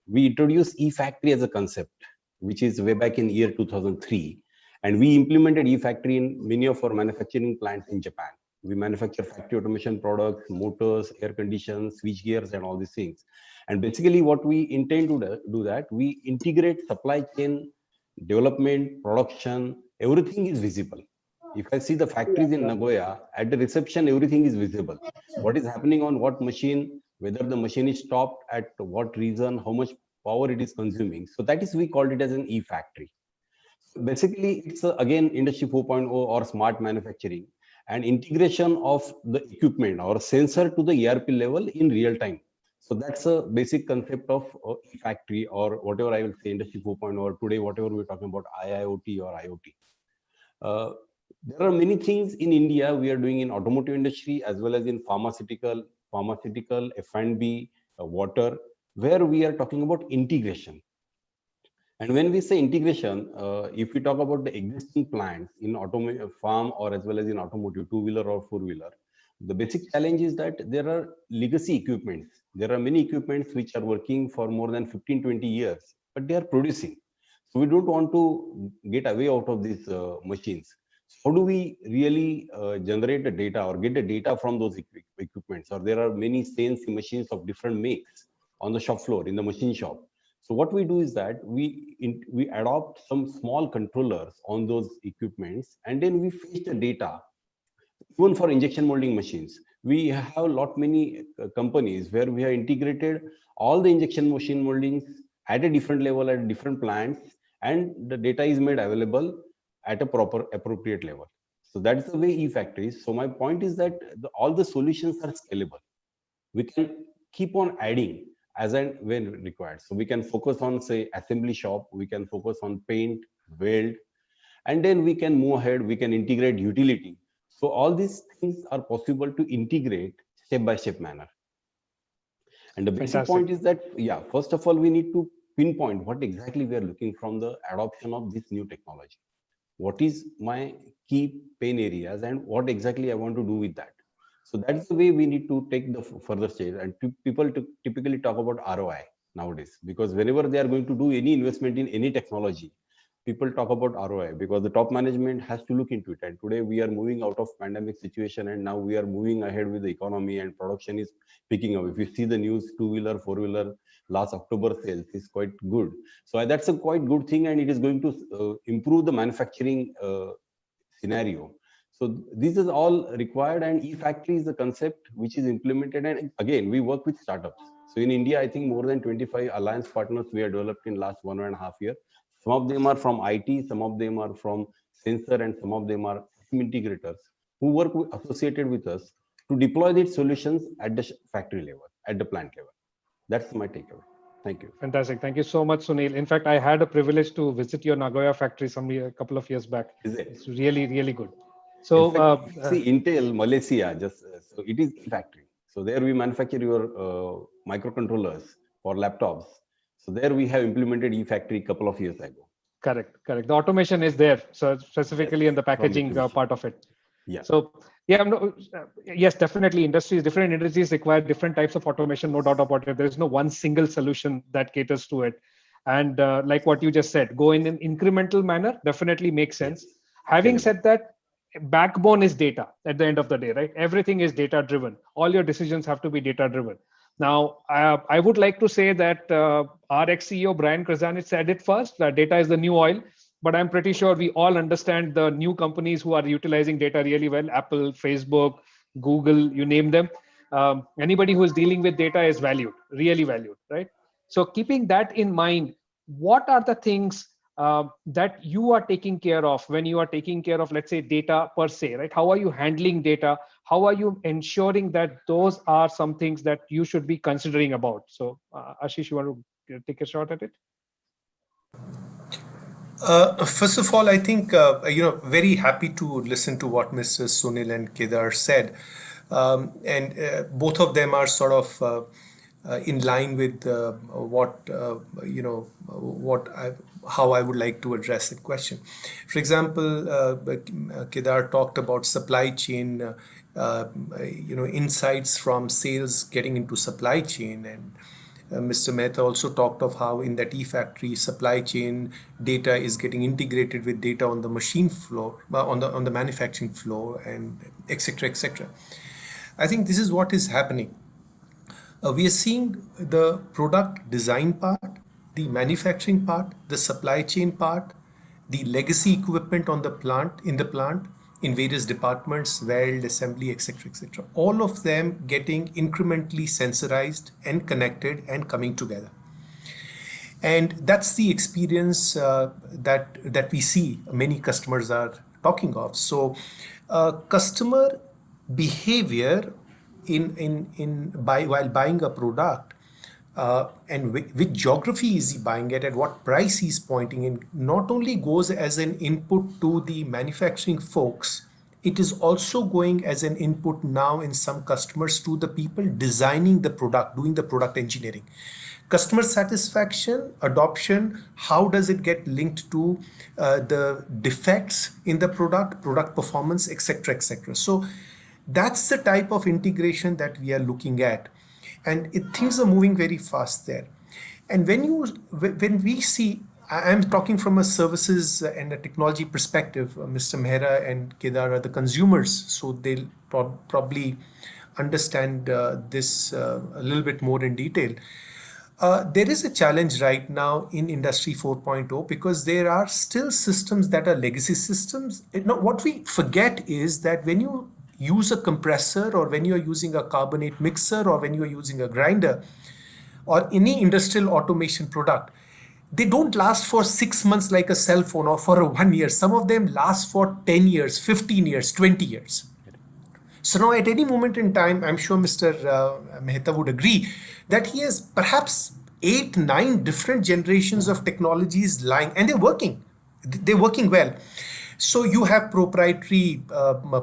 we introduced e-factory as a concept, which is way back in year 2003. And we implemented e-factory in many of our manufacturing plants in Japan. We manufacture factory automation products, motors, air conditions, switch gears, and all these things. And basically what we intend to do that, we integrate supply chain, development, production, everything is visible. If I see the factories in Nagoya, at the reception, everything is visible. What is happening on what machine, whether the machine is stopped, at what reason, how much power it is consuming. So that is, we called it as an e-factory. Basically, it's again Industry 4.0 or smart manufacturing and integration of the equipment or sensor to the ERP level in real time. So that's a basic concept of factory or whatever I will say Industry 4.0 or today whatever we're talking about IIoT or IoT. There are many things in India we are doing in automotive industry as well as in pharmaceutical, F&B, water, where we are talking about integration. And when we say integration, if we talk about the existing plants in automotive farm or as well as in automotive, two-wheeler or four-wheeler, the basic challenge is that there are legacy equipments. There are many equipments which are working for more than 15, 20 years, but they are producing. So we don't want to get away out of these machines. So how do we really generate the data or get the data from those equipments? Or there are many CNC machines of different makes on the shop floor, in the machine shop. So what we do is that we adopt some small controllers on those equipments, and then we fetch the data. Even for injection molding machines, we have a lot many companies where we have integrated all the injection machine moldings at a different level at different plants, and the data is made available at a proper appropriate level. So that's the way e-factory is. So my point is that all the solutions are scalable. We can keep on adding as and when required. So we can focus on, say, assembly shop, we can focus on paint, weld, and then we can move ahead, we can integrate utility. So all these things are possible to integrate step-by-step manner. And the basic point is that, yeah, first of all, we need to pinpoint what exactly we are looking from the adoption of this new technology. What is my key pain areas and what exactly I want to do with that? So that's the way we need to take the further stage. And people typically talk about ROI nowadays, because whenever they are going to do any investment in any technology, people talk about ROI because the top management has to look into it. And today we are moving out of pandemic situation, and now we are moving ahead with the economy and production is picking up. If you see the news, two-wheeler, four-wheeler, last October sales is quite good. So that's a quite good thing, and it is going to improve the manufacturing scenario. So this is all required, and e-factory is the concept which is implemented. And again, we work with startups. So in India, I think more than 25 alliance partners we have developed in last 1.5 years. Some of them are from IT, some of them are from sensor, and some of them are system integrators who work associated with us to deploy these solutions at the factory level, at the plant level. That's my takeaway. Thank you. Fantastic. Thank you so much, Sunil. In fact, I had a privilege to visit your Nagoya factory a couple of years back. Is it? It's really, really good. So, see, Intel, Malaysia, so it is e-factory. So there we manufacture your microcontrollers for laptops. So there we have implemented e-factory a couple of years ago. Correct. The automation is there. So specifically in the packaging part of it. Yeah. So yeah, yes, definitely. Different industries require different types of automation, no doubt about it. There is no one single solution that caters to it. And like what you just said, go in an incremental manner definitely makes sense. Yes. Having said that, backbone is data at the end of the day, right? Everything is data driven. All your decisions have to be data driven. Now, I would like to say that our ex-CEO, Brian Krasanich, said it first, that data is the new oil. But I'm pretty sure we all understand the new companies who are utilizing data really well. Apple, Facebook, Google, you name them. Anybody who is dealing with data is valued, really valued, right? So keeping that in mind, what are the things that you are taking care of when you are taking care of, let's say, data per se, right? How are you handling data? How are you ensuring that those are some things that you should be considering about? So Ashish, you want to take a shot at it? First of all, I think, very happy to listen to what Mr. Sunil and Kedar said. And both of them are sort of in line with how I would like to address the question. For example, Kedar talked about supply chain, insights from sales getting into supply chain, and Mr. Mehta also talked of how in that e-factory supply chain data is getting integrated with data on the machine floor, on the manufacturing floor, and etc. etc. I think this is what is happening. We are seeing the product design part, the manufacturing part, the supply chain part, the legacy equipment on the plant, in various departments, weld, assembly, etc., etc. All of them getting incrementally sensorized and connected and coming together. And that's the experience that we see many customers are talking of. So customer behavior while buying a product, and which geography is he buying it, at what price he's pointing in, not only goes as an input to the manufacturing folks, it is also going as an input now in some customers to the people designing the product, doing the product engineering. Customer satisfaction, adoption, how does it get linked to the defects in the product performance, etc., etc. So that's the type of integration that we are looking at, and things are moving very fast there. And when we see, I'm talking from a services and a technology perspective. Mr. Mehra and Kedar are the consumers, so they'll probably understand this a little bit more in detail. There is a challenge right now in Industry 4.0 because there are still systems that are legacy systems. What we forget is that when you use a compressor, or when you're using a carbonate mixer, or when you're using a grinder, or any industrial automation product, they don't last for 6 months like a cell phone or for 1 year. Some of them last for 10 years, 15 years, 20 years. So now at any moment in time, I'm sure Mr. Mehta would agree that he has perhaps 8, 9 different generations of technologies lying, and they're working. They're working well. So you have proprietary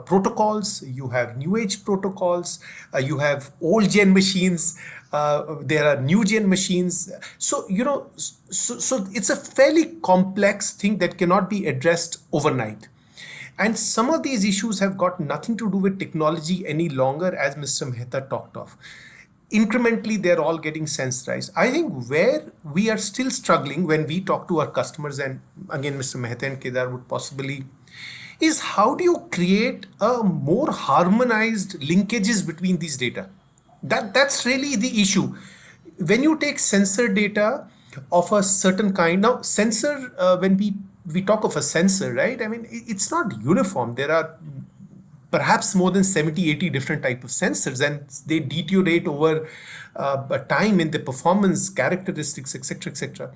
protocols, you have new age protocols, you have old gen machines, there are new gen machines. So, so it's a fairly complex thing that cannot be addressed overnight. And some of these issues have got nothing to do with technology any longer, as Mr. Mehta talked of. Incrementally, they're all getting sensitized. I think where we are still struggling when we talk to our customers, and again, Mr. Mehta and Kedar would possibly, is how do you create a more harmonized linkages between these data? That's really the issue. When you take sensor data of a certain kind, now sensor, when we talk of a sensor, right? I mean, it's not uniform. There are perhaps more than 70, 80 different type of sensors, and they deteriorate over time in the performance characteristics, etc., etc.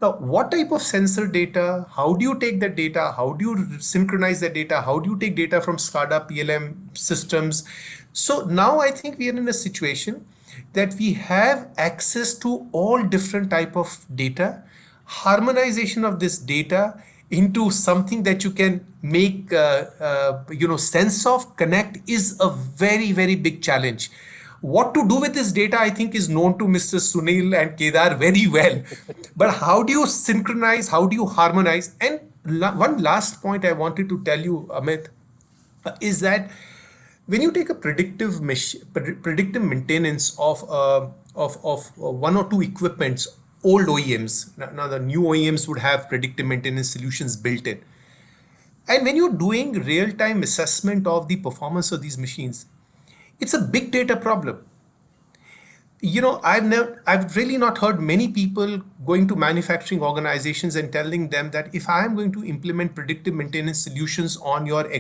Now, what type of sensor data? How do you take that data? How do you synchronize that data? How do you take data from SCADA, PLM systems? So now I think we are in a situation that we have access to all different type of data, harmonization of this data into something that you can make sense of, connect, is a very, very big challenge. What to do with this data, I think, is known to Mr. Sunil and Kedar very well. But how do you synchronize? How do you harmonize? And one last point I wanted to tell you, Amit, is that when you take a predictive maintenance of one or two equipments, old OEMs, now the new OEMs would have predictive maintenance solutions built in. And when you're doing real-time assessment of the performance of these machines, it's a big data problem. I've really not heard many people going to manufacturing organizations and telling them that if I am going to implement predictive maintenance solutions on your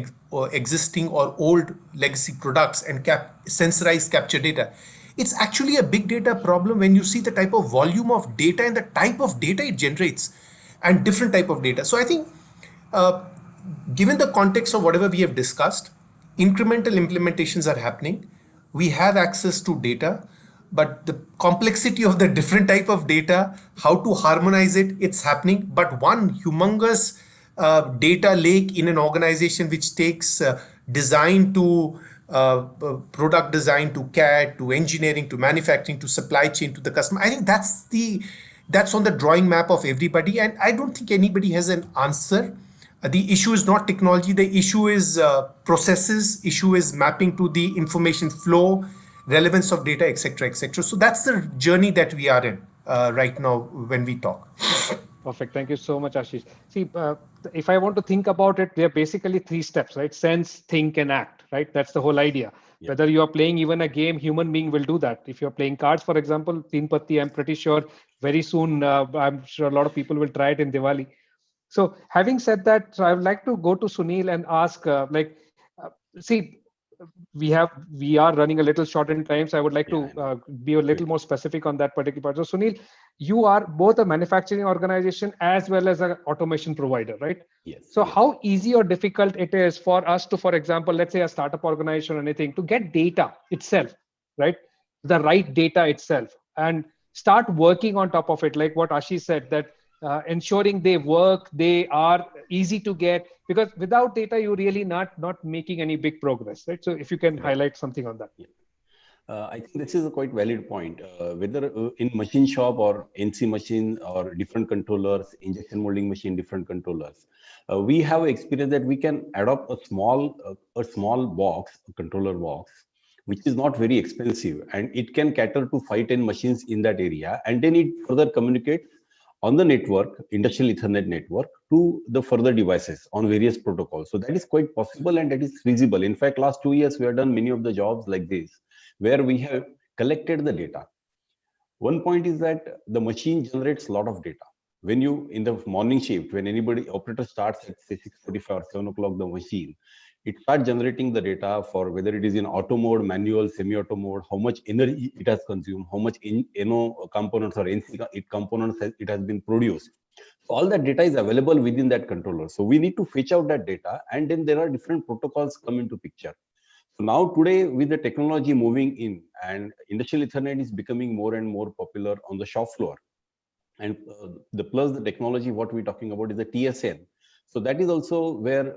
existing or old legacy products and sensorize capture data, it's actually a big data problem when you see the type of volume of data and the type of data it generates and different type of data. So I think given the context of whatever we have discussed, incremental implementations are happening. We have access to data, but the complexity of the different type of data, how to harmonize it, it's happening. But one humongous data lake in an organization which takes design to product design to CAD to engineering to manufacturing to supply chain to the customer. I think that's on the drawing map of everybody, and I don't think anybody has an answer. The issue is not technology. The issue is processes. Issue is mapping to the information flow, relevance of data, etc., etc. So that's the journey that we are in right now when we talk. Perfect. Thank you so much, Ashish. See, if I want to think about it, there are basically 3 steps, right? Sense, think, and act, right? That's the whole idea. Yeah. Whether you are playing even a game, human being will do that. If you're playing cards, for example, Teen Patti, I'm pretty sure very soon, I'm sure a lot of people will try it in Diwali. So having said that, so I would like to go to Sunil and ask, see, we are running a little short in time, so I would like to be a little more specific on that particular part. So Sunil, you are both a manufacturing organization as well as an automation provider, right? Yes. So how easy or difficult it is for us to, for example, let's say a startup organization or anything, to get data itself, right? The right data itself, and start working on top of it, like what Ashish said, that ensuring they work, they are easy to get, because without data, you're really not making any big progress, right? So if you can highlight something on that. I think this is a quite valid point. Whether in machine shop or NC machine or different controllers, injection molding machine, different controllers, we have experience that we can adopt a small box, a controller box, which is not very expensive, and it can cater to 5-10 machines in that area, and then it further communicates on the network, industrial Ethernet network, to the further devices on various protocols. So that is quite possible and that is feasible. In fact, last 2 years we have done many of the jobs like this, where we have collected the data. One point is that the machine generates a lot of data. When you, in the morning shift, when anybody operator starts at say 6:45 or 7 o'clock the machine, it starts generating the data for whether it is in auto mode, manual, semi-auto mode, how much energy it has consumed, how much NO components or NC components it has been produced. So all that data is available within that controller. So we need to fetch out that data, and then there are different protocols come into picture. So now today, with the technology moving in and industrial Ethernet is becoming more and more popular on the shop floor, and the technology what we're talking about is the TSN. So that is also where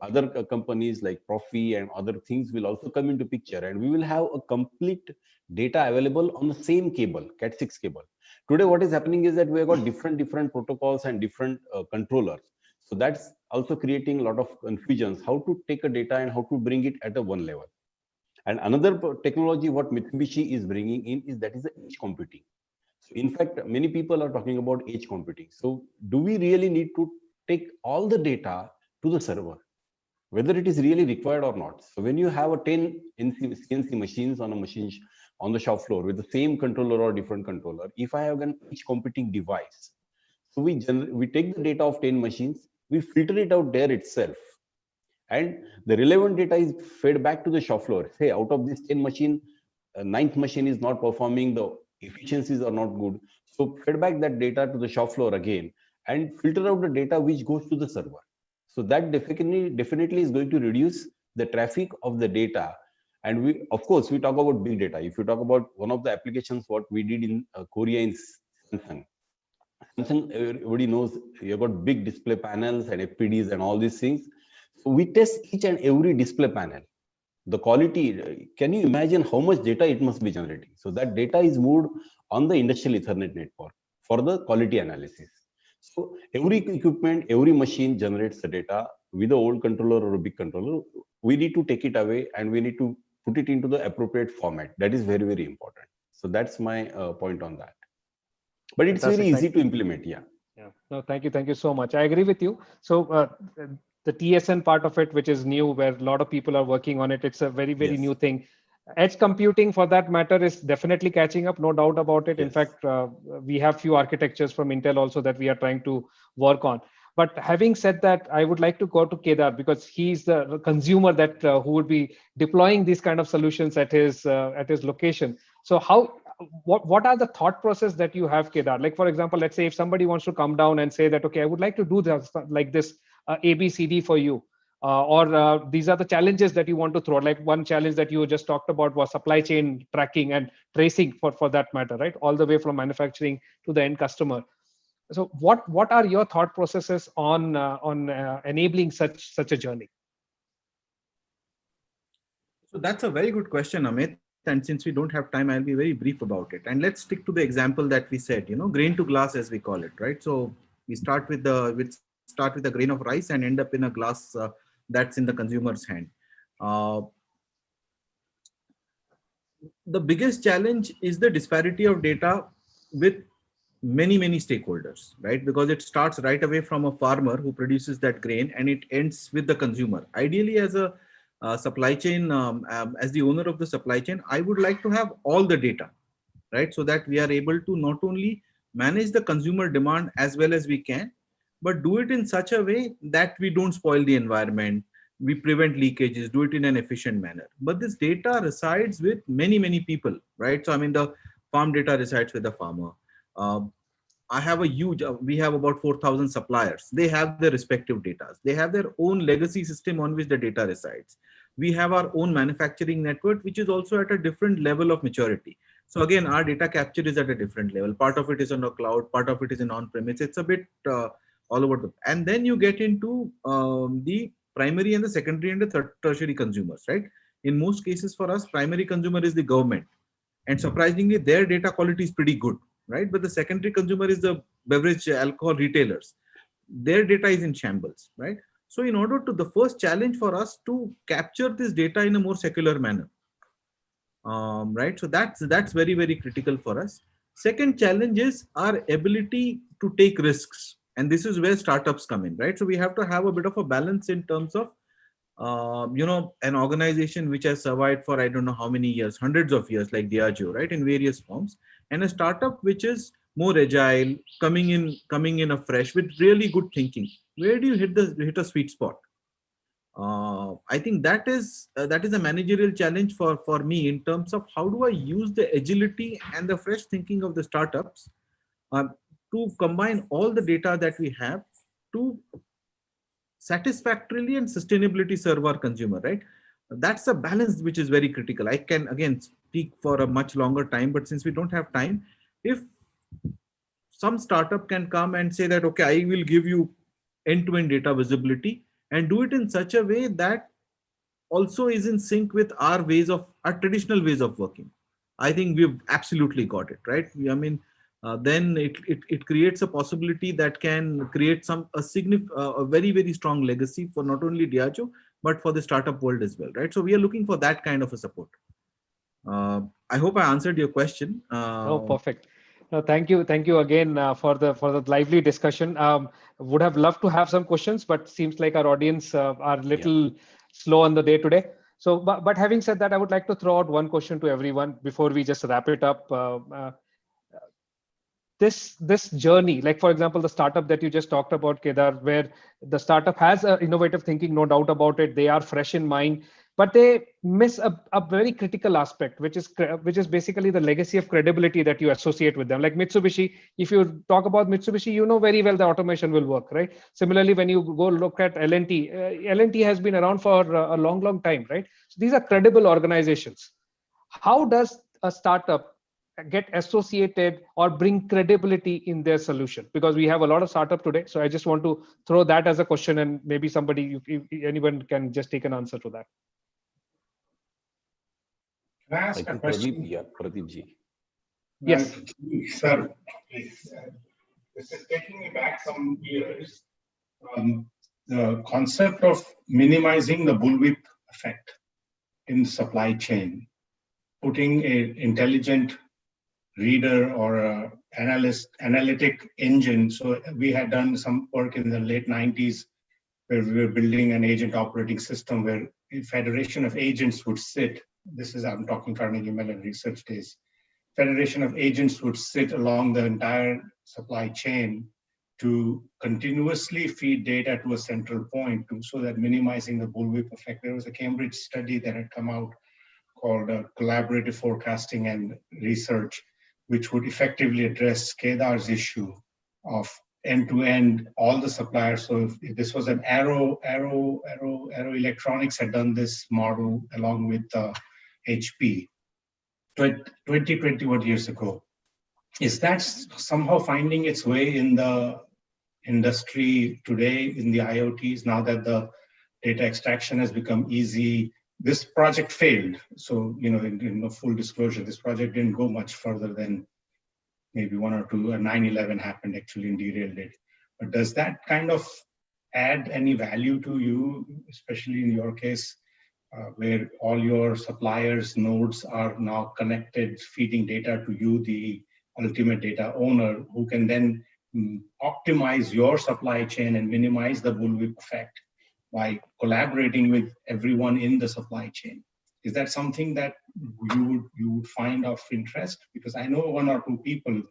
other companies like Profi and other things will also come into picture, and we will have a complete data available on the same cable, Cat6 cable. Today, what is happening is that we have got different protocols and different controllers. So that's also creating a lot of confusions, how to take a data and how to bring it at a one level. And another technology what Mitsubishi is bringing in is that is the edge computing. So in fact, many people are talking about edge computing. So do we really need to take all the data to the server, whether it is really required or not? So when you have a 10 CNC machines on on the shop floor with the same controller or different controller, if I have an edge computing device, so we take the data of 10 machines, we filter it out there itself, and the relevant data is fed back to the shop floor. Hey, out of this 10 machine, ninth machine is not performing, the efficiencies are not good. So fed back that data to the shop floor again and filter out the data which goes to the server. So that definitely is going to reduce the traffic of the data. And we, of course, we talk about big data. If you talk about one of the applications, what we did in Korea in Samsung, everybody knows you have got big display panels and FPDs and all these things. So we test each and every display panel. The quality, can you imagine how much data it must be generating? So that data is moved on the industrial Ethernet network for the quality analysis. So every equipment, every machine generates the data with the old controller or a big controller. We need to take it away and we need to put it into the appropriate format. That is very, very important. So that's my point on that. But it's Fantastic. very easy to implement. Yeah. No, thank you so much. I agree with you. So the TSN part of it, which is new, where a lot of people are working on it, it's a very new thing. Edge computing, for that matter, is definitely catching up, no doubt about it. In fact, we have few architectures from Intel also that we are trying to work on. But having said that, I would like to go to Kedar, because he's the consumer that who would be deploying these kind of solutions at his location. So what are the thought process that you have, Kedar? Like, for example, let's say if somebody wants to come down and say that, okay, I would like to do this, like this ABCD for you, or these are the challenges that you want to throw. Like one challenge that you just talked about was supply chain tracking and tracing, for that matter, right? All the way from manufacturing to the end customer. So what are your thought processes on enabling such a journey? So that's a very good question, Amit. And since we don't have time, I'll be very brief about it. And let's stick to the example that we said, grain to glass, as we call it, right? So we start with a grain of rice and end up in a glass that's in the consumer's hand. The biggest challenge is the disparity of data with many stakeholders, right? Because it starts right away from a farmer who produces that grain and it ends with the consumer. Ideally, as a supply chain, as the owner of the supply chain, I would like to have all the data, right? So that we are able to not only manage the consumer demand as well as we can, but do it in such a way that we don't spoil the environment, we prevent leakages, do it in an efficient manner. But this data resides with many people, right? So I mean, the farm data resides with the farmer. I have a huge, we have about 4,000 suppliers. They have their respective data. They have their own legacy system on which the data resides. We have our own manufacturing network, which is also at a different level of maturity. So again, our data capture is at a different level. Part of it is on the cloud, part of it is in on-premise. It's a bit all over the, and then you get into the primary and the secondary and the tertiary consumers, right? In most cases for us, primary consumer is the government. And surprisingly, their data quality is pretty good, right? But the secondary consumer is the beverage alcohol retailers. Their data is in shambles, right? So in order to, the first challenge for us to capture this data in a more secular manner, right? So that's very, very critical for us. Second challenge is our ability to take risks. And this is where startups come in, right? So we have to have a bit of a balance in terms of an organization which has survived for I don't know how many years, hundreds of years, like Diageo, right, in various forms, and a startup which is more agile, coming in afresh with really good thinking. Where do you hit a sweet spot? I think that is a managerial challenge for me in terms of how do I use the agility and the fresh thinking of the startups to combine all the data that we have to satisfactorily and sustainability serve our consumer, right? That's a balance which is very critical. I can again speak for a much longer time, but since we don't have time, if some startup can come and say that, okay, I will give you end-to-end data visibility and do it in such a way that also is in sync with our traditional ways of working, I think we've absolutely got it right. I mean, then it creates a possibility that can create a very, very strong legacy for not only Diageo but for the startup world as well, right? So we are looking for that kind of a support. I hope I answered your question. Oh, perfect. No, thank you again for the lively discussion. Would have loved to have some questions, but seems like our audience are a little slow on the day today. So, but having said that, I would like to throw out one question to everyone before we just wrap it up. This journey, like for example, the startup that you just talked about, Kedar, where the startup has innovative thinking, no doubt about it. They are fresh in mind, but they miss a very critical aspect, which is basically the legacy of credibility that you associate with them. Like Mitsubishi, if you talk about Mitsubishi, you know very well the automation will work, right? Similarly, when you go look at L&T, L&T has been around for a long time, right? So these are credible organizations. How does a startup get associated or bring credibility in their solution? Because we have a lot of startup today. So I just want to throw that as a question, and maybe somebody, if anyone can just take an answer to that. Can I ask a question? Pradeep ji. Yes. Sir, this is taking me back some years. The concept of minimizing the bullwhip effect in supply chain, putting an intelligent reader or a analytic engine. So we had done some work in the late 90s where we were building an agent operating system where a federation of agents would sit. I'm talking Carnegie Mellon research days. Federation of agents would sit along the entire supply chain to continuously feed data to a central point so that minimizing the bullwhip effect. There was a Cambridge study that had come out called Collaborative Forecasting and Research, which would effectively address Kedar's issue of end-to-end all the suppliers. So if this was an Aero Electronics had done this model along with HP 21 years ago. Is that somehow finding its way in the industry today in the IoTs now that the data extraction has become easy? This project failed. So, in full disclosure, this project didn't go much further than maybe 1 or 2. 9/11 happened actually and derailed it. But does that kind of add any value to you, especially in your case, where all your suppliers' nodes are now connected, feeding data to you, the ultimate data owner, who can then optimize your supply chain and minimize the bullwhip effect by collaborating with everyone in the supply chain? Is that something that you would find of interest? Because I know 1 or 2 people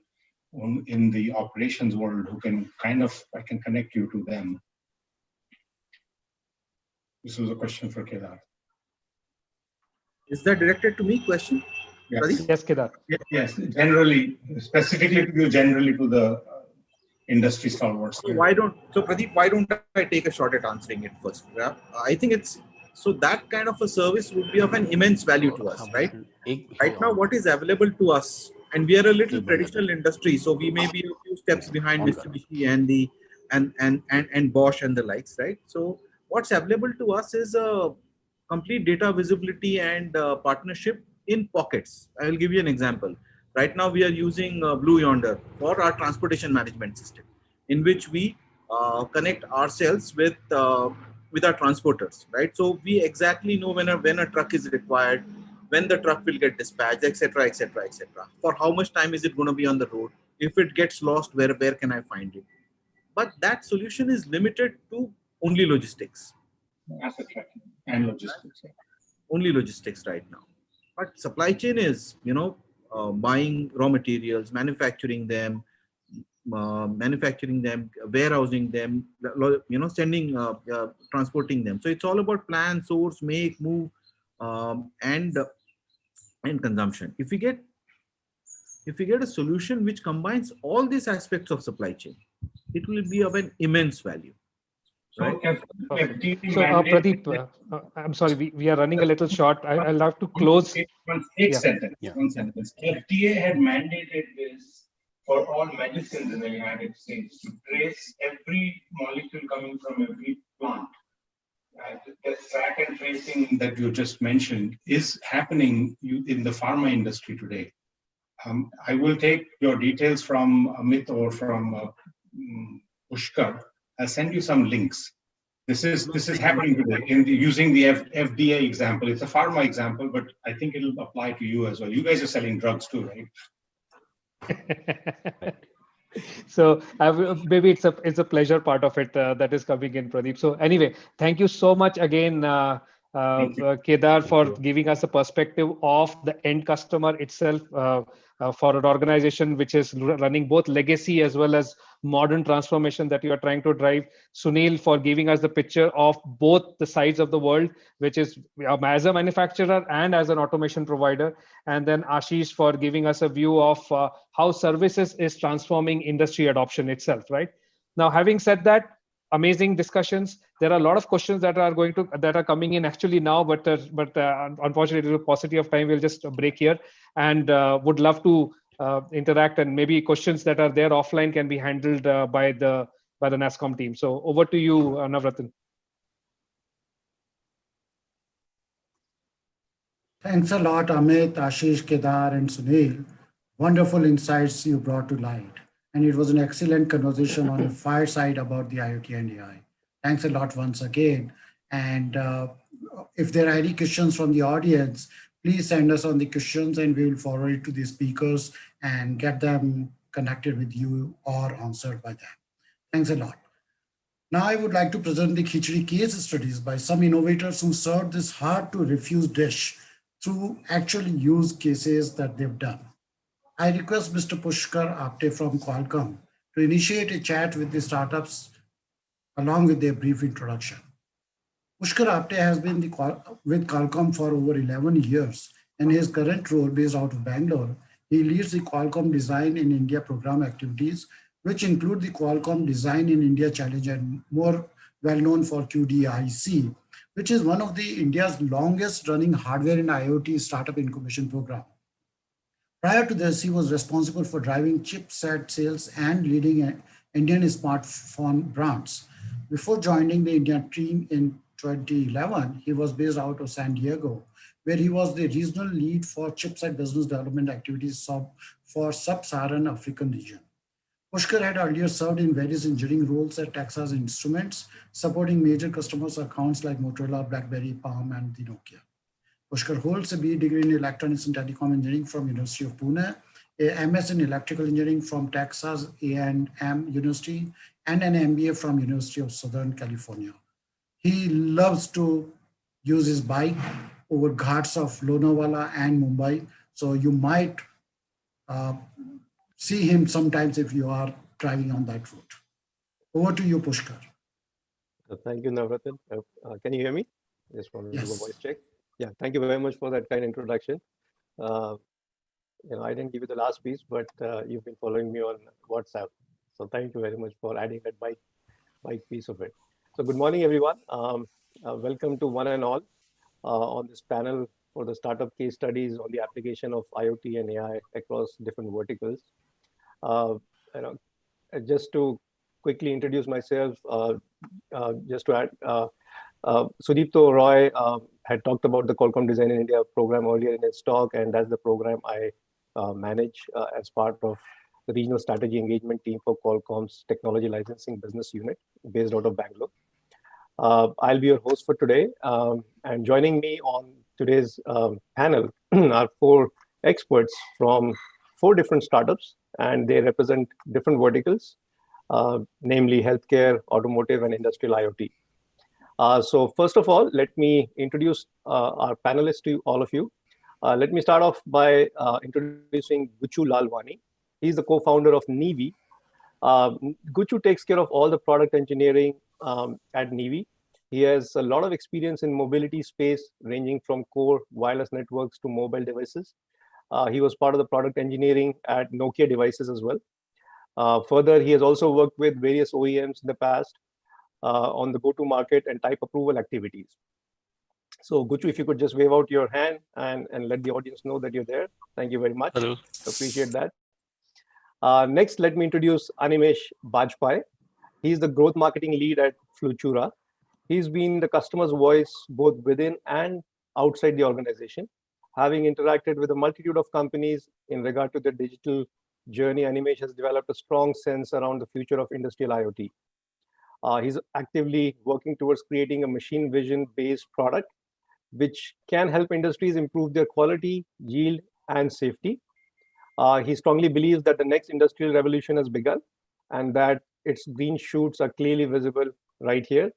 in the operations world who can I can connect you to them. This was a question for Kedar. Is that directed to me question? Yes. Yes, Kedar. Yes. Generally, specifically to you, generally to the industry stalwarts. So Pradeep, why don't I take a shot at answering it first? Yeah? I think it's so that kind of a service would be of an immense value to us, right? Right now, what is available to us, and we are a little traditional industry, so we may be a few steps behind Mitsubishi and the and Bosch and the likes, right? So what's available to us is a complete data visibility and partnership in pockets. I will give you an example. Right now, we are using Blue Yonder for our transportation management system, in which we connect ourselves with our transporters, right? So we exactly know when a truck is required, when the truck will get dispatched, etc., etc., etc. For how much time is it going to be on the road? If it gets lost, where can I find it? But that solution is limited to only logistics. Asset tracking and logistics. Only logistics right now. But supply chain is, buying raw materials, manufacturing them, warehousing them, sending, transporting them. So it's all about plan, source, make, move, and consumption. If we get a solution which combines all these aspects of supply chain, it will be of an immense value. Right? So, Pradeep, I'm sorry, we are running a little short. I'll have to close. One sentence. FDA had mandated this for all medicines in the United States to trace every molecule coming from every plant. The track and tracing that you just mentioned is happening in the pharma industry today. I will take your details from Amit or from Pushkar. I'll send you some links. This is happening today using the FDA example. It's a pharma example, but I think it'll apply to you as well. You guys are selling drugs too, right? So maybe it's a pleasure part of it that is coming in, Pradeep. So anyway, thank you so much again, Kedar, for giving us a perspective of the end customer itself for an organization which is running both legacy as well as modern transformation that you are trying to drive. Sunil, for giving us the picture of both the sides of the world, which is as a manufacturer and as an automation provider. And then Ashish for giving us a view of how services is transforming industry adoption itself, right? Now, having said that, amazing discussions. There are a lot of questions that are coming in actually now, but unfortunately, due to paucity of time, we'll just break here and would love to interact, and maybe questions that are there offline can be handled by the NASSCOM team. So over to you, Navratan. Thanks a lot, Amit, Ashish, Kedar, and Sunil. Wonderful insights you brought to light. And it was an excellent conversation on the fireside about the IoT and AI. Thanks a lot once again. And if there are any questions from the audience, please send us on the questions and we will forward it to the speakers and get them connected with you or answered by them. Thanks a lot. Now I would like to present the Khichdi case studies by some innovators who served this hard to refuse dish through actual use cases that they've done. I request Mr. Pushkar Apte from Qualcomm to initiate a chat with the startups along with their brief introduction. Pushkar Apte has been with Qualcomm for over 11 years, and his current role based out of Bangalore, he leads the Qualcomm Design in India program activities, which include the Qualcomm Design in India Challenge and more well known for QDIC, which is one of the India's longest running hardware and IoT startup incubation program. Prior to this, he was responsible for driving chipset sales and leading Indian smartphone brands. Before joining the Indian team in 2011, he was based out of San Diego, where he was the regional lead for chipset business development activities for sub-Saharan African region. Pushkar had earlier served in various engineering roles at Texas Instruments, supporting major customers accounts like Motorola, BlackBerry, Palm, and the Nokia. Pushkar holds a BE degree in Electronics and Telecom Engineering from University of Pune, a MS in Electrical Engineering from Texas A&M University, and an MBA from University of Southern California. He loves to use his bike over ghats of Lonavala and Mumbai, so you might see him sometimes if you are driving on that route. Over to you, Pushkar. Thank you, Navratan. Can you hear me? Just want to do a voice check. Yeah, thank you very much for that kind introduction. I didn't give you the last piece, but you've been following me on WhatsApp. So thank you very much for adding that bike piece of it. So good morning, everyone. Welcome to one and all on this panel for the startup case studies on the application of IoT and AI across different verticals. Uh, you know, just to quickly introduce myself, just to add, Sudipto Roy had talked about the Qualcomm Design in India program earlier in his talk, and that's the program I manage as part of the regional strategy engagement team for Qualcomm's technology licensing business unit based out of Bangalore. I'll be your host for today, and joining me on today's panel are four experts from four different startups, and they represent different verticals, namely healthcare, automotive, and industrial IoT. So first of all, let me introduce our panelists to all of you. Let me start off by introducing Guchu Lalwani. He's the co-founder of Nivi. Guchu takes care of all the product engineering at Nivi. He has a lot of experience in mobility space, ranging from core wireless networks to mobile devices. He was part of the product engineering at Nokia devices as well. Further, he has also worked with various OEMs in the past on the go-to-market and type approval activities. So Guchu, if you could just wave out your hand and let the audience know that you're there. Thank you very much. Hello. Appreciate that. Next, let me introduce Animesh Bajpai. He's the growth marketing lead at Flutura. He's been the customer's voice both within and outside the organization. Having interacted with a multitude of companies in regard to their digital journey, Animesh has developed a strong sense around the future of industrial IoT. He's actively working towards creating a machine vision based product which can help industries improve their quality, yield, and safety. He strongly believes that the next industrial revolution has begun and that its green shoots are clearly visible right here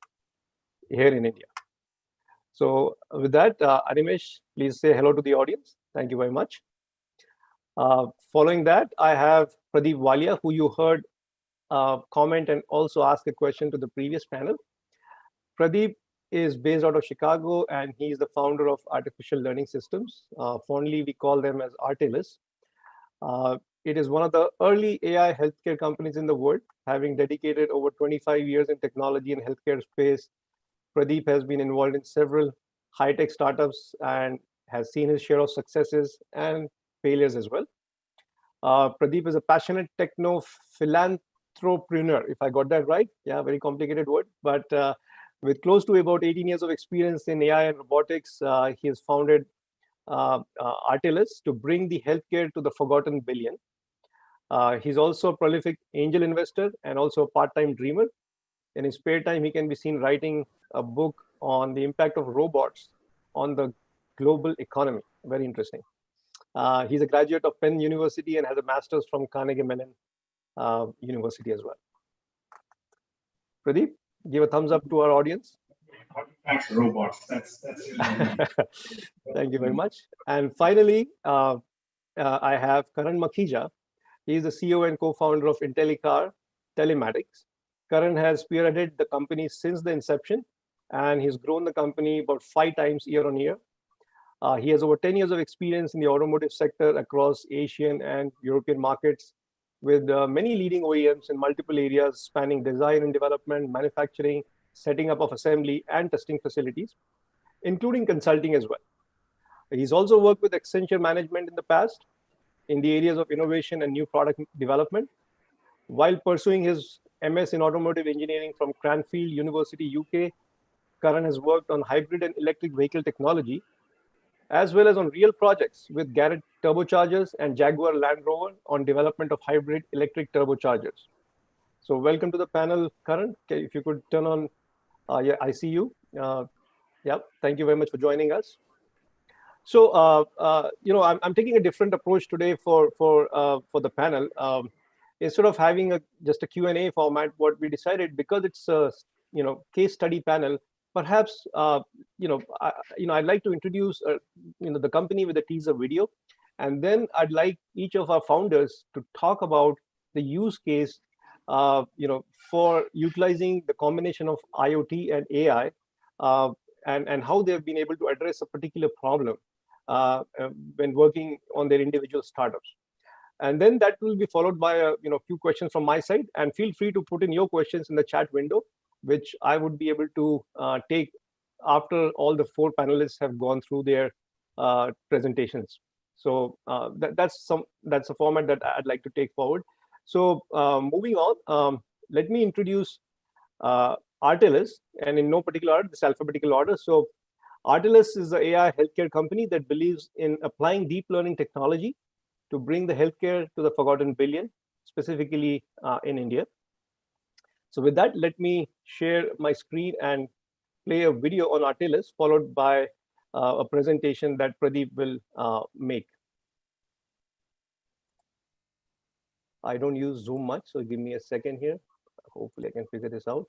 in India. So with that, Animesh, please say hello to the audience. Thank you very much. Following that, I have Pradeep Walia, who you heard comment and also ask a question to the previous panel. Pradeep is based out of Chicago, and he's the founder of Artificial Learning Systems. Fondly, we call them as Artilis. It is one of the early AI healthcare companies in the world, having dedicated over 25 years in technology and healthcare space. Pradeep has been involved in several high-tech startups and has seen his share of successes and failures as well. Pradeep is a passionate techno-philanthropreneur, if I got that right. Yeah, very complicated word, but with close to about 18 years of experience in AI and robotics, he has founded Artilis to bring the healthcare to the forgotten billion. He's also a prolific angel investor and also a part-time dreamer. In his spare time, he can be seen writing a book on the impact of robots on the global economy. Very interesting. He's a graduate of Penn University and has a master's from Carnegie Mellon University as well. Pradeep, give a thumbs up to our audience. Thanks, robots. That's really Thank you very much. And finally, I have Karan Makhija. He is the CEO and co-founder of Intellicar Telematics. Karan has spearheaded the company since the inception, and he's grown the company about 5 times year on year. He has over 10 years of experience in the automotive sector across Asian and European markets, with many leading OEMs in multiple areas spanning design and development, manufacturing, setting up of assembly and testing facilities, including consulting as well. He's also worked with Accenture Management in the past in the areas of innovation and new product development. While pursuing his MS in automotive engineering from Cranfield University, UK, Karan has worked on hybrid and electric vehicle technology, as well as on real projects with Garrett turbochargers and Jaguar Land Rover on development of hybrid electric turbochargers. So welcome to the panel, Karan. Okay, if you could turn on, yeah, I see you. Yeah, thank you very much for joining us. So, I'm taking a different approach today for the panel. Instead of having just a Q&A format, what we decided, because it's a case study panel, perhaps I'd like to introduce the company with a teaser video, and then I'd like each of our founders to talk about the use case for utilizing the combination of IoT and AI, and how they've been able to address a particular problem. when working on their individual startups. And then that will be followed by a few questions from my side. And feel free to put in your questions in the chat window, which I would be able to take after all the 4 panelists have gone through their presentations. So that's a format that I'd like to take forward. So moving on, let me introduce Artelys, and in no particular order, this alphabetical order. So Artelys is the AI healthcare company that believes in applying deep learning technology to bring the healthcare to the forgotten billion, specifically in India. So with that, let me share my screen and play a video on Artelys, followed by a presentation that Pradeep will make. I don't use Zoom much, so give me a second here. Hopefully I can figure this out.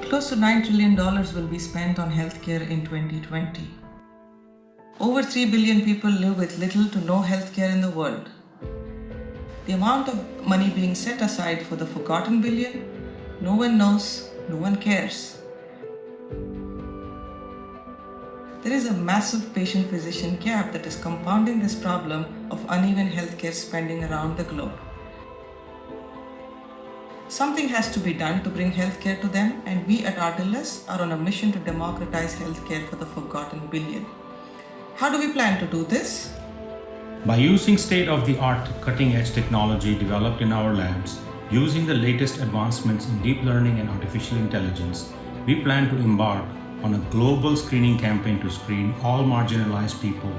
Close to $9 trillion will be spent on healthcare in 2020. Over 3 billion people live with little to no healthcare in the world. The amount of money being set aside for the forgotten billion, no one knows, no one cares. There is a massive patient-physician gap that is compounding this problem of uneven healthcare spending around the globe. Something has to be done to bring healthcare to them, and we at Artelys are on a mission to democratize healthcare for the forgotten billion. How do we plan to do this? By using state-of-the-art cutting-edge technology developed in our labs, using the latest advancements in deep learning and artificial intelligence, we plan to embark on a global screening campaign to screen all marginalized people,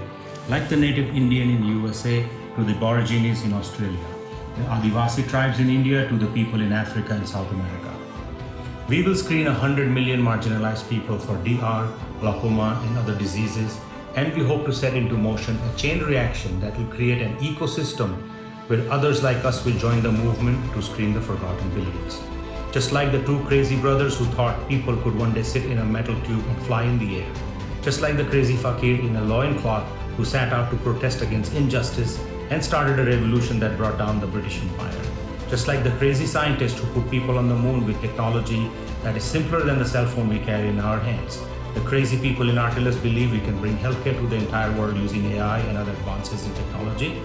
like the native Indian in USA to the Aborigines in Australia, the Adivasi tribes in India to the people in Africa and South America. We will screen 100 million marginalized people for DR, glaucoma, and other diseases, and we hope to set into motion a chain reaction that will create an ecosystem where others like us will join the movement to screen the forgotten billions. Just like the 2 crazy brothers who thought people could one day sit in a metal tube and fly in the air. Just like the crazy fakir in a loincloth who sat out to protest against injustice and started a revolution that brought down the British Empire. Just like the crazy scientist who put people on the moon with technology that is simpler than the cell phone we carry in our hands. The crazy people in Artelys believe we can bring healthcare to the entire world using AI and other advances in technology.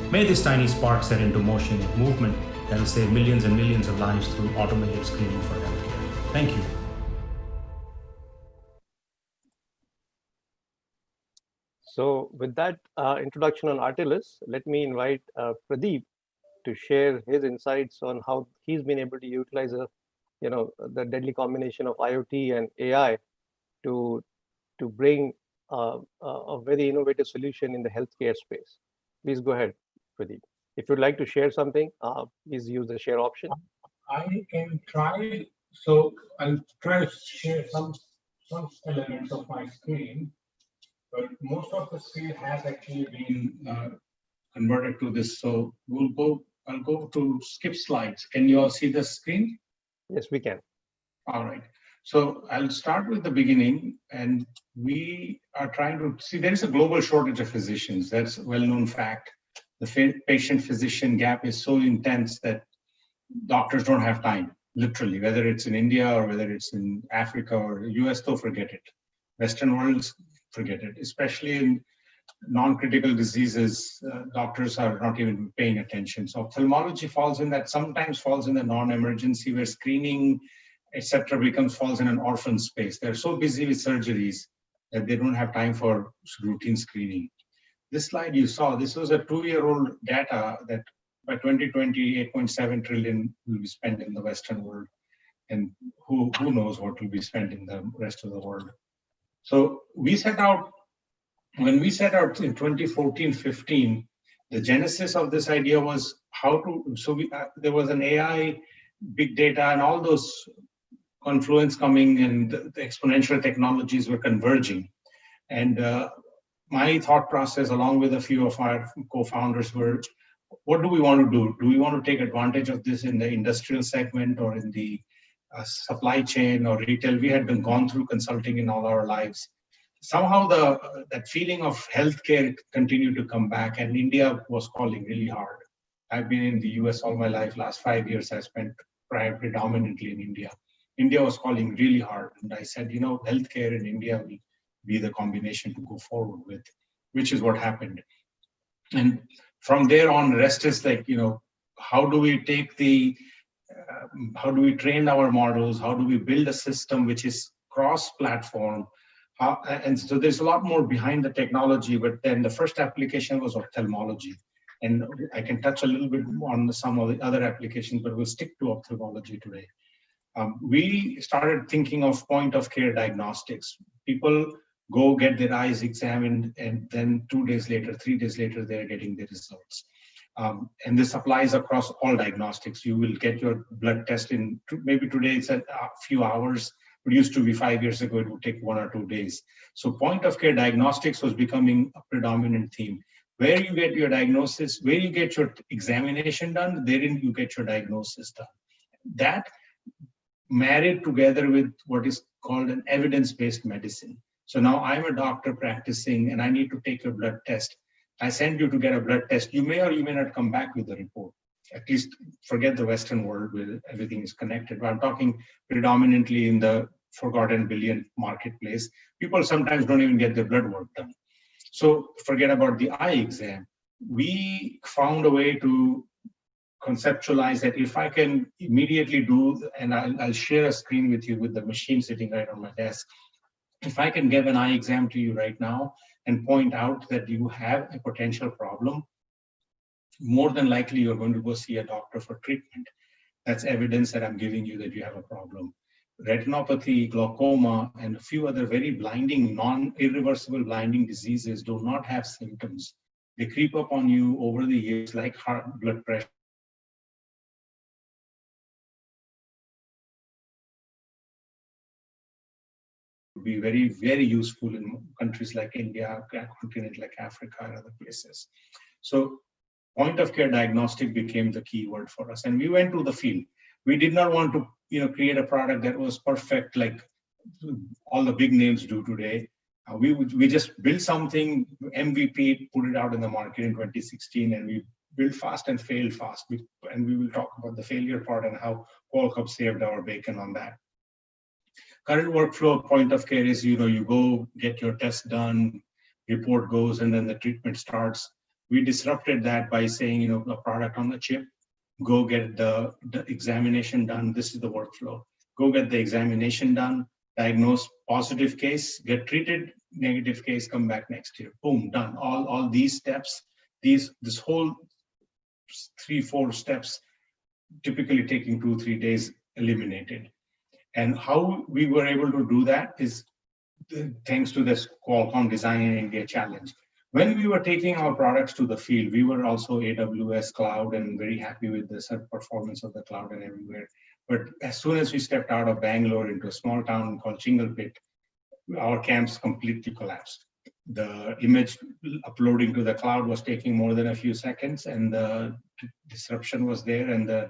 May this tiny spark set into motion a movement that will save millions and millions of lives through automated screening for healthcare. Thank you. So with that introduction on Artelys, let me invite Pradeep to share his insights on how he's been able to utilize the deadly combination of IoT and AI to bring a very innovative solution in the healthcare space. Please go ahead, Pradeep. If you'd like to share something, please use the share option. I can try. So I'll try to share some elements of my screen, but most of the screen has actually been converted to this. So I'll go to skip slides. Can you all see the screen? Yes, we can. All right. So I'll start with the beginning, and we are trying to see there is a global shortage of physicians. That's a well-known fact. The patient-physician gap is so intense that doctors don't have time, literally, whether it's in India or whether it's in Africa or US, though forget it. Western worlds, forget it. Especially in non-critical diseases, doctors are not even paying attention. So ophthalmology sometimes falls in the non-emergency where screening, etc., falls in an orphan space. They're so busy with surgeries that they don't have time for routine screening. This slide you saw, this was a 2-year-old data that by 2020, 8.7 trillion will be spent in the Western world. And who knows what will be spent in the rest of the world. So when we set out in 2014-15, the genesis of this idea was there was an AI, big data, and all those confluence coming, and the exponential technologies were converging. And my thought process, along with a few of our co-founders, were what do we want to do? Do we want to take advantage of this in the industrial segment or in the supply chain or retail? We had been gone through consulting in all our lives. Somehow that feeling of healthcare continued to come back, and India was calling really hard. I've been in the US all my life. Last 5 years, I spent predominantly in India. India was calling really hard, and I said, healthcare in India will be the combination to go forward with, which is what happened. And from there on, the rest is like, how do we take how do we train our models? How do we build a system which is cross-platform? And so there's a lot more behind the technology, but then the first application was ophthalmology. And I can touch a little bit on some of the other applications, but we'll stick to ophthalmology today. We started thinking of point-of-care diagnostics. People go get their eyes examined, and then 2 days later, 3 days later, they're getting the results. And this applies across all diagnostics. You will get your blood test in, maybe today it's a few hours, but used to be 5 years ago, it would take 1 or 2 days. So point-of-care diagnostics was becoming a predominant theme. Where you get your diagnosis, where you get your examination done, therein you get your diagnosis done. That married together with what is called an evidence-based medicine. So now I'm a doctor practicing and I need to take your blood test. I send you to get a blood test. You may or you may not come back with the report. At least forget the Western world where everything is connected. But I'm talking predominantly in the forgotten billion marketplace. People sometimes don't even get their blood work done. So forget about the eye exam. We found a way to conceptualize that if I can immediately do, and I'll share a screen with you with the machine sitting right on my desk. If I can give an eye exam to you right now and point out that you have a potential problem, more than likely you're going to go see a doctor for treatment. That's evidence that I'm giving you that you have a problem. Retinopathy, glaucoma, and a few other very blinding, non-irreversible blinding diseases do not have symptoms. They creep up on you over the years like heart, blood pressure. Be very, very useful in countries like India, a continent like Africa, and other places. So point-of-care diagnostic became the key word for us, and we went to the field. We did not want to, create a product that was perfect like all the big names do today. We just built something, MVP, put it out in the market in 2016, and we built fast and failed fast. And we will talk about the failure part and how Qualcomm saved our bacon on that. Current workflow point of care is, you go get your test done, report goes, and then the treatment starts. We disrupted that by saying, a product on the chip, go get the examination done. This is the workflow. Go get the examination done, diagnose positive case, get treated, negative case, come back next year. Boom, done. All these steps, this whole 3-4 steps, typically taking 2-3 days, eliminated. And how we were able to do that is thanks to this Qualcomm Design in India challenge. When we were taking our products to the field, we were also AWS cloud and very happy with the performance of the cloud and everywhere. But as soon as we stepped out of Bangalore into a small town called Chingalpit, our camps completely collapsed. The image uploading to the cloud was taking more than a few seconds, and the disruption was there, and the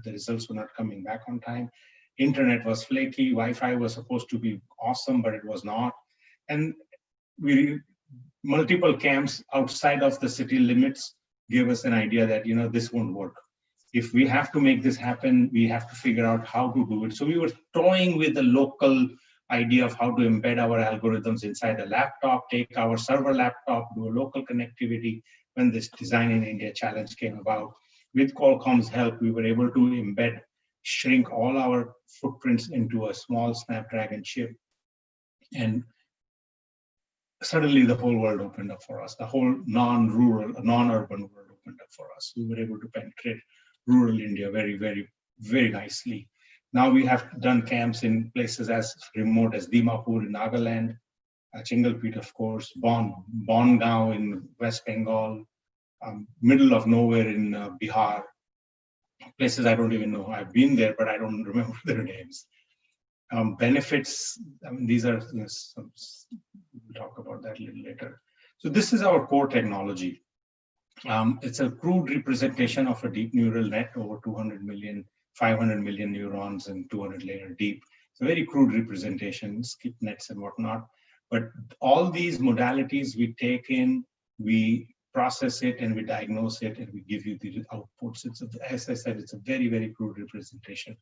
results were not coming back on time. Internet was flaky, Wi-Fi was supposed to be awesome, but it was not. And multiple camps outside of the city limits gave us an idea that, this won't work. If we have to make this happen, we have to figure out how to do it. So we were toying with the local idea of how to embed our algorithms inside a laptop, take our server laptop, do a local connectivity. When this Design in India challenge came about, with Qualcomm's help, we were able to shrink all our footprints into a small Snapdragon chip. And suddenly the whole world opened up for us. The whole non-rural, non-urban world opened up for us. We were able to penetrate rural India very, very, very nicely. Now we have done camps in places as remote as Dimapur in Nagaland, Chingalpit, of course, Bongaon in West Bengal, middle of nowhere in Bihar, places I don't even know. I've been there, but I don't remember their names. Benefits, these are, we'll talk about that a little later. So this is our core technology. It's a crude representation of a deep neural net over 200 million, 500 million neurons and 200 layer deep. It's a very crude representation, skip nets and whatnot. But all these modalities we take in, we process it and we diagnose it and we give you the outputs. As I said, it's a very, very crude representation.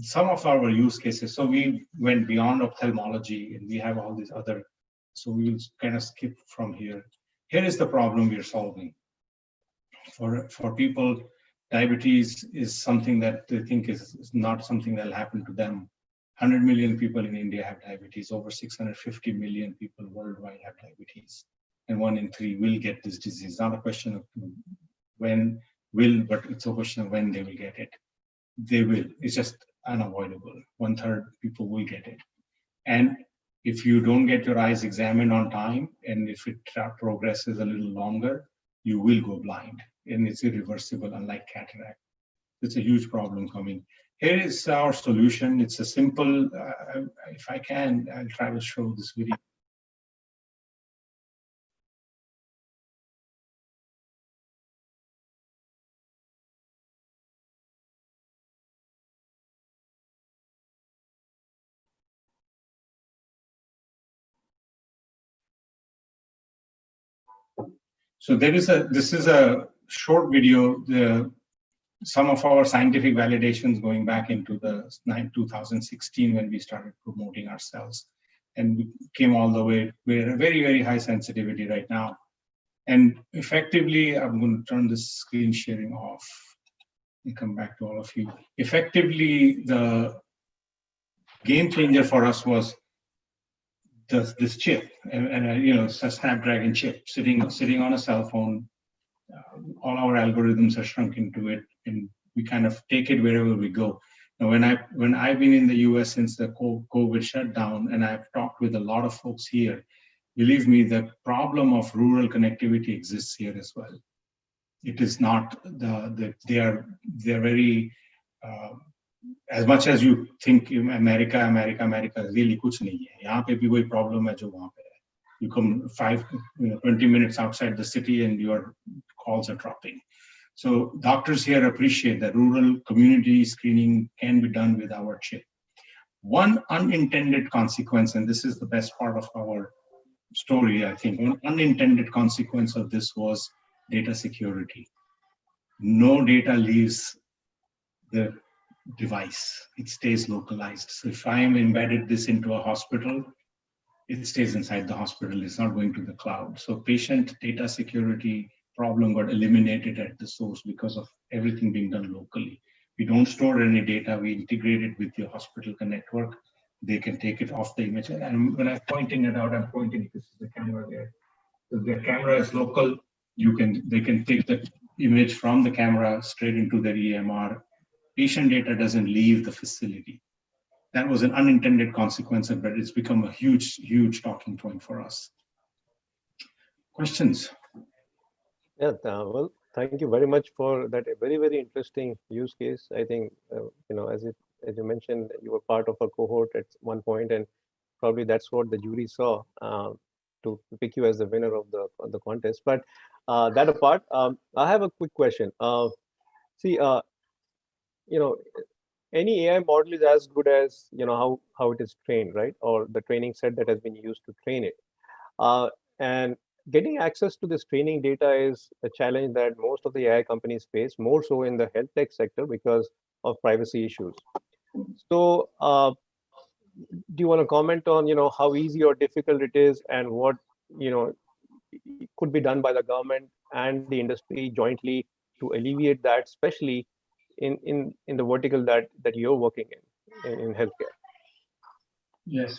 Some of our use cases, so we went beyond ophthalmology and we have all these other, so we will kind of skip from here. Here is the problem we're solving. For people, diabetes is something that they think is not something that will happen to them. 100 million people in India have diabetes, over 650 million people worldwide have diabetes, and 1 in 3 will get this disease. Not a question of when will, but it's a question of when they will get it. They will, it's just unavoidable. 1/3 people will get it. And if you don't get your eyes examined on time, and if it progresses a little longer, you will go blind, and it's irreversible, unlike cataract. It's a huge problem coming. Here is our solution. It's a simple, if I can, I'll try to show this video. So this is a short video. Some of our scientific validations going back into the 2016 when we started promoting ourselves, and we came all the way. We're a very, very high sensitivity right now. And effectively, I'm going to turn this screen sharing off and come back to all of you. Effectively, the game changer for us was this chip, and it's a Snapdragon chip sitting on a cell phone. All our algorithms are shrunk into it, and we kind of take it wherever we go. Now, when I've been in the US since the COVID shutdown, and I've talked with a lot of folks here, believe me, the problem of rural connectivity exists here as well. It is not they are very as much as you think America really kuch nahi hai. Yahan pe bhi वही problem hai jo wahan pe hai. You come 20 minutes outside the city and your calls are dropping. So doctors here appreciate that rural community screening can be done with our chip. One unintended consequence, and this is the best part of our story, I think, one unintended consequence of this was data security. No data leaves the device. It stays localized. So if I am embedded this into a hospital, it stays inside the hospital. It's not going to the cloud. So patient data security problem got eliminated at the source because of everything being done locally. We don't store any data. We integrate it with your hospital network. They can take it off the image. And when I'm pointing it out, I'm pointing, this is the camera there. So the camera is local. They can take the image from the camera straight into their EMR. Patient data doesn't leave the facility. That was an unintended consequence, but it's become a huge, huge talking point for us. Questions? Yeah, well, thank you very much for that very, very interesting use case. I think, as you mentioned, you were part of a cohort at one point, and probably that's what the jury saw to pick you as the winner of the contest. But that apart, I have a quick question. Any AI model is as good as how it is trained, right? Or the training set that has been used to train it. And getting access to this training data is a challenge that most of the AI companies face, more so in the health tech sector because of privacy issues. So do you want to comment on how easy or difficult it is, and what could be done by the government and the industry jointly to alleviate that, especially in the vertical that you're working in healthcare? Yes,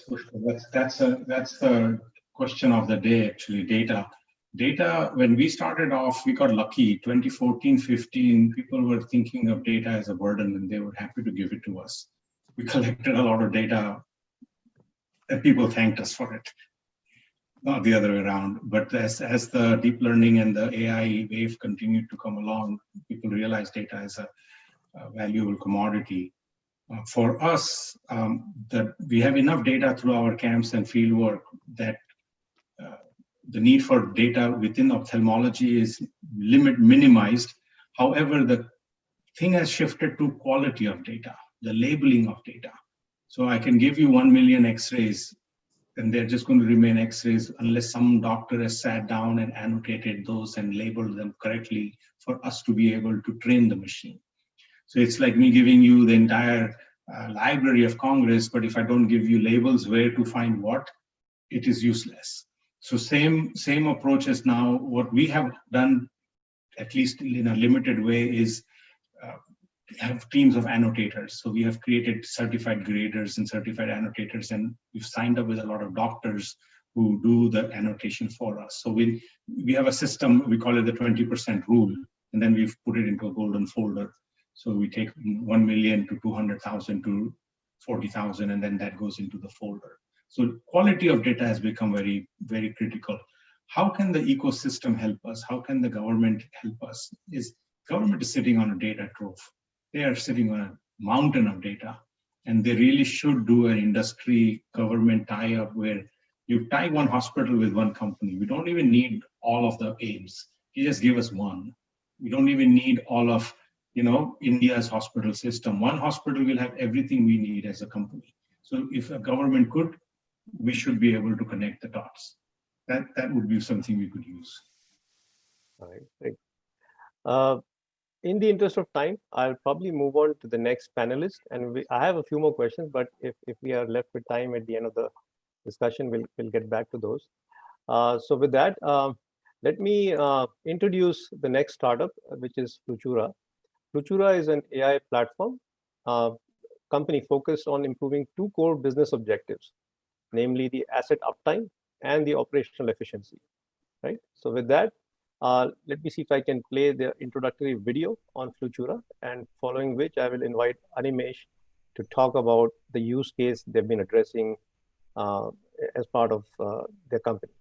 that's the question of the day, actually. Data, when we started off, we got lucky. 2014, 15, people were thinking of data as a burden, and they were happy to give it to us. We collected a lot of data, and people thanked us for it. Not the other way around. But as the deep learning and the AI wave continued to come along, people realized data is a valuable commodity. For us, that we have enough data through our camps and field work that the need for data within ophthalmology is minimized. However, the thing has shifted to quality of data, the labeling of data. So I can give you 1 million X-rays, and they're just going to remain X-rays unless some doctor has sat down and annotated those and labeled them correctly for us to be able to train the machine. So it's like me giving you the entire Library of Congress, but if I don't give you labels where to find what, it is useless. So same approach as now. What we have done, at least in a limited way, is have teams of annotators. So we have created certified graders and certified annotators, and we've signed up with a lot of doctors who do the annotation for us. So we have a system, we call it the 20% rule, and then we've put it into a golden folder. So we take 1 million to 200,000 to 40,000, and then that goes into the folder. So quality of data has become very, very critical. How can the ecosystem help us? How can the government help us? Government is sitting on a data trove. They are sitting on a mountain of data, and they really should do an industry government tie-up where you tie one hospital with one company. We don't even need all of the aims. You just give us one. We don't even need all of India's hospital system. One hospital will have everything we need as a company. So if a government could, we should be able to connect the dots. That would be something we could use. All right, great. In the interest of time, I'll probably move on to the next panelist, and I have a few more questions, but if we are left with time at the end of the discussion, we'll get back to those. So with that, let me introduce the next startup, which is Flutura. Flutura is an AI platform company focused on improving two core business objectives, namely the asset uptime and the operational efficiency. Right. So with that, let me see if I can play the introductory video on Flutura, and following which I will invite Animesh to talk about the use case they've been addressing as part of their company.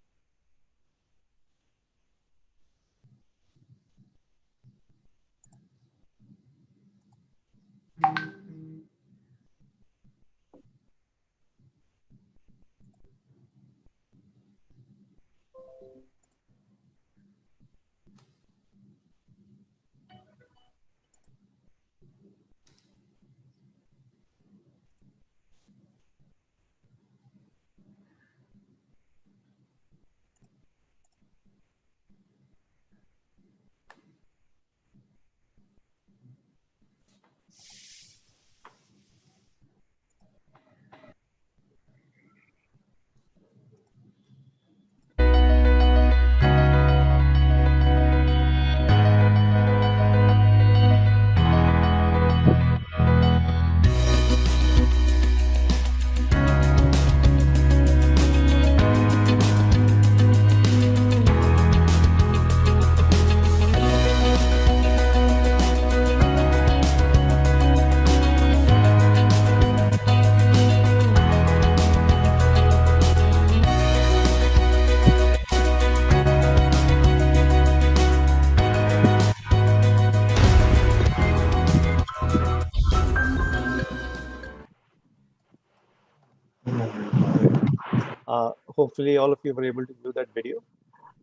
Hopefully all of you were able to view that video.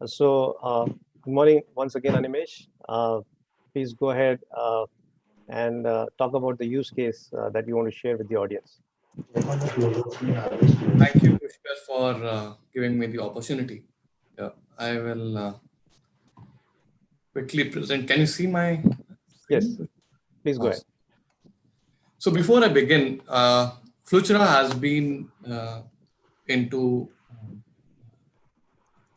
So good morning once again, Animesh. Please go ahead and talk about the use case that you want to share with the audience. Thank you, Pushkar, for giving me the opportunity. I will quickly present. Can you see my screen? Yes, please go ahead. So before I begin, Flutura has been into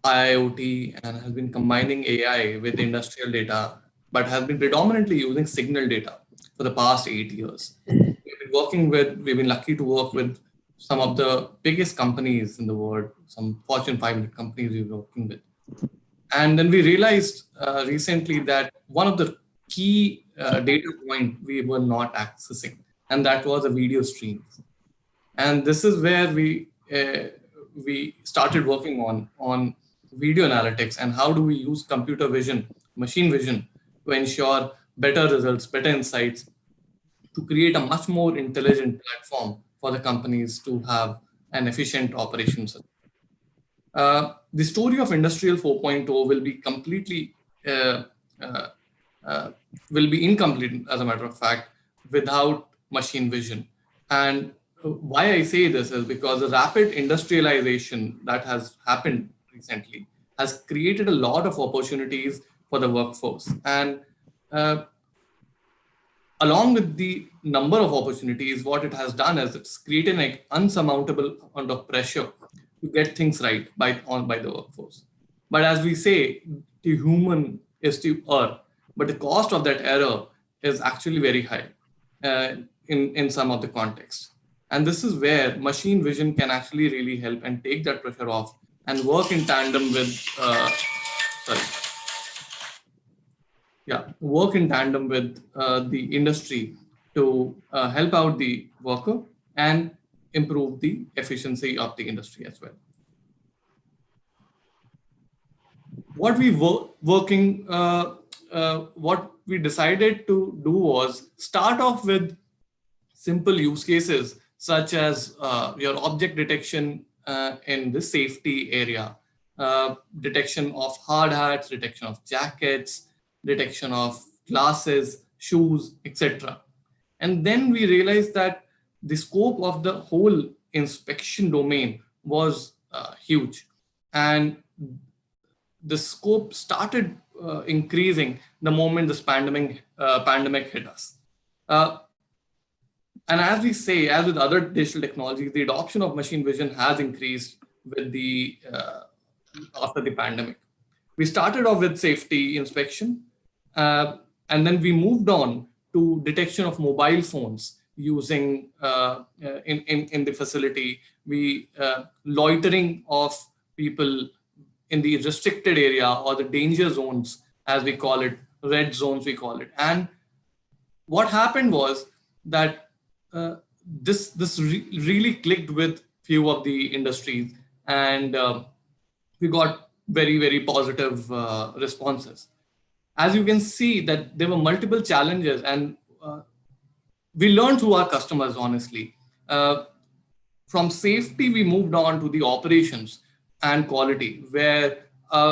IoT and has been combining AI with industrial data, but has been predominantly using signal data for the past 8 years. We've been lucky to work with some of the biggest companies in the world, some Fortune 500 companies we've been working with. And then we realized recently that one of the key data point we were not accessing, and that was the video streams. And this is where we started working on video analytics and how do we use computer vision, machine vision to ensure better results, better insights, to create a much more intelligent platform for the companies to have an efficient operations. the story of Industrial 4.0 will be completely, will be incomplete, as a matter of fact, without machine vision. And why I say this is because the rapid industrialization that has happened recently has created a lot of opportunities for the workforce. And along with the number of opportunities, what it has done is it's created an unsurmountable amount of pressure to get things right by the workforce. But as we say, the human is to err, but the cost of that error is actually very high in some of the contexts. And this is where machine vision can actually really help and take that pressure off and work in tandem with, work in tandem with the industry to help out the worker and improve the efficiency of the industry as well. What we what we decided to do was start off with simple use cases such as your object detection in the safety area, detection of hard hats, detection of jackets, detection of glasses, shoes, etc. And then we realized that the scope of the whole inspection domain was huge. And the scope started increasing the moment this pandemic hit us. And as we say, as with other digital technologies, the adoption of machine vision has increased with the after the pandemic. We started off with safety inspection, and then we moved on to detection of mobile phones using in the facility. We loitering of people in the restricted area or the danger zones, as we call it, red zones we call it. And what happened was that this really clicked with few of the industries, and we got very positive responses. As you can see that there were multiple challenges, and we learned through our customers, honestly. From safety, we moved on to the operations and quality, where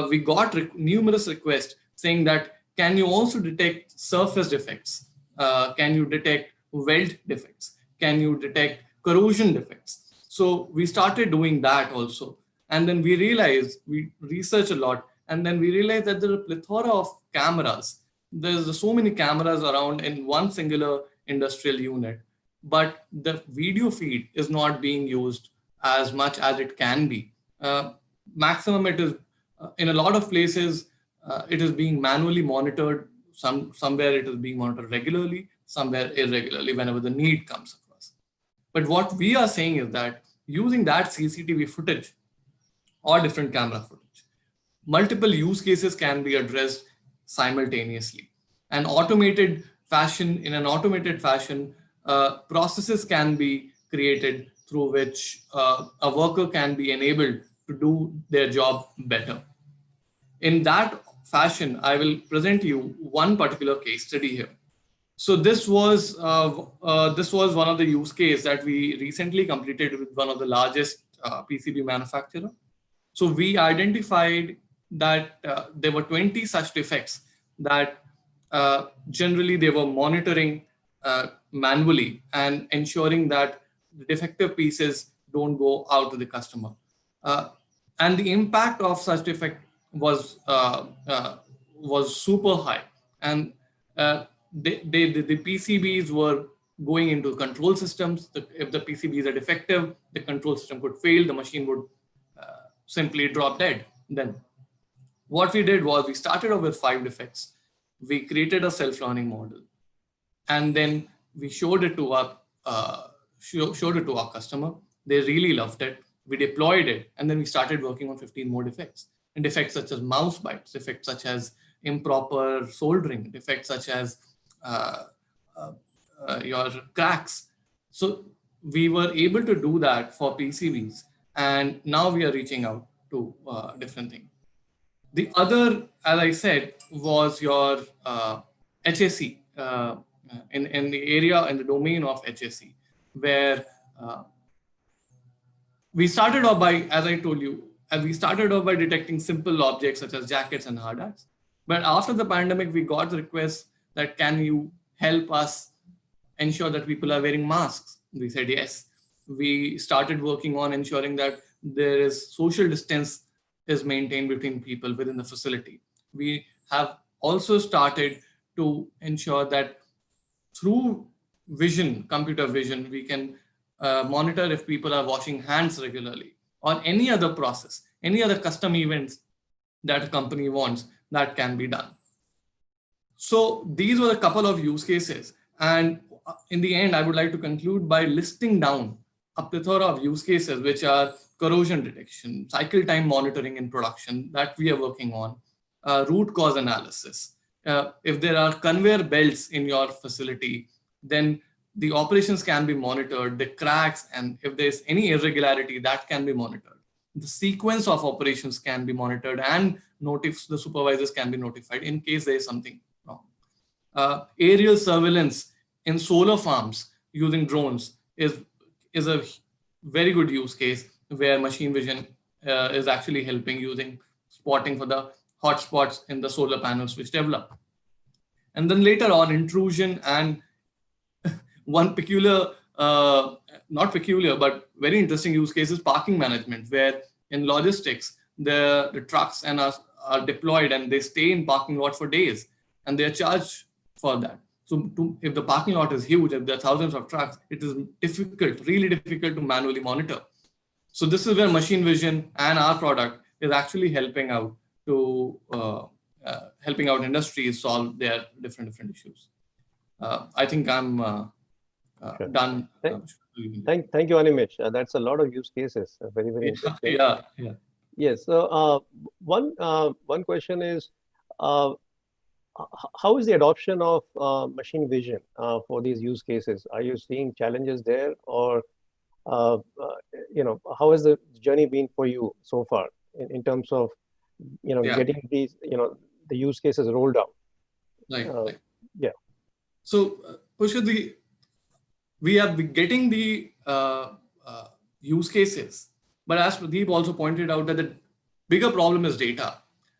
we got numerous requests saying that, can you also detect surface defects? Can you detect weld defects? Can you detect corrosion defects? So we started doing that also. And then we realized, we researched a lot, and then we realized that there are a plethora of cameras. There's so many cameras around in one singular industrial unit, but the video feed is not being used as much as it can be. Maximum it is, in a lot of places, it is being manually monitored. Somewhere it is being monitored regularly, somewhere irregularly whenever the need comes across. But what we are saying is that using that CCTV footage or different camera footage, multiple use cases can be addressed simultaneously. In an automated fashion, processes can be created through which a worker can be enabled to do their job better. In that fashion, I will present you one particular case study here. So this was one of the use cases that we recently completed with one of the largest PCB manufacturer. So we identified that there were 20 such defects that generally they were monitoring manually and ensuring that the defective pieces don't go out to the customer. And the impact of such defect was super high. And the PCBs were going into control systems. If the PCBs are defective, the control system could fail, the machine would simply drop dead. Then what we did was we started off with 5 defects. We created a self-learning model, and then we showed it to our customer. They really loved it. We deployed it, and then we started working on 15 more defects. And defects such as mouse bites, defects such as improper soldering, defects such as your cracks. So we were able to do that for PCBs, and now we are reaching out to different things. The other, as I said, was your HSE, in the area, in the domain of HSE, where we started off by, as I told you, we started off by detecting simple objects such as jackets and hard hats. But after the pandemic, we got the request that can you help us ensure that people are wearing masks? We said yes. We started working on ensuring that there is social distance is maintained between people within the facility. We have also started to ensure that through vision, computer vision, we can monitor if people are washing hands regularly or any other process, any other custom events that a company wants, that can be done. So these were a couple of use cases. And in the end, I would like to conclude by listing down a plethora of use cases, which are corrosion detection, cycle time monitoring in production that we are working on, root cause analysis. If there are conveyor belts in your facility, then the operations can be monitored, the cracks, and if there's any irregularity, that can be monitored. The sequence of operations can be monitored, and the supervisors can be notified in case there is something wrong. Aerial surveillance in solar farms using drones is a very good use case where machine vision is actually helping using spotting for the hotspots in the solar panels which develop. And then later on, intrusion and one peculiar, not peculiar, but very interesting use case is parking management, where in logistics, the trucks are deployed and they stay in parking lot for days and they are charged for that. So if the parking lot is huge, if there are thousands of trucks, it is difficult, really difficult to manually monitor. So this is where machine vision and our product is actually helping out to helping out industries solve their different issues. I think I'm done. Thank you, Animesh. That's a lot of use cases. Very interesting. Yeah. Yes. So one question is, how is the adoption of machine vision for these use cases? Are you seeing challenges there, or how has the journey been for you so far in terms of getting these the use cases rolled out? Right. Yeah. So Pushkar, we are getting the use cases, but as Pradeep also pointed out, that the bigger problem is data.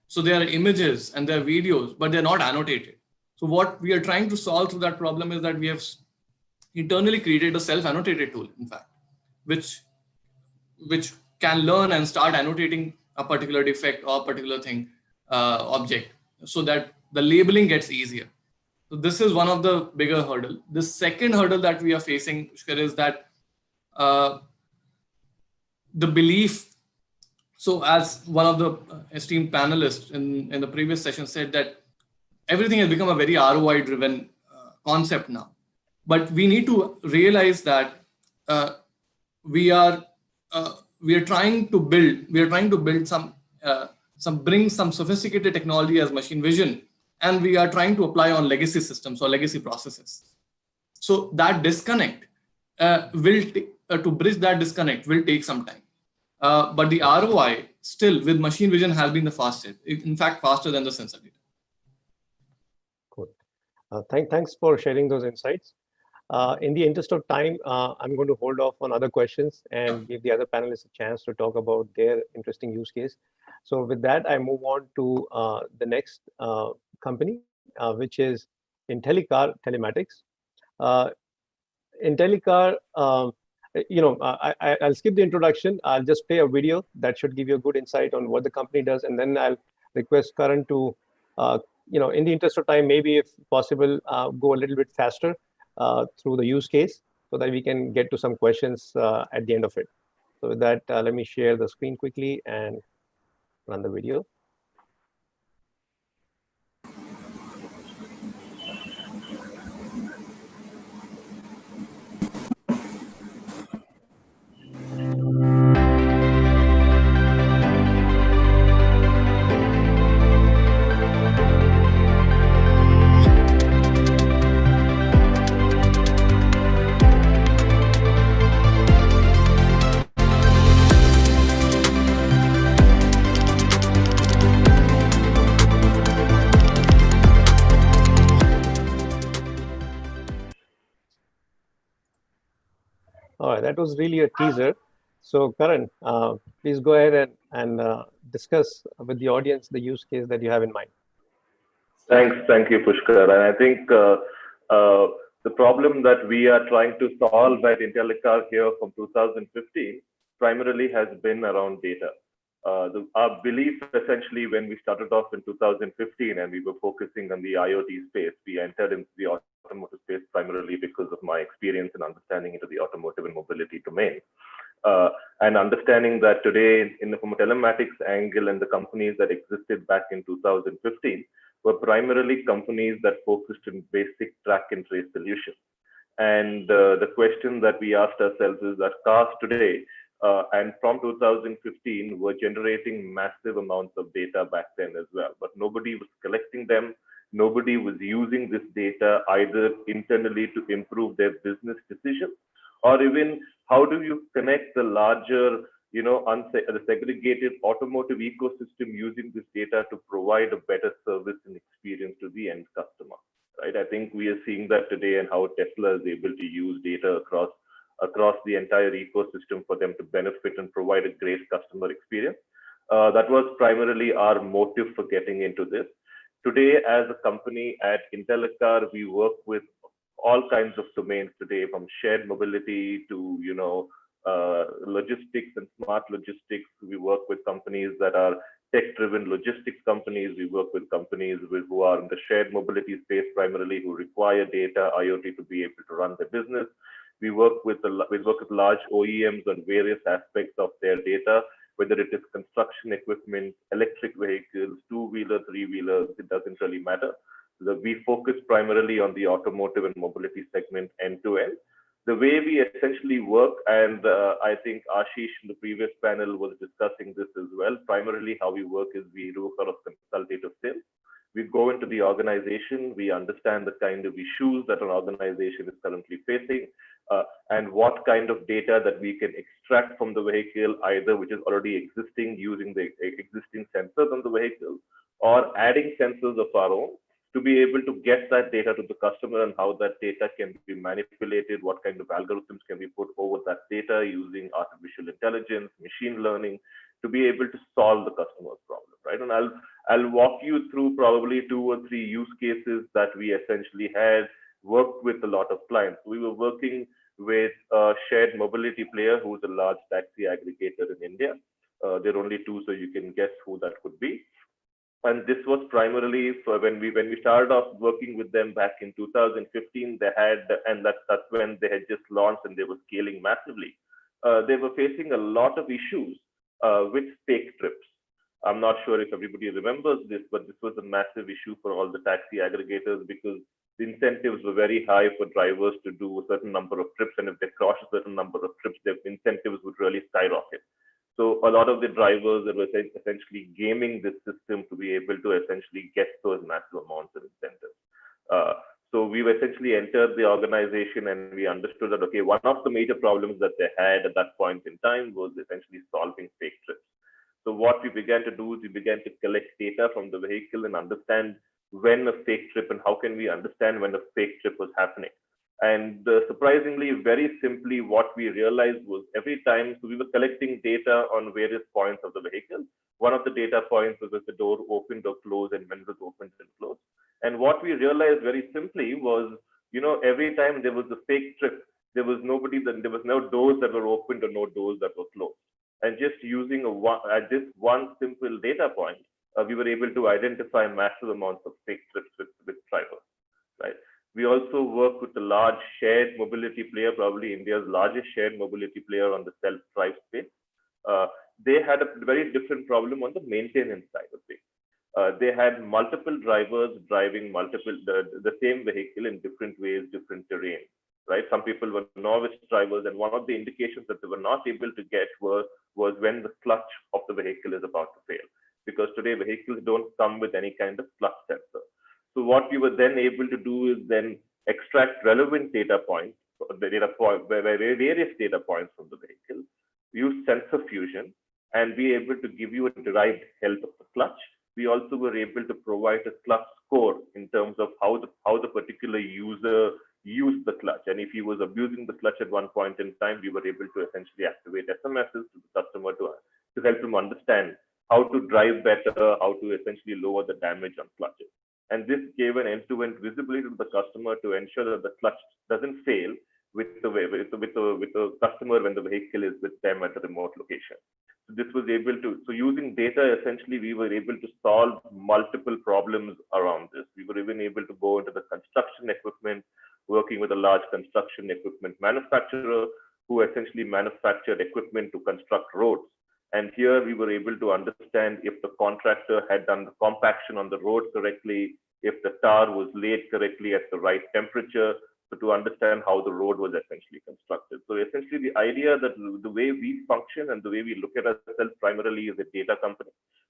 So there are images and there are videos, but they're not annotated. So what we are trying to solve through that problem is that we have internally created a self-annotated tool, in fact, which can learn and start annotating a particular defect or a particular thing, object, so that the labeling gets easier. So this is one of the bigger hurdle. The second hurdle that we are facing, Pushkar, is that the belief. So as one of the esteemed panelists in the previous session said, that everything has become a very ROI driven concept now. But we need to realize that we are trying to build bring some sophisticated technology as machine vision, and we are trying to apply on legacy systems or legacy processes. So that disconnect to bridge that disconnect will take some time. But the ROI still with machine vision has been the fastest, in fact, faster than the sensor data. Cool. Thanks for sharing those insights. In the interest of time, I'm going to hold off on other questions and give the other panelists a chance to talk about their interesting use case. So with that, I move on to the next company, which is IntelliCar Telematics. IntelliCar, I'll skip the introduction. I'll just play a video that should give you a good insight on what the company does, and then I'll request Karan to, in the interest of time, maybe if possible, go a little bit faster through the use case so that we can get to some questions at the end of it. So with that, let me share the screen quickly and run the video. All right, that was really a teaser. So Karan, please go ahead and discuss with the audience the use case that you have in mind. Thank you, Pushkar. And I think the problem that we are trying to solve at IntelliCar here from 2015 primarily has been around data. Our belief essentially when we started off in 2015 and we were focusing on the IoT space, we entered into the automotive space primarily because of my experience and understanding into the automotive and mobility domain. And understanding that today from a telematics angle and the companies that existed back in 2015 were primarily companies that focused on basic track and trace solutions. And the question that we asked ourselves is that cars today and from 2015 were generating massive amounts of data back then as well, but nobody was collecting them. Nobody was using this data either internally to improve their business decisions, or even how do you connect the larger, the segregated automotive ecosystem using this data to provide a better service and experience to the end customer, right? I think we are seeing that today and how Tesla is able to use data across the entire ecosystem for them to benefit and provide a great customer experience. That was primarily our motive for getting into this. Today, as a company at IntelliCar, we work with all kinds of domains today, from shared mobility to logistics and smart logistics. We work with companies that are tech-driven logistics companies. We work with companies who are in the shared mobility space primarily, who require data, IoT to be able to run their business. We work with large OEMs on various aspects of their data, whether it is construction equipment, electric vehicles, two-wheeler, three-wheelers, it doesn't really matter. We focus primarily on the automotive and mobility segment end-to-end. The way we essentially work, and I think Ashish in the previous panel was discussing this as well, primarily how we work is we do sort of consultative sales. We go into the organization, we understand the kind of issues that an organization is currently facing, and what kind of data that we can extract from the vehicle, either which is already existing using the existing sensors on the vehicle, or adding sensors of our own to be able to get that data to the customer and how that data can be manipulated, what kind of algorithms can be put over that data using artificial intelligence, machine learning, to be able to solve the customer's problem, right? And I'll walk you through probably 2 or 3 use cases that we essentially had worked with a lot of clients. We were working with a shared mobility player who's a large taxi aggregator in India. There are only 2, so you can guess who that could be. And this was primarily for when we started off working with them back in 2015. They had, and that's when they had just launched and they were scaling massively. They were facing a lot of issues with fake trips. I'm not sure if everybody remembers this, but this was a massive issue for all the taxi aggregators because the incentives were very high for drivers to do a certain number of trips, and if they cross a certain number of trips, their incentives would really skyrocket. So a lot of the drivers that were essentially gaming this system to be able to essentially get those massive amounts of incentives. So we essentially entered the organization and we understood that, okay, one of the major problems that they had at that point in time was essentially solving fake trips. So what we began to do is we began to collect data from the vehicle and understand when a fake trip and how can we understand when a fake trip was happening. And surprisingly, very simply, what we realized was every time, so we were collecting data on various points of the vehicle. One of the data points was if the door opened or closed and when it was opened and closed. And what we realized very simply was, every time there was a fake trip, there was no doors that were opened or no doors that were closed. And just using this one simple data point, we were able to identify massive amounts of fake trips with drivers, right? We also work with a large shared mobility player, probably India's largest shared mobility player on the self-drive space. They had a very different problem on the maintenance side of things. They had multiple drivers driving the same vehicle in different ways, different terrain, right? Some people were novice drivers, and one of the indications that they were not able to get was when the clutch of the vehicle is about to fail, because today vehicles don't come with any kind of clutch sensor. So what we were then able to do is then extract relevant data points, various data points from the vehicle, use sensor fusion, and be able to give you a derived health of the clutch. We also were able to provide a clutch score in terms of how the particular user use the clutch. And if he was abusing the clutch at one point in time, we were able to essentially activate SMSs to the customer to help him understand how to drive better, how to essentially lower the damage on clutches. And this gave an end-to-end visibility to the customer to ensure that the clutch doesn't fail with the customer when the vehicle is with them at the remote location. So this was able to, so using data, essentially, we were able to solve multiple problems around this. We were even able to go into the construction equipment, working with a large construction equipment manufacturer who essentially manufactured equipment to construct roads. And here we were able to understand if the contractor had done the compaction on the road correctly, if the tar was laid correctly at the right temperature, so to understand how the road was essentially constructed. So essentially the idea that the way we function and the way we look at ourselves primarily is a data company.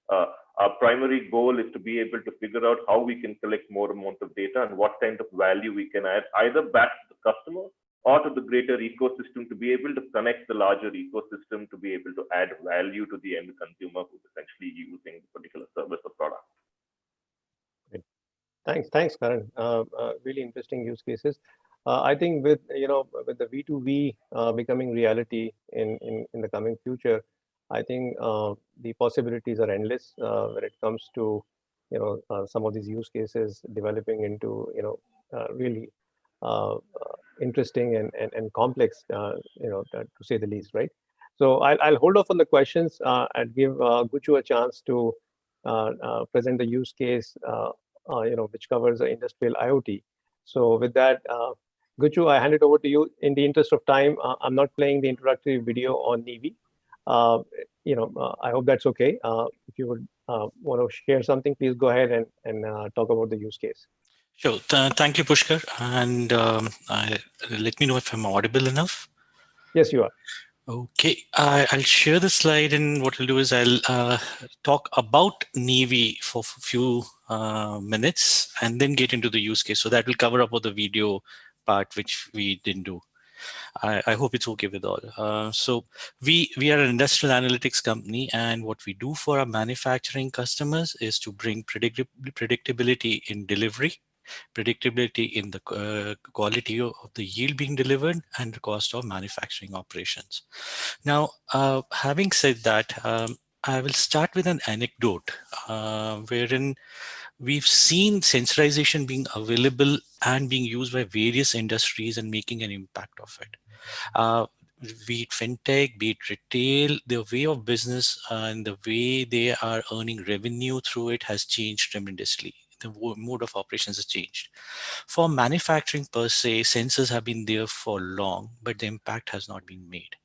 Our primary goal is to be able to figure out how we can collect more amount of data and what kind of value we can add either back to the customer or to the greater ecosystem to be able to connect the larger ecosystem to be able to add value to the end consumer who's essentially using the particular service or product. Great. Thanks, Karan. Really interesting use cases. I think with with the V2V becoming reality in the coming future, I think the possibilities are endless when it comes to some of these use cases developing into really interesting and complex to say the least, right? So I'll hold off on the questions and give Guchu a chance to present the use case which covers the industrial IoT. So with that, Guchu, I hand it over to you. In the interest of time, I'm not playing the introductory video on Nivi. I hope that's okay. If you would want to share something, please go ahead and talk about the use case. Sure. Thank you, Pushkar. And let me know if I'm audible enough. Yes, you are. Okay. I'll share the slide, and what I'll do is I'll talk about Nivi for a few minutes and then get into the use case. So that will cover up all the video part, which we didn't do. I hope it's okay with all. So we are an industrial analytics company, and what we do for our manufacturing customers is to bring predictability in delivery, predictability in the quality of the yield being delivered, and the cost of manufacturing operations. Now, having said that, I will start with an anecdote wherein we've seen sensorization being available and being used by various industries and making an impact of it. Be it fintech, be it retail, the way of business and the way they are earning revenue through it has changed tremendously. The mode of operations has changed. For manufacturing per se, sensors have been there for long, but the impact has not been made.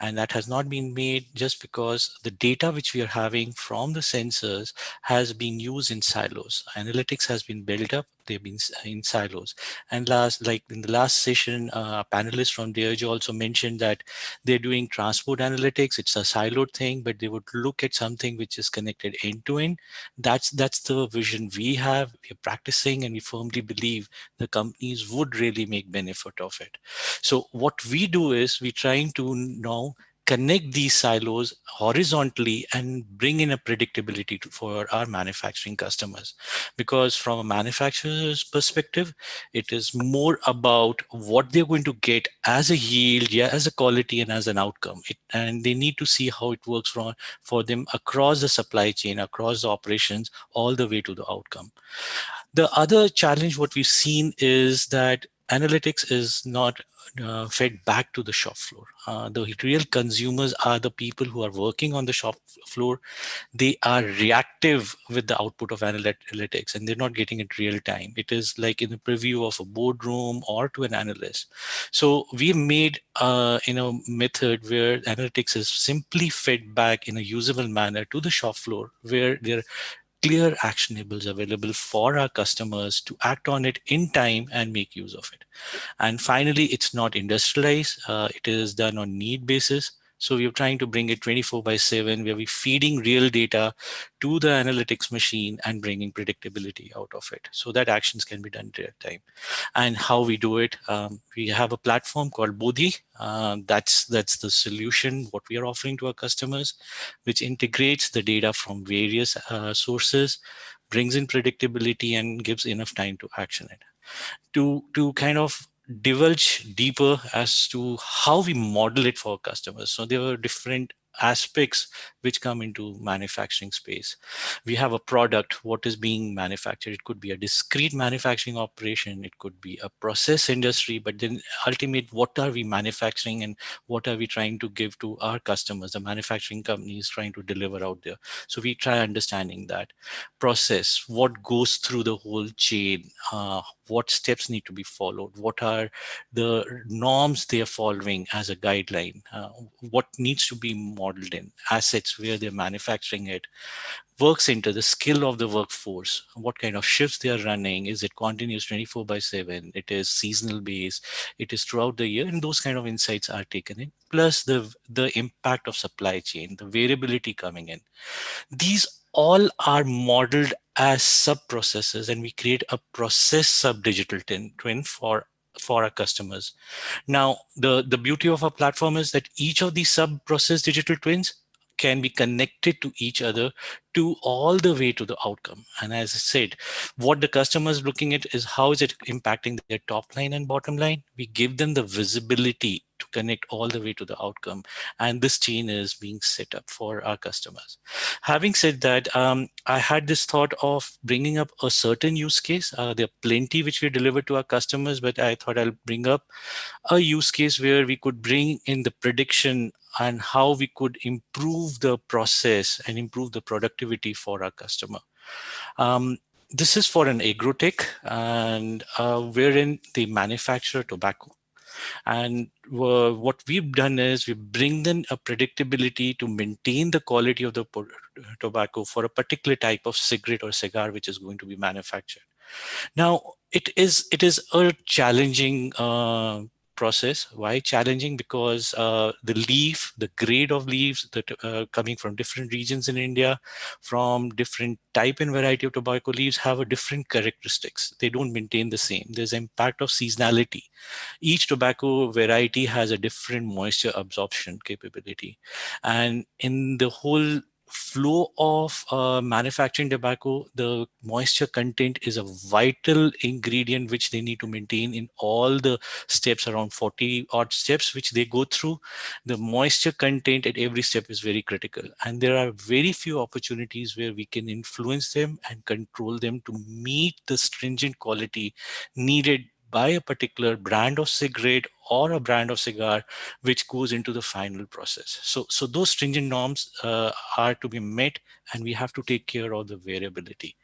And that has not been made just because the data which we are having from the sensors has been used in silos. Analytics has been built up, they've been in silos. And like in the last session, a panelist from DRG also mentioned that they're doing transport analytics. It's a siloed thing, but they would look at something which is connected end to end. That's the vision we have. We're practicing, and we firmly believe the companies would really make benefit of it. So what we do is we're trying to now connect these silos horizontally and bring in a predictability for our manufacturing customers. Because from a manufacturer's perspective, it is more about what they're going to get as a yield, as a quality, and as an outcome. And they need to see how it works for them across the supply chain, across the operations, all the way to the outcome. The other challenge what we've seen is that analytics is not fed back to the shop floor. The real consumers are the people who are working on the shop floor. They are reactive with the output of analytics, and they're not getting it real time. It is like in the preview of a boardroom or to an analyst. So we made method where analytics is simply fed back in a usable manner to the shop floor, where they're clear actionables available for our customers to act on it in time and make use of it. And finally, it's not industrialized. It is done on need basis. So we're trying to bring it 24/7, where we're feeding real data to the analytics machine and bringing predictability out of it so that actions can be done real time. And how we do it, we have a platform called Bodhi. That's the solution, what we are offering to our customers, which integrates the data from various sources, brings in predictability, and gives enough time to action it. To kind of divulge deeper as to how we model it for customers. So there were different aspects which come into manufacturing space. We have a product, what is being manufactured. It could be a discrete manufacturing operation, it could be a process industry, but then ultimate, what are we manufacturing and what are we trying to give to our customers, the manufacturing companies trying to deliver out there. So we try understanding that process, what goes through the whole chain, what steps need to be followed, what are the norms they are following as a guideline, what needs to be modeled in assets where they're manufacturing it, works into the skill of the workforce, what kind of shifts they are running, is it continuous 24/7, it is seasonal based, it is throughout the year, and those kind of insights are taken in, plus the impact of supply chain, the variability coming in. These all are modeled as sub processes, and we create a process sub digital twin for our customers. Now, the beauty of our platform is that each of these sub process digital twins can be connected to each other to all the way to the outcome. And as I said, what the customer is looking at is how is it impacting their top line and bottom line. We give them the visibility to connect all the way to the outcome. And this chain is being set up for our customers. Having said that, I had this thought of bringing up a certain use case. There are plenty which we deliver to our customers, but I thought I'll bring up a use case where we could bring in the prediction and how we could improve the process and improve the productivity for our customer. This is for an agrotech, and wherein they manufacture tobacco. And what we've done is we bring them a predictability to maintain the quality of the tobacco for a particular type of cigarette or cigar which is going to be manufactured. Now, it is a challenging process. Why challenging? Because the leaf, the grade of leaves that coming from different regions in India, from different type and variety of tobacco leaves have a different characteristics. They don't maintain the same. There's impact of seasonality. Each tobacco variety has a different moisture absorption capability. And in the whole flow of manufacturing tobacco, the moisture content is a vital ingredient which they need to maintain in all the steps, around 40 odd steps which they go through. The moisture content at every step is very critical, and there are very few opportunities where we can influence them and control them to meet the stringent quality needed by a particular brand of cigarette or a brand of cigar which goes into the final process. So those stringent norms are to be met, and we have to take care of the variability.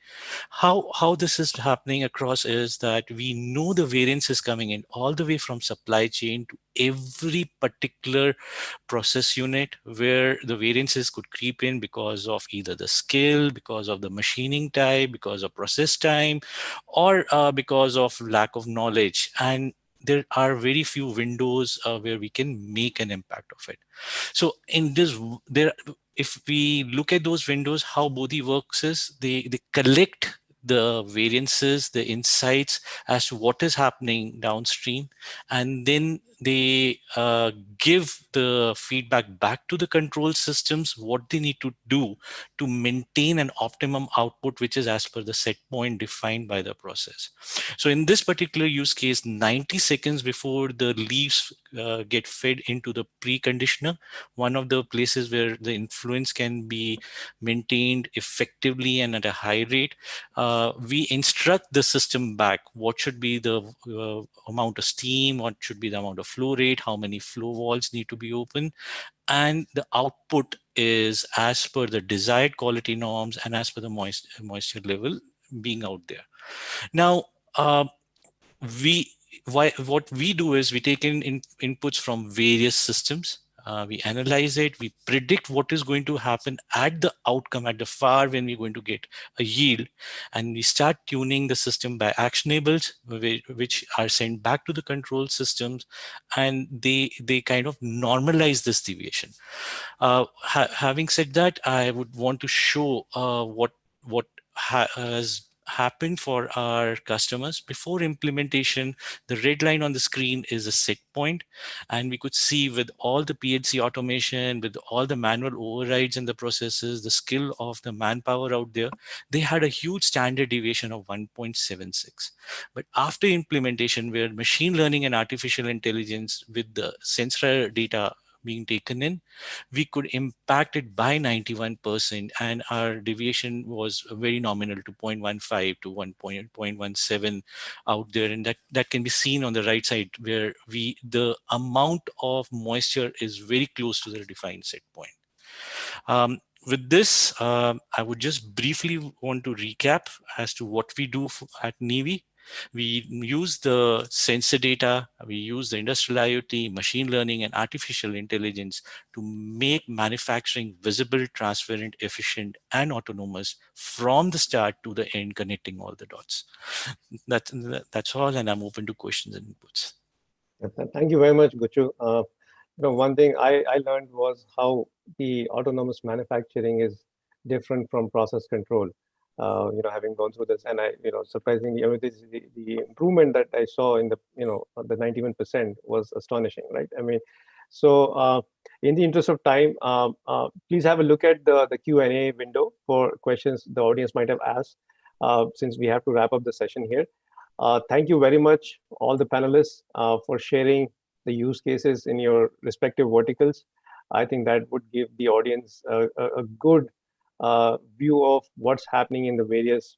How this is happening across is that we know the variance is coming in all the way from supply chain to every particular process unit, where the variances could creep in because of either the skill, because of the machining type, because of process time, or because of lack of knowledge. And there are very few windows where we can make an impact of it. So in this, there, if we look at those windows, how Bodhi works is they collect the variances, the insights as to what is happening downstream, and then they give the feedback back to the control systems, what they need to do to maintain an optimum output, which is as per the set point defined by the process. So in this particular use case, 90 seconds before the leaves get fed into the preconditioner, one of the places where the influence can be maintained effectively and at a high rate, we instruct the system back what should be the amount of steam, what should be the amount of flow rate, how many flow valves need to be open, and the output is as per the desired quality norms and as per the moisture level being out there. Now, what we do is we take in inputs from various systems. We analyze it, we predict what is going to happen at the outcome, at the far when we're going to get a yield, and we start tuning the system by actionables, which are sent back to the control systems, and they kind of normalize this deviation. Having said that, I would want to show what has happen for our customers. Before implementation, the red line on the screen is a set point, and we could see with all the PLC automation, with all the manual overrides in the processes, the skill of the manpower out there, they had a huge standard deviation of 1.76. But after implementation, where machine learning and artificial intelligence with the sensor data being taken in, we could impact it by 91%, and our deviation was very nominal to 0.15 to 1.17 out there. And that can be seen on the right side, where the amount of moisture is very close to the defined set point. With this, I would just briefly want to recap as to what we do at NEVI. We use the sensor data, we use the industrial IoT, machine learning, and artificial intelligence to make manufacturing visible, transparent, efficient, and autonomous from the start to the end, connecting all the dots. That's all, and I'm open to questions and inputs. Thank you very much, Guchu. One thing I learned was how the autonomous manufacturing is different from process control. Having gone through this, and surprisingly, the improvement that I saw in the 91% was astonishing, right? So in the interest of time, please have a look at the Q&A window for questions the audience might have asked, since we have to wrap up the session here. Thank you very much, all the panelists, for sharing the use cases in your respective verticals. I think that would give the audience a good view of what's happening in the various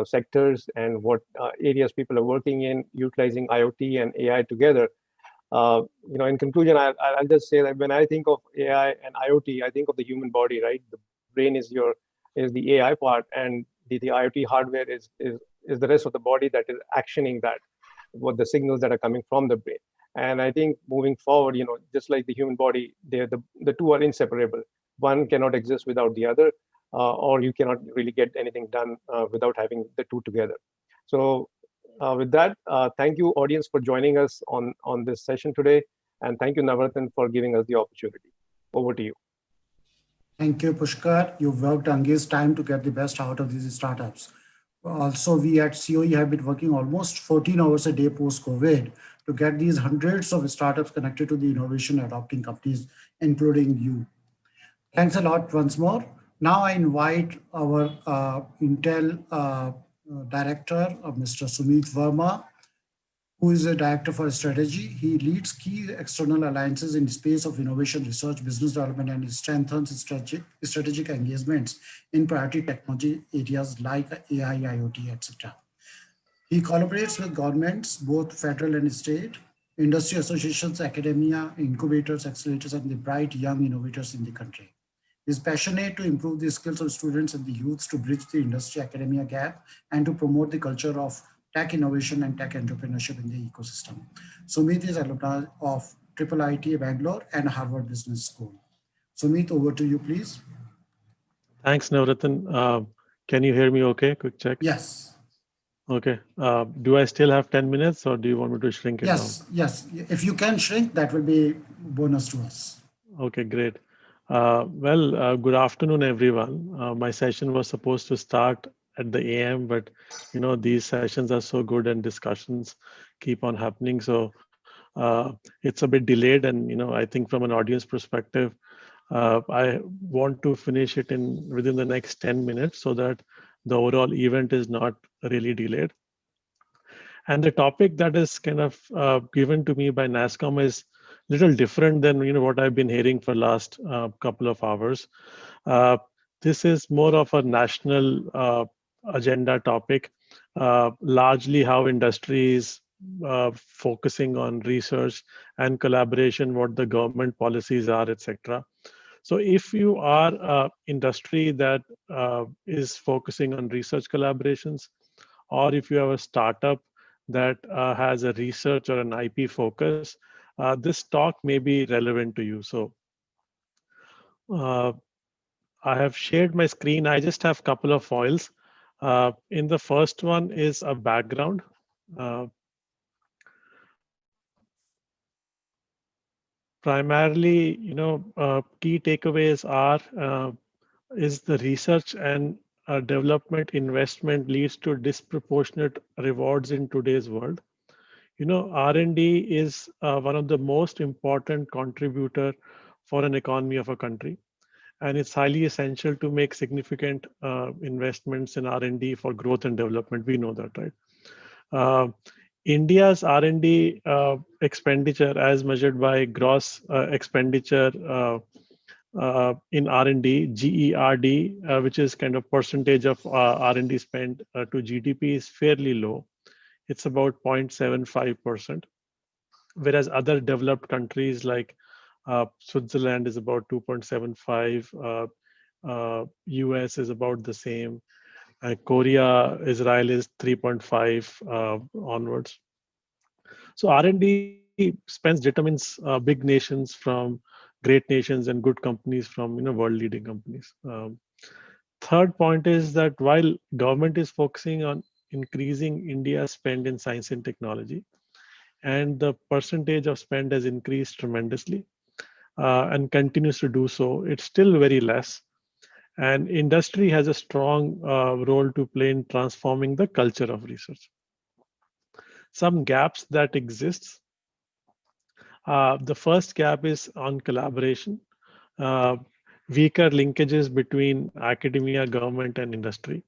sectors and what areas people are working in, utilizing IoT and AI together. In conclusion, I'll just say that when I think of AI and IoT, I think of the human body, right? The brain is the AI part, and the IoT hardware is the rest of the body that is actioning that, what the signals that are coming from the brain. And I think moving forward, just like the human body, the two are inseparable. One cannot exist without the other, or you cannot really get anything done without having the two together. So with that, thank you, audience, for joining us on this session today. And thank you, Navratan, for giving us the opportunity. Over to you. Thank you, Pushkar. You've worked against time to get the best out of these startups. Also, we at COE have been working almost 14 hours a day post-COVID to get these hundreds of startups connected to the innovation adopting companies, including you. Thanks a lot once more. Now I invite our Intel director, Mr. Sumit Verma, who is a director for strategy. He leads key external alliances in the space of innovation, research, business development, and strengthens strategic engagements in priority technology areas like AI, IoT, etc. He collaborates with governments, both federal and state, industry associations, academia, incubators, accelerators, and the bright young innovators in the country. He is passionate to improve the skills of students and the youths to bridge the industry-academia gap and to promote the culture of tech innovation and tech entrepreneurship in the ecosystem. Sumit is alumni of IIIT Bangalore and Harvard Business School. Sumit, over to you, please. Thanks, Navratan. Can you hear me okay? Quick check. Yes. Okay. Do I still have 10 minutes or do you want me to shrink it down? Yes. If you can shrink, that will be bonus to us. Okay, great. Good afternoon, everyone. My session was supposed to start at the AM, but these sessions are so good and discussions keep on happening. So it's a bit delayed, and I think from an audience perspective, I want to finish it within the next 10 minutes so that the overall event is not really delayed. And the topic that is kind of given to me by NASSCOM is a little different than what I've been hearing for last couple of hours. This is more of a national agenda topic, largely how industry is focusing on research and collaboration, what the government policies are, etc. So if you are an industry that is focusing on research collaborations, or if you have a startup that has a research or an IP focus, this talk may be relevant to you. So I have shared my screen. I just have a couple of foils. In the first one is a background. Primarily, key takeaways are is the research and development investment leads to disproportionate rewards in today's world. R&D is one of the most important contributor for an economy of a country, and it's highly essential to make significant investments in R&D for growth and development. We know that, right? India's R&D expenditure, as measured by gross expenditure in R&D, GERD, which is kind of percentage of R&D spent to GDP, is fairly low. It's about 0.75%, whereas other developed countries like Switzerland is about 2.75, US is about the same, Korea, Israel is 3.5 onwards. So R&D spends determines big nations from great nations and good companies from world leading companies. Third point is that while government is focusing on increasing India's spend in science and technology, and the percentage of spend has increased tremendously and continues to do so, it's still very less. And industry has a strong role to play in transforming the culture of research. Some gaps that exist. The first gap is on collaboration. Weaker linkages between academia, government, and industry.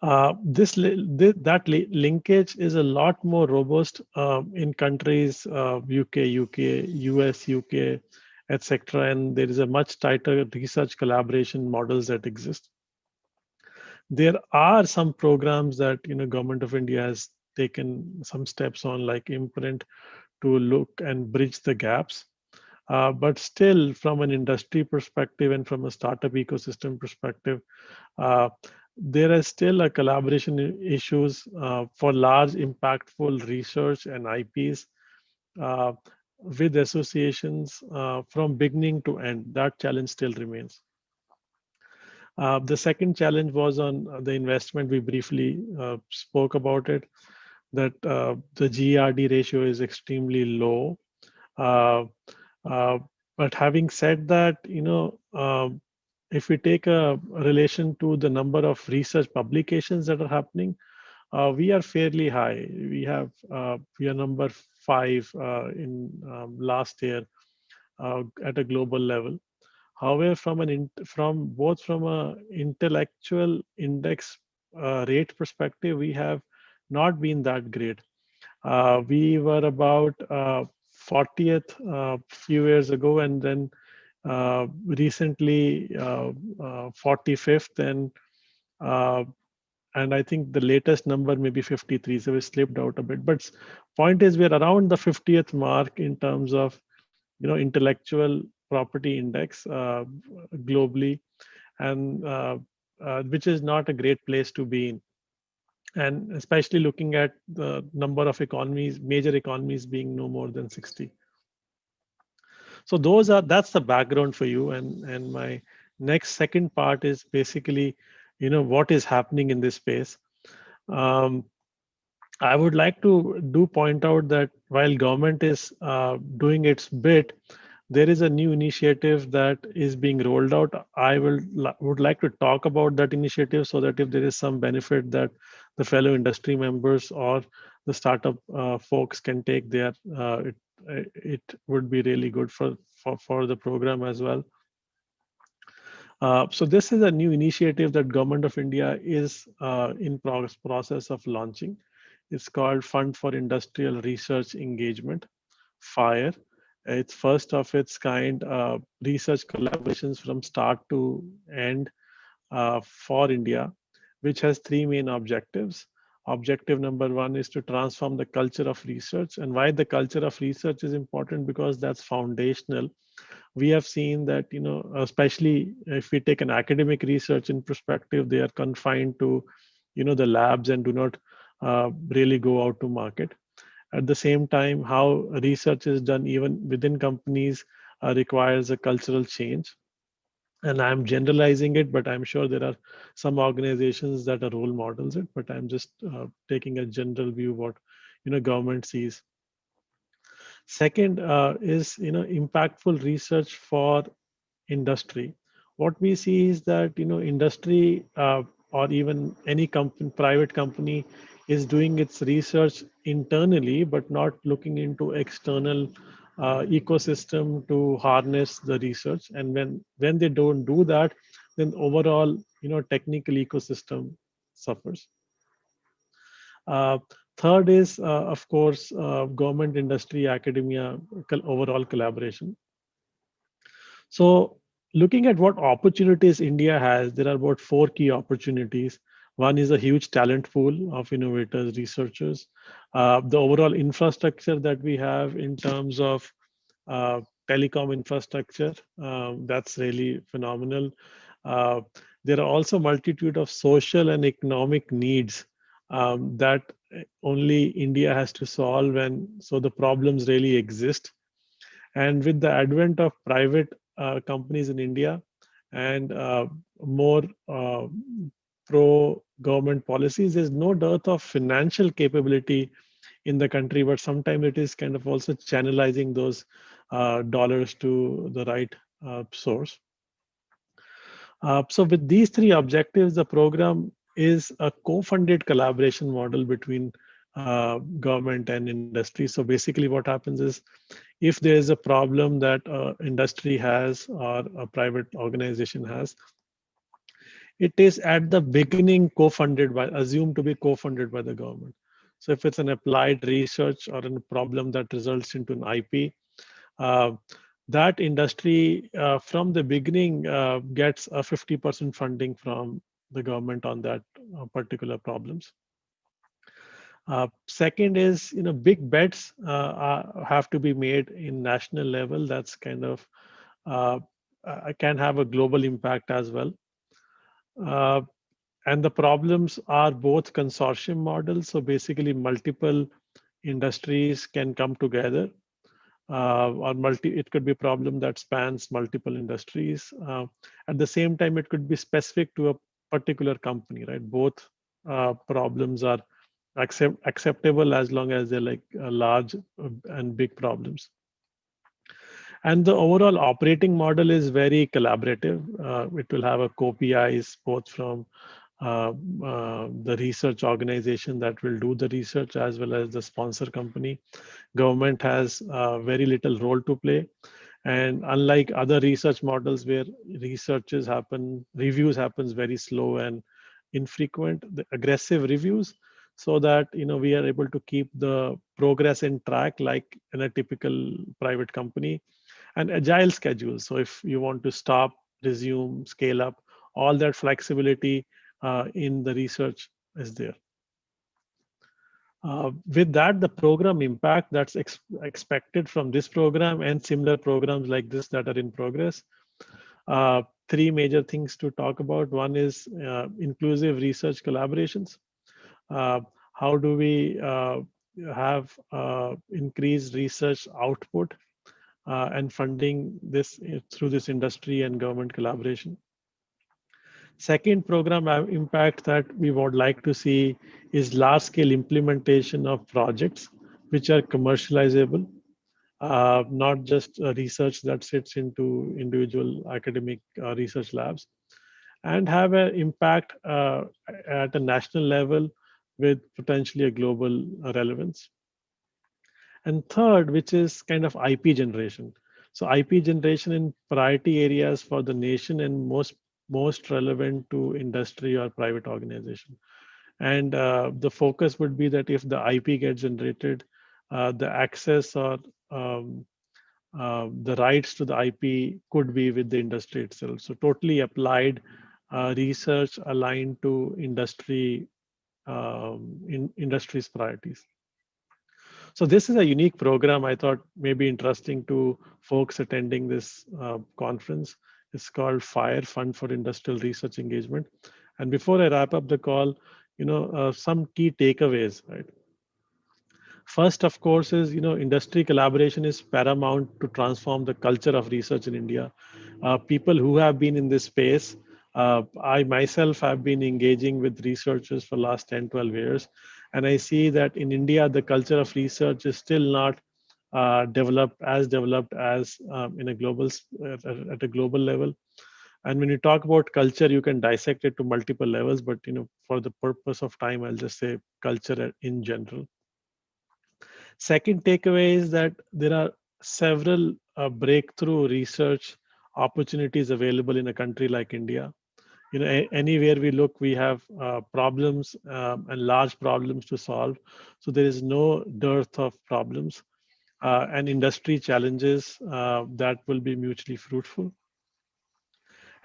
That linkage is a lot more robust in countries UK, US, UK, etc. And there is a much tighter research collaboration models that exist. There are some programs that Government of India has taken some steps on, like Imprint, to look and bridge the gaps. But still, from an industry perspective and from a startup ecosystem perspective, there is still a collaboration issues for large impactful research and IPs with associations from beginning to end. That challenge still remains. The second challenge was on the investment. We briefly spoke about it, that the GRD ratio is extremely low. But having said that, if we take a relation to the number of research publications that are happening, we are fairly high. We are number 5 in last year at a global level. However, from a intellectual index rate perspective, we have not been that great. We were about 40th few years ago, and then recently 45th, and I think the latest number may be 53, so we slipped out a bit. But point is, we're around the 50th mark in terms of intellectual property index globally, and which is not a great place to be in. And especially looking at the number of economies, major economies being no more than 60. So that's the background for you. And my second part is basically, what is happening in this space. I would like to point out that while government is doing its bit, there is a new initiative that is being rolled out. I would like to talk about that initiative so that if there is some benefit that the fellow industry members or the startup folks can take there, it would be really good for the program as well. So this is a new initiative that Government of India is in process of launching. It's called Fund for Industrial Research Engagement, FIRE. It's first of its kind research collaborations from start to end for India, which has 3 main objectives. Objective number 1 is to transform the culture of research. And why the culture of research is important? Because that's foundational. We have seen that, especially if we take an academic research in perspective, they are confined to, the labs and do not really go out to market. At the same time, how research is done even within companies requires a cultural change. And I'm generalizing it, but I'm sure there are some organizations that are role models it, but I'm just taking a general view of what, government sees. Second is, impactful research for industry. what we see is that industry or even any company, private company, is doing its research internally, but not looking into external ecosystem to harness the research. And when they don't do that, then overall technical ecosystem suffers. Uh, Third is, of course, government, industry, academia, overall collaboration. So looking at what opportunities India has, there are about 4 key opportunities. One is a huge talent pool of innovators, researchers. The overall infrastructure that we have in terms of uh, telecom infrastructure, that's really phenomenal. Uh, there are also multitude of social and economic needs that only India has to solve, and so the problems really exist. And with the advent of private companies in India and more pro-government policies, there's no dearth of financial capability in the country, but sometimes it is kind of also channelizing those dollars to the right source. So with these 3 objectives, the program is a co-funded collaboration model between government and industry. So basically what happens is, if there is a problem that industry has or a private organization has, it is at the beginning co-funded by, assumed to be co-funded by the government. So if it's an applied research or a problem that results into an IP, that industry from the beginning gets a 50% funding from the government on that particular problems. Second is, big bets have to be made in national level. That's kind of can have a global impact as well. And the problems are both consortium models. So basically multiple industries can come together, or it could be a problem that spans multiple industries. At the same time, it could be specific to a particular company, right? Both problems are acceptable as long as they're like large and big problems. And the overall operating model is very collaborative. It will have a co-PIs both from the research organization that will do the research as well as the sponsor company. Government has very little role to play. And unlike other research models where reviews happens very slow and infrequent, the aggressive reviews, so that we are able to keep the progress in track like in a typical private company, and agile schedules. So if you want to stop, resume, scale up, all that flexibility in the research is there. With that, the program impact that's expected from this program and similar programs like this that are in progress. 3 major things to talk about. One is inclusive research collaborations. How do we have increased research output and funding this through this industry and government collaboration? Second program impact that we would like to see is large scale implementation of projects which are commercializable, not just research that sits into individual academic research labs, and have an impact at a national level with potentially a global relevance. And third, which is kind of IP generation. So IP generation in priority areas for the nation and most relevant to industry or private organization. And the focus would be that if the IP gets generated, the access or the rights to the IP could be with the industry itself. So totally applied research aligned to industry's priorities. So this is a unique program. I thought may be interesting to folks attending this conference. It's called FIRE, Fund for Industrial Research Engagement. And before I wrap up the call, some key takeaways, right? First, of course, is industry collaboration is paramount to transform the culture of research in India. People who have been in this space, I myself have been engaging with researchers for last 10, 12 years. And I see that in India, the culture of research is still not developed as in a global at a global level. And when you talk about culture, you can dissect it to multiple levels, but for the purpose of time, I'll just say culture in general. Second takeaway is that there are several breakthrough research opportunities available in a country like India. Anywhere we look, we have problems and large problems to solve. So there is no dearth of problems and industry challenges that will be mutually fruitful.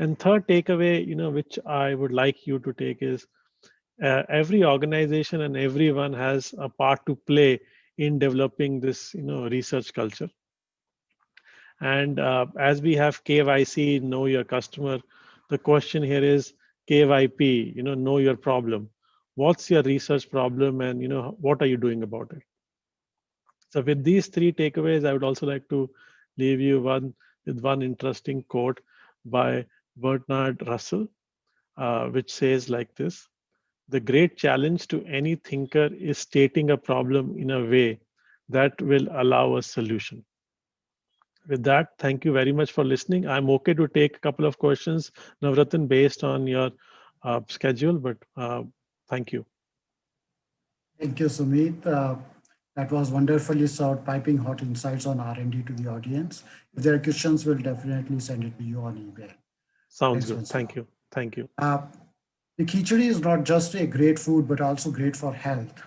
And third takeaway, which I would like you to take is every organization and everyone has a part to play in developing this, research culture. And as we have KYC, know your customer, the question here is KYP, know your problem. What's your research problem, and what are you doing about it? So with these three takeaways, I would also like to leave you with one interesting quote by Bernard Russell, which says like this: "The great challenge to any thinker is stating a problem in a way that will allow a solution." With that, thank you very much for listening. I'm okay to take a couple of questions, Navratan, based on your schedule, but thank you. Thank you, Sumit. That was wonderfully served, piping hot insights on R&D to the audience. If there are questions, we'll definitely send it to you on email. Sounds good. Thank you. Thank you. The khichdi is not just a great food, but also great for health.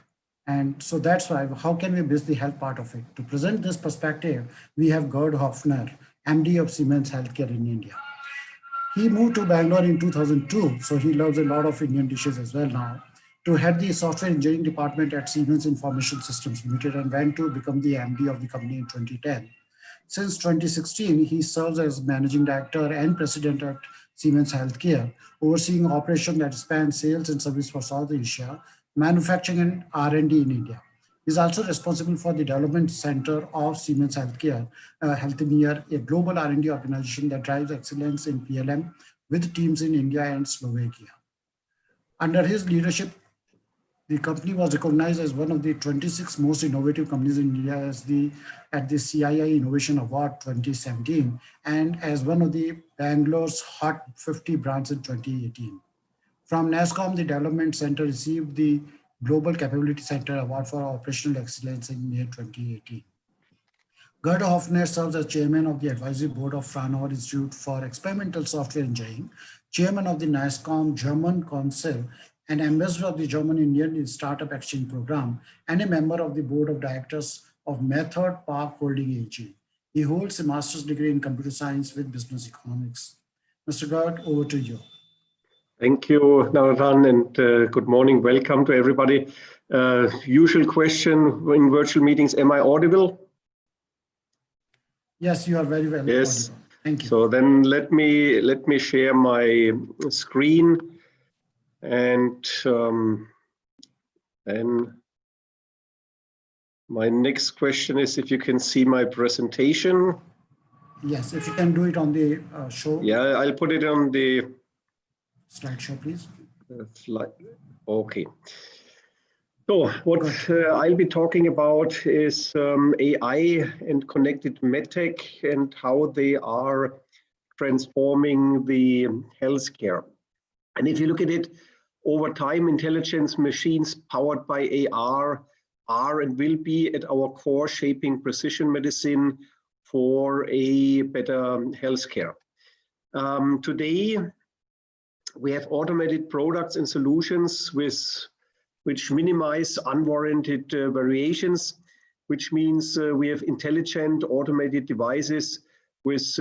And so that's why, how can we miss the health part of it? To present this perspective, we have Gerd Hoffner, MD of Siemens Healthcare in India. He moved to Bangalore in 2002, so he loves a lot of Indian dishes as well now, to head the software engineering department at Siemens Information Systems Limited, and went to become the MD of the company in 2010. Since 2016, he serves as managing director and president at Siemens Healthcare, overseeing operations that span sales and service for South Asia, manufacturing and R&D in India. He is also responsible for the development center of Siemens Healthcare, Healthineer, a global R&D organization that drives excellence in PLM with teams in India and Slovakia. Under his leadership, the company was recognized as one of the 26 most innovative companies in India at the CII Innovation Award 2017 and as one of the Bangalore's Hot 50 brands in 2018. From NASSCOM, the Development Center received the Global Capability Center Award for Operational Excellence in May 2018. Gerd Hoffner serves as chairman of the advisory board of Fraunhofer Institute for Experimental Software Engineering, chairman of the NASSCOM German Council, and ambassador of the German Indian Startup Exchange Program, and a member of the board of directors of Method Park Holding AG. He holds a master's degree in computer science with business economics. Mr. Gerd, over to you. Thank you, Navratan, and good morning. Welcome to everybody. Usual question in virtual meetings, am I audible? Yes, you are very well yes. audible. Thank you. So then let me share my screen, and then my next question is if you can see my presentation. Yes, if you can do it on the show. Yeah, I'll put it on the slideshow, please. Slide. Okay. So what I'll be talking about is AI and connected medtech and how they are transforming the healthcare. And if you look at it over time, intelligence machines powered by AR are and will be at our core, shaping precision medicine for a better healthcare. Today, we have automated products and solutions which minimize unwarranted variations, which means we have intelligent automated devices with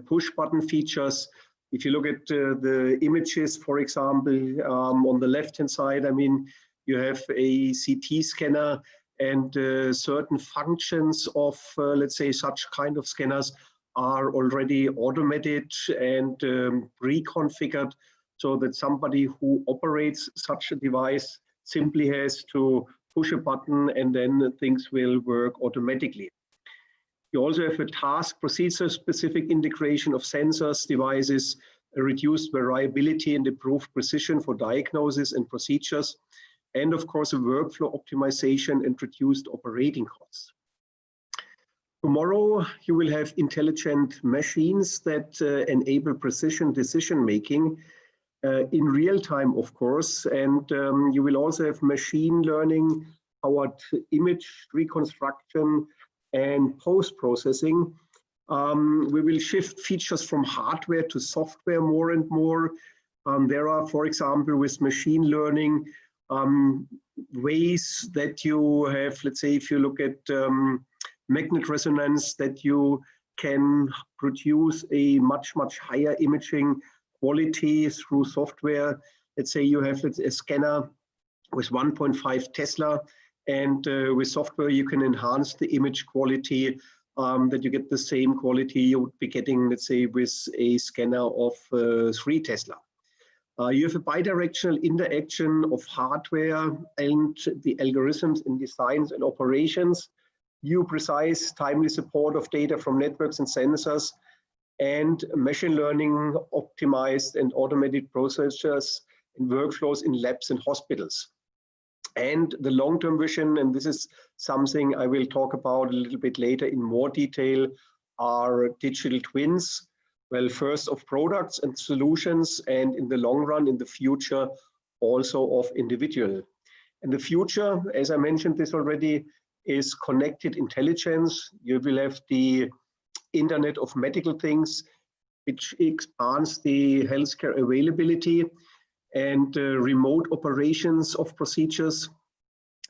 push button features. If you look at the images, for example, on the left-hand side, I mean, you have a CT scanner, and certain functions of, let's say, such kind of scanners are already automated and reconfigured so that somebody who operates such a device simply has to push a button and then things will work automatically. You also have a task procedure-specific integration of sensors, devices, reduced variability and improved precision for diagnosis and procedures, and of course a workflow optimization and reduced operating costs. Tomorrow, you will have intelligent machines that enable precision decision-making in real time, of course. And you will also have machine learning, powered image reconstruction, and post-processing. We will shift features from hardware to software more and more. There are, for example, with machine learning, ways that you have, let's say, if you look at magnet resonance, that you can produce a much higher imaging quality through software. Let's say you have a scanner with 1.5 Tesla, and with software you can enhance the image quality, that you get the same quality you would be getting, let's say, with a scanner of 3 Tesla. You have a bidirectional interaction of hardware and the algorithms in designs and operations, precise, timely support of data from networks and sensors, and machine learning optimized and automated processes and workflows in labs and hospitals. And the long-term vision, and this is something I will talk about a little bit later in more detail, are digital twins. Well, first of products and solutions, and in the long run, in the future, also of individual. And the future, as I mentioned this already, is connected intelligence. You will have the Internet of Medical Things, which expands the healthcare availability and remote operations of procedures.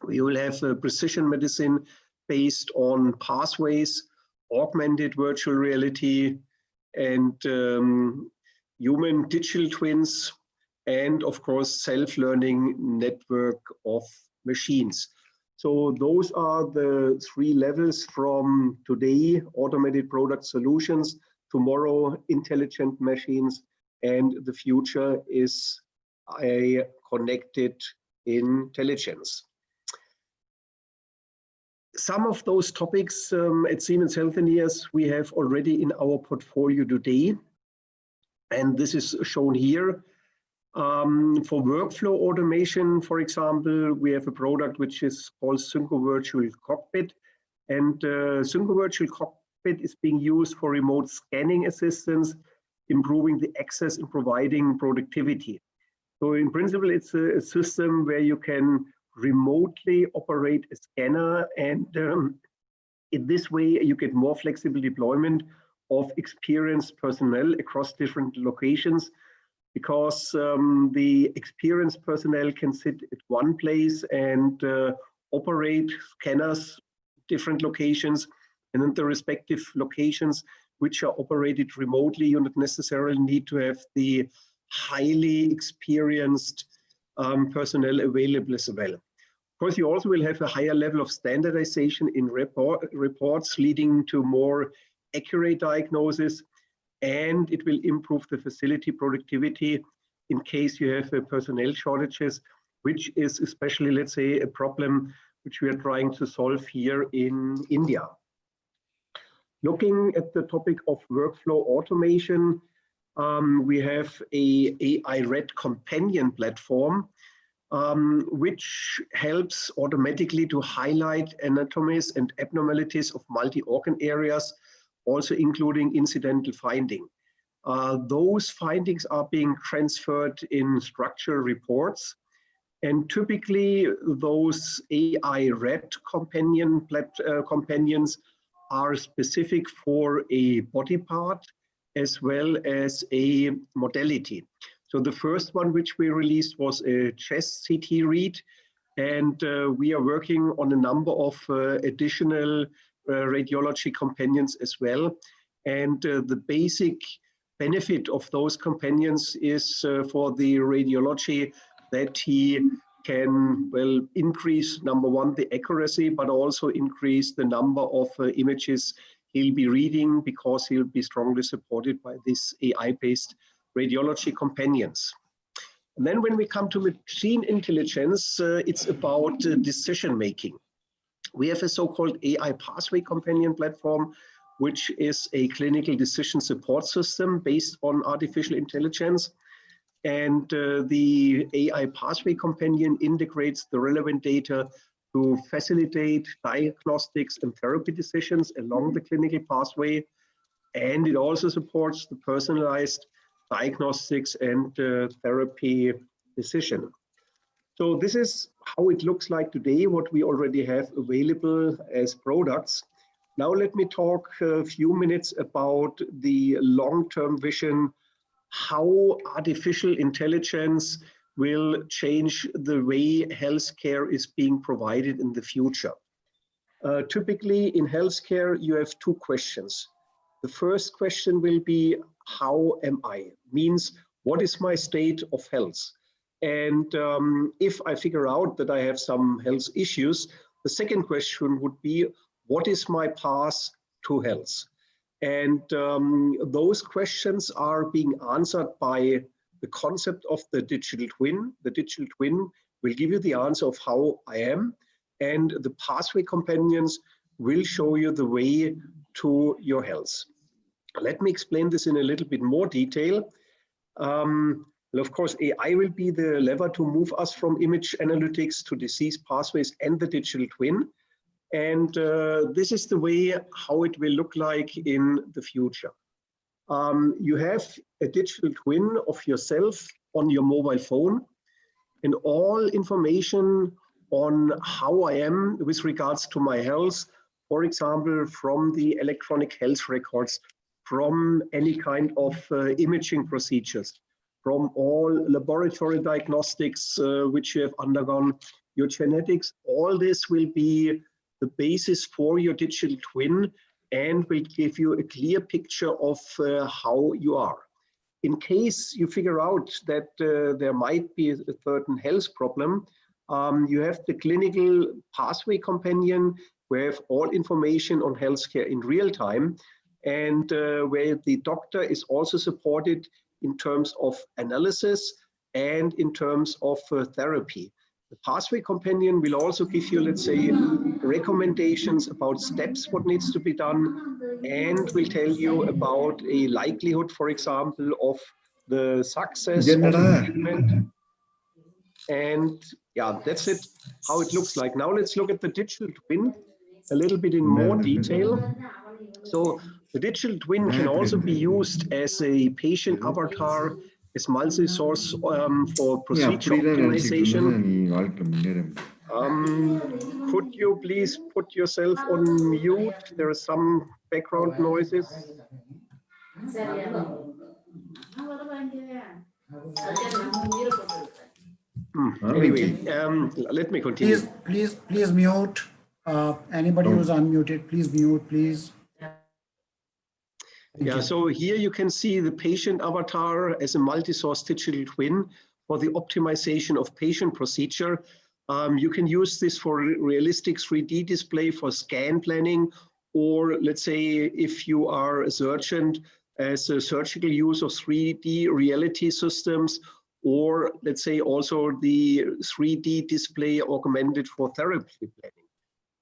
We will have precision medicine based on pathways, augmented virtual reality, and human digital twins, and of course, self-learning network of machines. So those are the 3 levels from today: automated product solutions, tomorrow intelligent machines, and the future is a connected intelligence. Some of those topics at Siemens Healthineers we have already in our portfolio today, and this is shown here. For workflow automation, for example, we have a product which is called Synco Virtual Cockpit, and Synco Virtual Cockpit is being used for remote scanning assistance, improving the access and providing productivity. So in principle, it's a system where you can remotely operate a scanner, and in this way you get more flexible deployment of experienced personnel across different locations, because the experienced personnel can sit at one place and operate scanners, different locations, and in the respective locations which are operated remotely, you don't necessarily need to have the highly experienced personnel available as well. Of course, you also will have a higher level of standardization in reports, leading to more accurate diagnosis, and it will improve the facility productivity in case you have personnel shortages, which is especially, let's say, a problem which we are trying to solve here in India. Looking at the topic of workflow automation, we have a AI-read companion platform, which helps automatically to highlight anatomies and abnormalities of multi-organ areas, also including incidental finding. Those findings are being transferred in structural reports, and typically those AI-read companions are specific for a body part as well as a modality. So the first one which we released was a chest CT read, and we are working on a number of additional radiology companions as well. And the basic benefit of those companions is for the radiology that he can, well, increase, number one, the accuracy, but also increase the number of images he'll be reading, because he'll be strongly supported by this AI-based radiology companions. And then when we come to machine intelligence, it's about decision-making. We have a so-called AI pathway companion platform, which is a clinical decision support system based on artificial intelligence. And the AI pathway companion integrates the relevant data to facilitate diagnostics and therapy decisions along the clinical pathway. And it also supports the personalized diagnostics and therapy decision. So this is how it looks like today, what we already have available as products. Now let me talk a few minutes about the long-term vision, how artificial intelligence will change the way healthcare is being provided in the future. Typically in healthcare, you have two questions. The first question will be, how am I? Means, what is my state of health? And if I figure out that I have some health issues, the second question would be, what is my path to health? And those questions are being answered by the concept of the digital twin. The digital twin will give you the answer of how I am, and the pathway companions will show you the way to your health. Let me explain this in a little bit more detail. Well, of course, AI will be the lever to move us from image analytics to disease pathways and the digital twin. And this is the way how it will look like in the future. You have a digital twin of yourself on your mobile phone, and all information on how I am with regards to my health, for example, from the electronic health records, from any kind of imaging procedures, from all laboratory diagnostics which you have undergone, your genetics, all this will be the basis for your digital twin and will give you a clear picture of how you are. In case you figure out that there might be a certain health problem, you have the clinical pathway companion where you have all information on healthcare in real time, and where the doctor is also supported in terms of analysis and in terms of therapy. The pathway companion will also give you, let's say, recommendations about steps, what needs to be done, and will tell you about a likelihood, for example, of the success of the treatment. And yeah, that's it, how it looks like. Now let's look at the digital twin a little bit in more detail. So the digital twin can also be used as a patient avatar, as multi-source for procedure optimization. Could you please put yourself on mute? There are some background noises. Anyway, let me continue. Please mute. Anybody who's unmuted, please mute, please. Yeah, so here you can see the patient avatar as a multi-source digital twin for the optimization of patient procedure. You can use this for realistic 3D display for scan planning, or let's say if you are a surgeon, as a surgical use of 3D reality systems, or let's say also the 3D display augmented for therapy planning.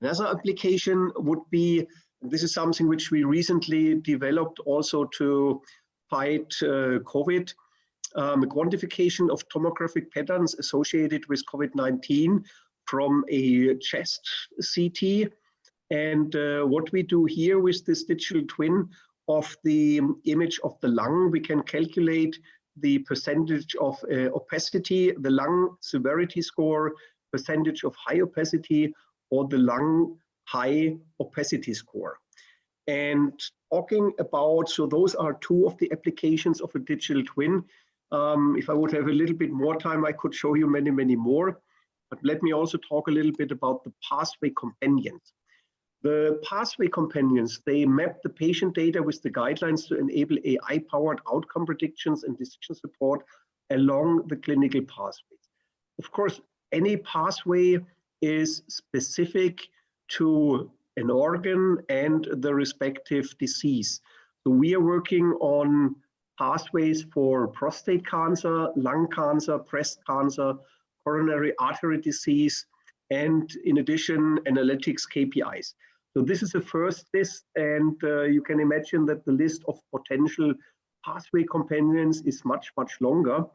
Another application would be, this is something which we recently developed also to fight COVID, quantification of tomographic patterns associated with COVID-19 from a chest CT. And what we do here with this digital twin of the image of the lung, we can calculate the percentage of opacity, the lung severity score, percentage of high opacity, or the lung high opacity score. And talking about, so those are two of the applications of a digital twin. If I would have a little bit more time, I could show you many, many more. But let me also talk a little bit about the pathway companions. The pathway companions, they map the patient data with the guidelines to enable AI-powered outcome predictions and decision support along the clinical pathways. Of course, any pathway is specific to an organ and the respective disease. So we are working on pathways for prostate cancer, lung cancer, breast cancer, coronary artery disease, and in addition, analytics KPIs. So this is the first list, and you can imagine that the list of potential pathway companions is much, much longer.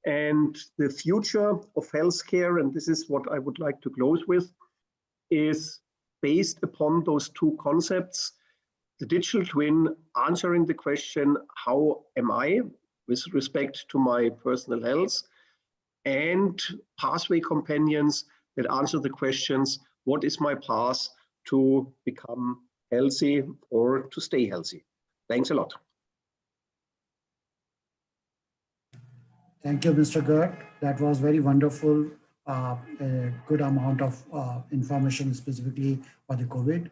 And the future of healthcare, and this is what I would like to close with, is based upon those two concepts. The digital twin answering the question, how am I with respect to my personal health? And pathway companions that answer the questions, what is my path to become healthy or to stay healthy? Thanks a lot. Thank you, Mr. Gert. That was very wonderful. A good amount of information specifically for the COVID.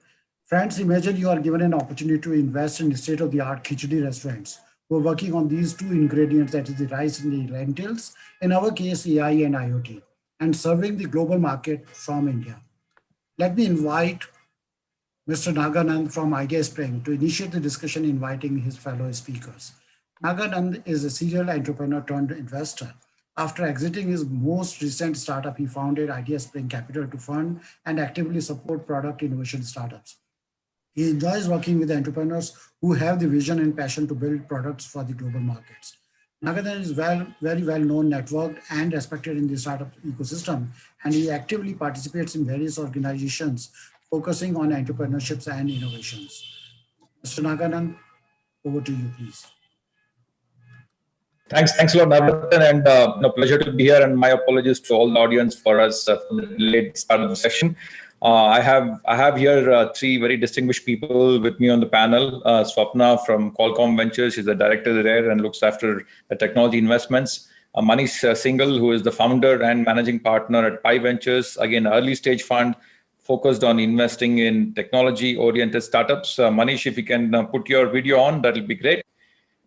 Friends, imagine you are given an opportunity to invest in state-of-the-art khichdi restaurants. We're working on these two ingredients, that is the rice and the lentils, in our case, AI and IoT, and serving the global market from India. Let me invite Mr. Naganand from Idea Spring to initiate the discussion, inviting his fellow speakers. Naganand is a serial entrepreneur turned investor. After exiting his most recent startup, he founded Idea Spring Capital to fund and actively support product innovation startups. He enjoys working with entrepreneurs who have the vision and passion to build products for the global markets. Naganand is very well known, networked, and respected in the startup ecosystem, and he actively participates in various organizations focusing on entrepreneurships and innovations. Mr. Naganand, over to you, please. Thanks a lot, Naratan, and pleasure to be here. And my apologies to all the audience for us from the late start of the session. I have here three very distinguished people with me on the panel. Swapna from Qualcomm Ventures, she's the director there and looks after the technology investments. Manish Singhal, who is the founder and managing partner at Pi Ventures, again, early stage fund focused on investing in technology-oriented startups. Manish, if you can put your video on, that'll be great.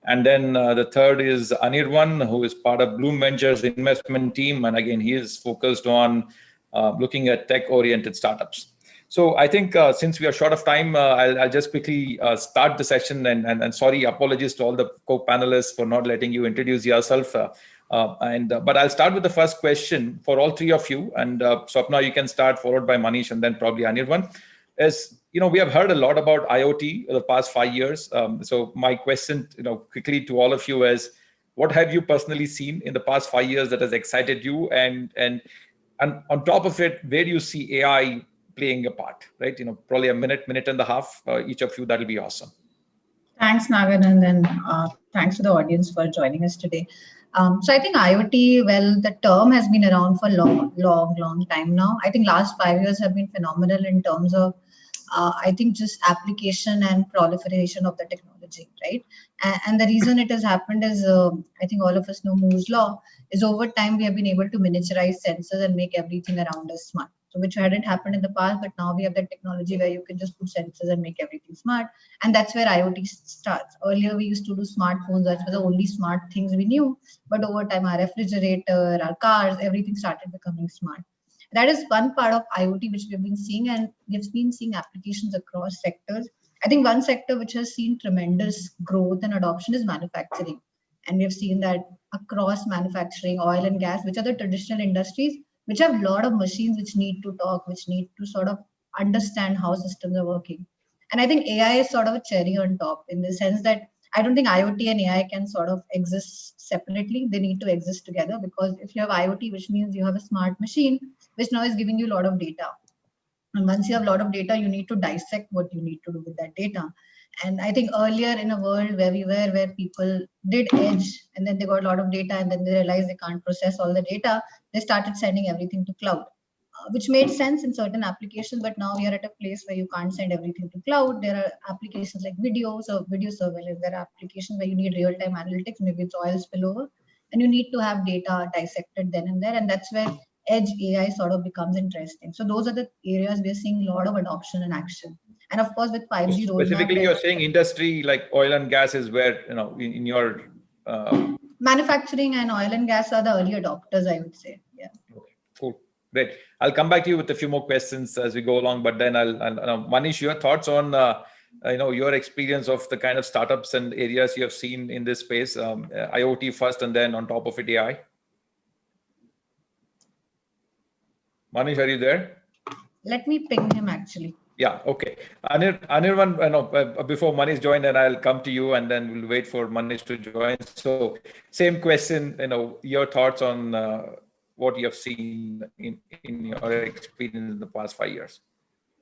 And then the third is Anirvan, who is part of Bloom Ventures investment team. And again, he is focused on looking at tech-oriented startups. So I think since we are short of time, I'll just quickly start the session. And sorry, apologies to all the co-panelists for not letting you introduce yourself. But I'll start with the first question for all three of you. And Swapna, you can start, followed by Manish, and then probably Anirvan. We have heard a lot about IoT the past 5 years. So my question, quickly to all of you is, what have you personally seen in the past 5 years that has excited you? And on top of it, where do you see AI playing a part, right? Probably a minute and a half, each of you, that'll be awesome. Thanks, Naganand, and thanks to the audience for joining us today. So I think IoT, well, the term has been around for long time now. I think last 5 years have been phenomenal in terms of, I think, just application and proliferation of the technology, right? And the reason it has happened is, I think all of us know Moore's law, is over time we have been able to miniaturize sensors and make everything around us smart. So which hadn't happened in the past, but now we have that technology where you can just put sensors and make everything smart. And that's where IoT starts. Earlier, we used to do smartphones. That was the only smart things we knew. But over time, our refrigerator, our cars, everything started becoming smart. That is one part of IoT which we've been seeing, and we've been seeing applications across sectors. I think one sector which has seen tremendous growth and adoption is manufacturing. And we've seen that across manufacturing, oil and gas, which are the traditional industries, which have a lot of machines which need to talk, which need to sort of understand how systems are working. And I think AI is sort of a cherry on top in the sense that I don't think IoT and AI can sort of exist separately. They need to exist together, because if you have IoT, which means you have a smart machine, which now is giving you a lot of data. And once you have a lot of data, you need to dissect what you need to do with that data. And I think earlier in a world where we were, where people did edge and then they got a lot of data and then they realized they can't process all the data, they started sending everything to cloud, which made sense in certain applications. But now we are at a place where you can't send everything to cloud. There are applications like video surveillance. There are applications where you need real-time analytics. Maybe it's oil spillover, and you need to have data dissected then and there. And that's where edge AI sort of becomes interesting. So those are the areas we're seeing a lot of adoption and action. And of course, with 5G roadmap. Specifically, you're saying industry like oil and gas is where, in your... Manufacturing and oil and gas are the early adopters, I would say. Yeah. Okay, cool. Great. I'll come back to you with a few more questions as we go along, but then I'll Manish, your thoughts on, your experience of the kind of startups and areas you have seen in this space, IoT first, and then on top of it, AI. Manish, are you there? Let me ping him actually. Yeah, okay. Anirvan, before Manish joined, and I'll come to you, and then we'll wait for Manish to join. So same question, your thoughts on what you have seen in your experience in the past 5 years.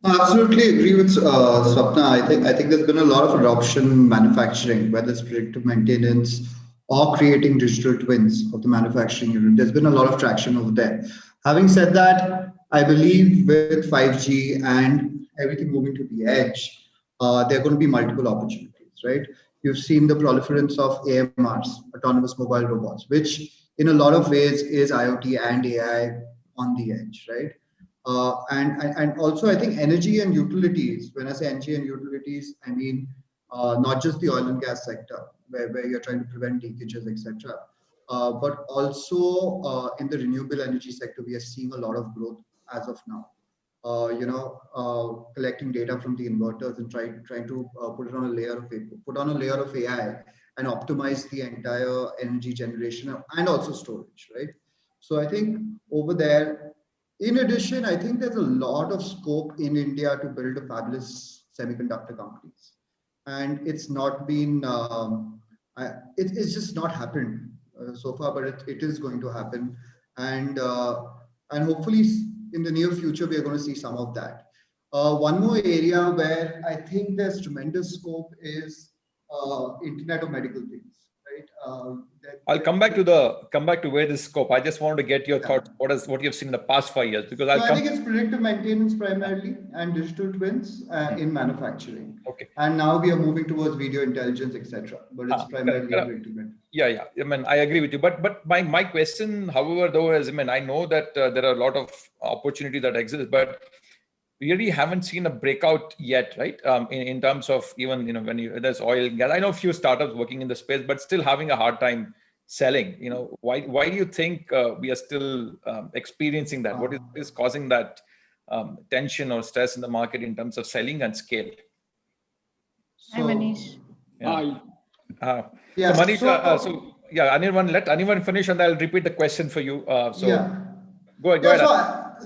I absolutely agree with Swapna. I think there's been a lot of adoption in manufacturing, whether it's predictive maintenance or creating digital twins of the manufacturing unit. There's been a lot of traction over there. Having said that, I believe with 5G and everything moving to the edge, there are going to be multiple opportunities, right? You've seen the proliferance of AMRs, autonomous mobile robots, which in a lot of ways is IoT and AI on the edge, right? And also I think energy and utilities. When I say energy and utilities, I mean not just the oil and gas sector where you're trying to prevent leakages, etc. But also in the renewable energy sector, we are seeing a lot of growth as of now. Collecting data from the inverters and trying to put on a layer of AI and optimize the entire energy generation and also storage, right? So I think over there, in addition, I think there's a lot of scope in India to build a fabulous semiconductor companies, and it's not been, it's just not happened so far, but it is going to happen, and hopefully in the near future we are going to see some of that. One more area where I think there's tremendous scope is Internet of Medical Things, right? I'll come back to where this scope. I just wanted to get your thoughts. What you've seen in the past 5 years, because I think it's predictive maintenance primarily and digital twins in manufacturing. Okay. And now we are moving towards video intelligence, etc. But it's primarily predictive maintenance. Yeah. I mean, I agree with you. But my question, however, though, is, I mean, I know that there are a lot of opportunity that exists, but we really haven't seen a breakout yet, right? In terms of even, when there's oil and gas. I know a few startups working in the space, but still having a hard time selling. Why do you think we are still experiencing that? What is causing that tension or stress in the market in terms of selling and scale? Hi, Manish. Yeah. Yeah, so Manish, Anirvan, let Anirvan finish, and I'll repeat the question for you. Go ahead.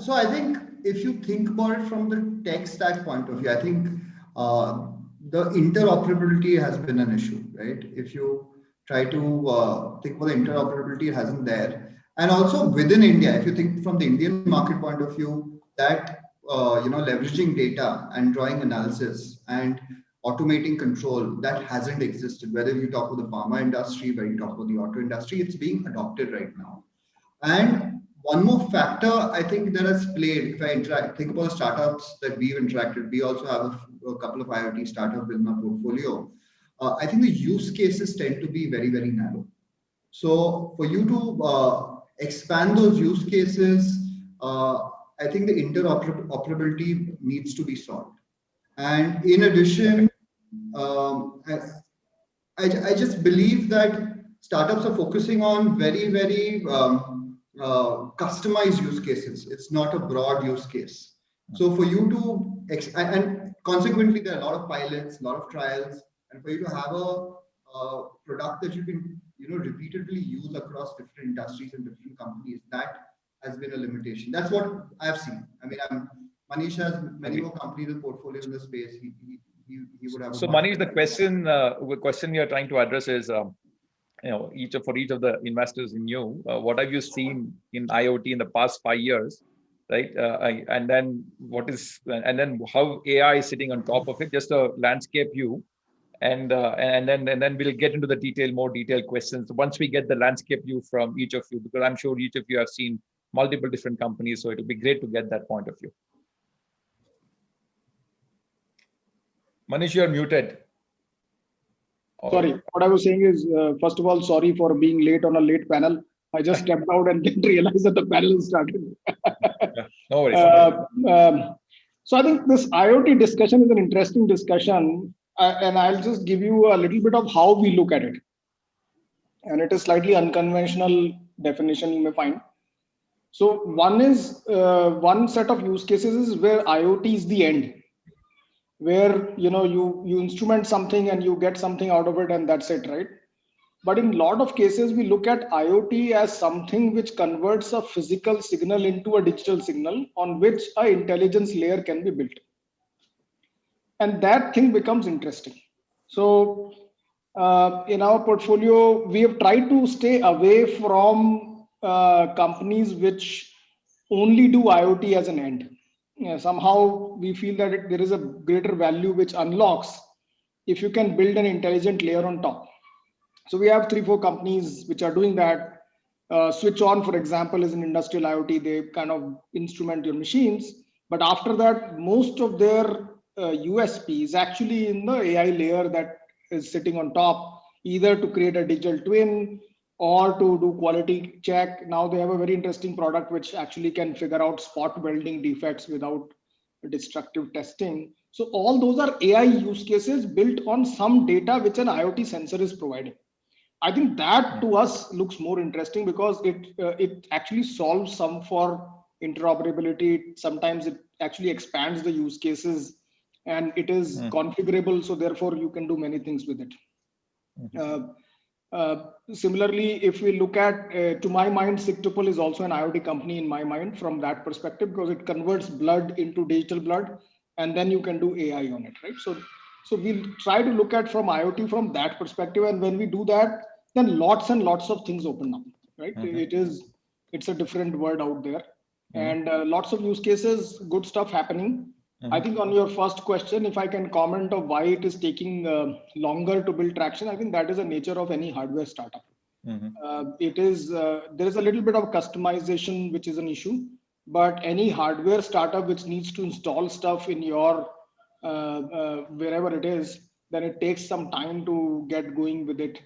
So I think if you think about it from the tech stack point of view, I think the interoperability has been an issue, right? If you try to think about the interoperability, it hasn't there. And also within India, if you think from the Indian market point of view, that leveraging data and drawing analysis and automating control, that hasn't existed. Whether you talk about the pharma industry, whether you talk about the auto industry, it's being adopted right now. And one more factor I think that has played, if I think about the startups that we've interacted, we also have a couple of IoT startups in our portfolio. I think the use cases tend to be very, very narrow. So for you to expand those use cases, I think the interoperability needs to be solved. And in addition, I just believe that startups are focusing on very, very customized use cases. It's not a broad use case. So for you to, and consequently, there are a lot of pilots, a lot of trials, and for you to have a product that you can, repeatedly use across different industries and different companies, that has been a limitation. That's what I've seen. I mean, Manish has many more companies in portfolio in the space. He would have. So Manish, the question you're trying to address is, for each of the investors in you, what have you seen in IoT in the past 5 years, right? And then how AI is sitting on top of it, just a landscape view, and then we'll get into the more detailed questions once we get the landscape view from each of you, because I'm sure each of you have seen multiple different companies, so it'll be great to get that point of view. Manish, you're muted. Sorry, what I was saying is, first of all, sorry for being late on a late panel. I just stepped out and didn't realize that the panel started. No worries. So I think this IoT discussion is an interesting discussion, and I'll just give you a little bit of how we look at it. And it is slightly unconventional definition you may find. So one set of use cases is where IoT is the end, where you instrument something and you get something out of it, and that's it, right? But in a lot of cases, we look at IoT as something which converts a physical signal into a digital signal on which an intelligence layer can be built. And that thing becomes interesting. So in our portfolio, we have tried to stay away from companies which only do IoT as an end. somehow we feel that there is a greater value which unlocks if you can build an intelligent layer on top. So we have 3-4 companies which are doing that. Switch On, for example, is an industrial IoT. They kind of instrument your machines, but after that, most of their USP is actually in the AI layer that is sitting on top, either to create a digital twin or to do quality check. Now they have a very interesting product which actually can figure out spot welding defects without destructive testing. So all those are AI use cases built on some data which an IoT sensor is providing. I think that to us looks more interesting because it actually solves some for interoperability. Sometimes it actually expands the use cases and it is configurable. So therefore you can do many things with it. Similarly, if we look at, to my mind, Sigtuple is also an IoT company in my mind from that perspective, because it converts blood into digital blood and then you can do AI on it, right? So we'll try to look at from IoT from that perspective. And when we do that, then lots and lots of things open up, right? It's a different world out there and lots of use cases, good stuff happening. I think on your first question, if I can comment of why it is taking longer to build traction, I think that is the nature of any hardware startup. There is a little bit of customization, which is an issue, but any hardware startup which needs to install stuff in your wherever it is, then it takes some time to get going with it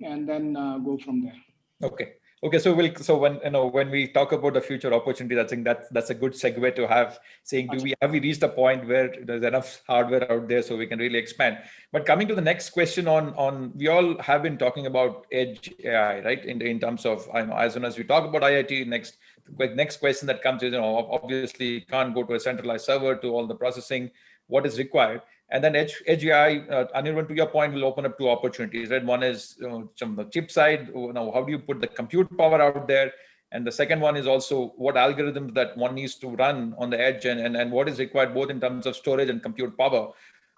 and then go from there. Okay. So when we talk about the future opportunity, I think that's a good segue to have saying, have we reached a point where there's enough hardware out there so we can really expand? But coming to the next question on we all have been talking about edge AI, right? In terms of, as soon as we talk about IoT, next question that comes is, obviously you can't go to a centralized server to all the processing, what is required. And then edge AI, Anirvan, to your point, will open up two opportunities, right? One is from the chip side, how do you put the compute power out there? And the second one is also what algorithms that one needs to run on the edge and what is required both in terms of storage and compute power.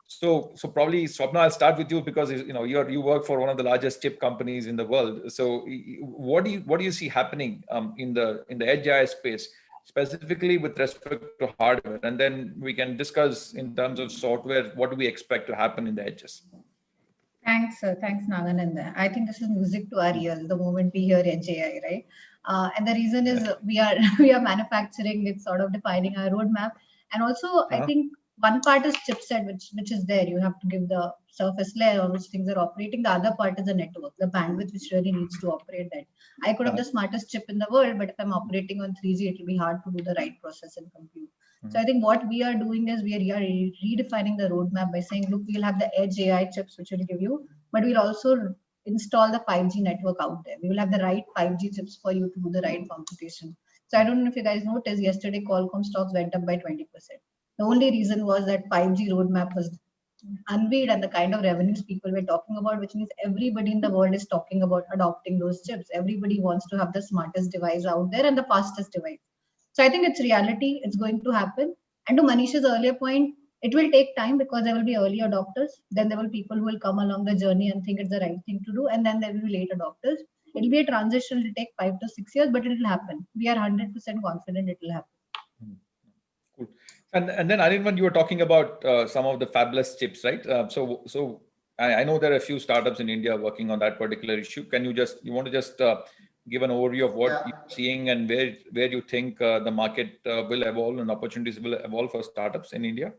So probably, Swapna, I'll start with you because you work for one of the largest chip companies in the world. So what do you see happening in the edge AI space, specifically with respect to hardware, and then we can discuss in terms of software, what do we expect to happen in the edges? Thanks, Naganand. I think this is music to our ears the moment we hear edge AI, right? And the reason is we are manufacturing, it's sort of defining our roadmap. And also, I think one part is chipset, which is there. You have to give the surface layer on which things are operating. The other part is the network, the bandwidth which really needs to operate that. I could have the smartest chip in the world, but if I'm operating on 3G, it will be hard to do the right process and compute. So I think what we are doing is we are redefining the roadmap by saying, look, we'll have the edge AI chips, which will give you, but we'll also install the 5G network out there. We will have the right 5G chips for you to do the right computation. So I don't know if you guys noticed, yesterday Qualcomm stocks went up by 20%. The only reason was that 5G roadmap was unveiled and the kind of revenues people were talking about, which means everybody in the world is talking about adopting those chips. Everybody wants to have the smartest device out there and the fastest device. So I think it's reality. It's going to happen. And to Manish's earlier point, it will take time because there will be early adopters. Then there will be people who will come along the journey and think it's the right thing to do. And then there will be late adopters. It will be a transition. It will take 5 to 6 years, but it will happen. We are 100% confident it will happen. Cool. And then Anirvan, you were talking about some of the fabless chips, right? So I know there are a few startups in India working on that particular issue. You want to just give an overview of what you're seeing and where you think the market will evolve and opportunities will evolve for startups in India?